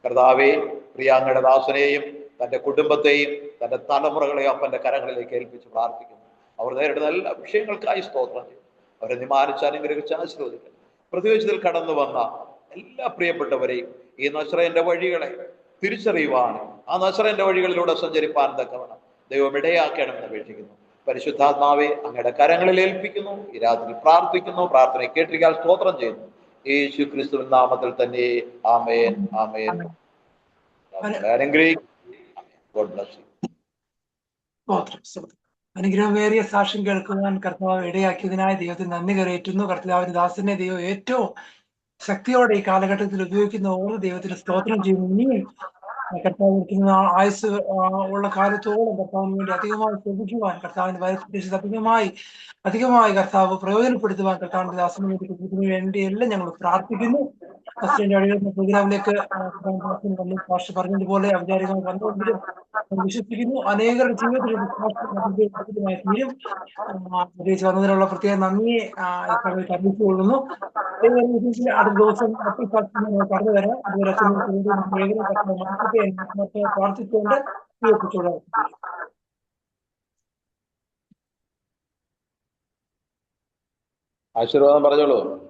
കർത്താവേ, പ്രിയാങ്ങയുടെ ദാസനെയും തന്റെ കുടുംബത്തെയും തന്റെ തലമുറകളെയും അപ്പന്റെ കരങ്ങളിലേക്ക് ഏൽപ്പിച്ച് പ്രാർത്ഥിക്കുന്നു. അവർ നേരിടുന്ന എല്ലാ വിഷയങ്ങൾക്കായി സ്തോത്രം ചെയ്യും. അവരെ നിമാനിച്ച് അനുഗ്രഹിച്ച് ആശീർവദിക്കുന്നു. പ്രത്യേകിച്ച് ഇതിൽ കടന്നു വന്ന എല്ലാ പ്രിയപ്പെട്ടവരെയും ഈ നസ്രയന്റെ വഴികളെ തിരിച്ചറിയുവാനും ആ നസ്രയന്റെ വഴികളിലൂടെ സഞ്ചരിപ്പാൻ തക്കവണ്ണം ദൈവം ഇടയാക്കണമെന്ന് അപേക്ഷിക്കുന്നു. പരിശുദ്ധാത്മാവെ അങ്ങയുടെ കരങ്ങളിൽ ഏൽപ്പിക്കുന്നു. ഈ രാത്രി പ്രാർത്ഥിക്കുന്നു. പ്രാർത്ഥന കേട്ടിരിക്കാൻ സ്തോത്രം ചെയ്യുന്നു. യേശു ക്രിസ്തുവിൻ നാമത്തിൽ തന്നെ ആമേൻ, ആമേൻ. അനുഗ്രഹിക്കും. God bless you. അനുഗ്രഹമേറിയ സാക്ഷ്യം കേൾക്കുവാൻ കർത്താവ് ഇടയാക്കിയതിനായി ദൈവത്തിന് നന്ദി കരയേറ്റുന്നു. കർത്താവിന്റെ ദാസനെ ദൈവം ഏറ്റവും ശക്തിയോടെ ഈ കാലഘട്ടത്തിൽ ഉപയോഗിക്കുന്ന ഓരോ ദൈവത്തിന് സ്തോത്രം ചെയ്യുന്നു. ഇനിയും കർത്താവ് ആയുസ് ഉള്ള കാലത്തോളം കർത്താവിന് വേണ്ടി അധികമായി ശ്രദ്ധിക്കുവാൻ, കർത്താവിന്റെ വയസ്സ് അധികമായി കർത്താവ് പ്രയോജനപ്പെടുത്തുവാൻ കർത്താവിന്റെ ദാസന് വേണ്ടി എല്ലാം ഞങ്ങൾ പ്രാർത്ഥിക്കുന്നു. പ്രോഗ്രാമിലേക്ക് ഭാഷ പറഞ്ഞതുപോലെ ഔപചാരികമായി വന്നുകൊണ്ടിരും വിശ്വസിക്കുന്നു. അനേകരുടെ ജീവിതത്തിൽ തീരും. പ്രത്യേകിച്ച് വന്നതിനുള്ള പ്രത്യേക നന്ദിയെ അറിയിച്ചുകൊള്ളുന്നു. അടുത്ത ദിവസം കടന്നു വരാം. അതുവരെ പ്രാർത്ഥിച്ചുകൊണ്ട് സ്വീകരിച്ചുകൊള്ളാം. ആശീർവാദം പറഞ്ഞോളൂ.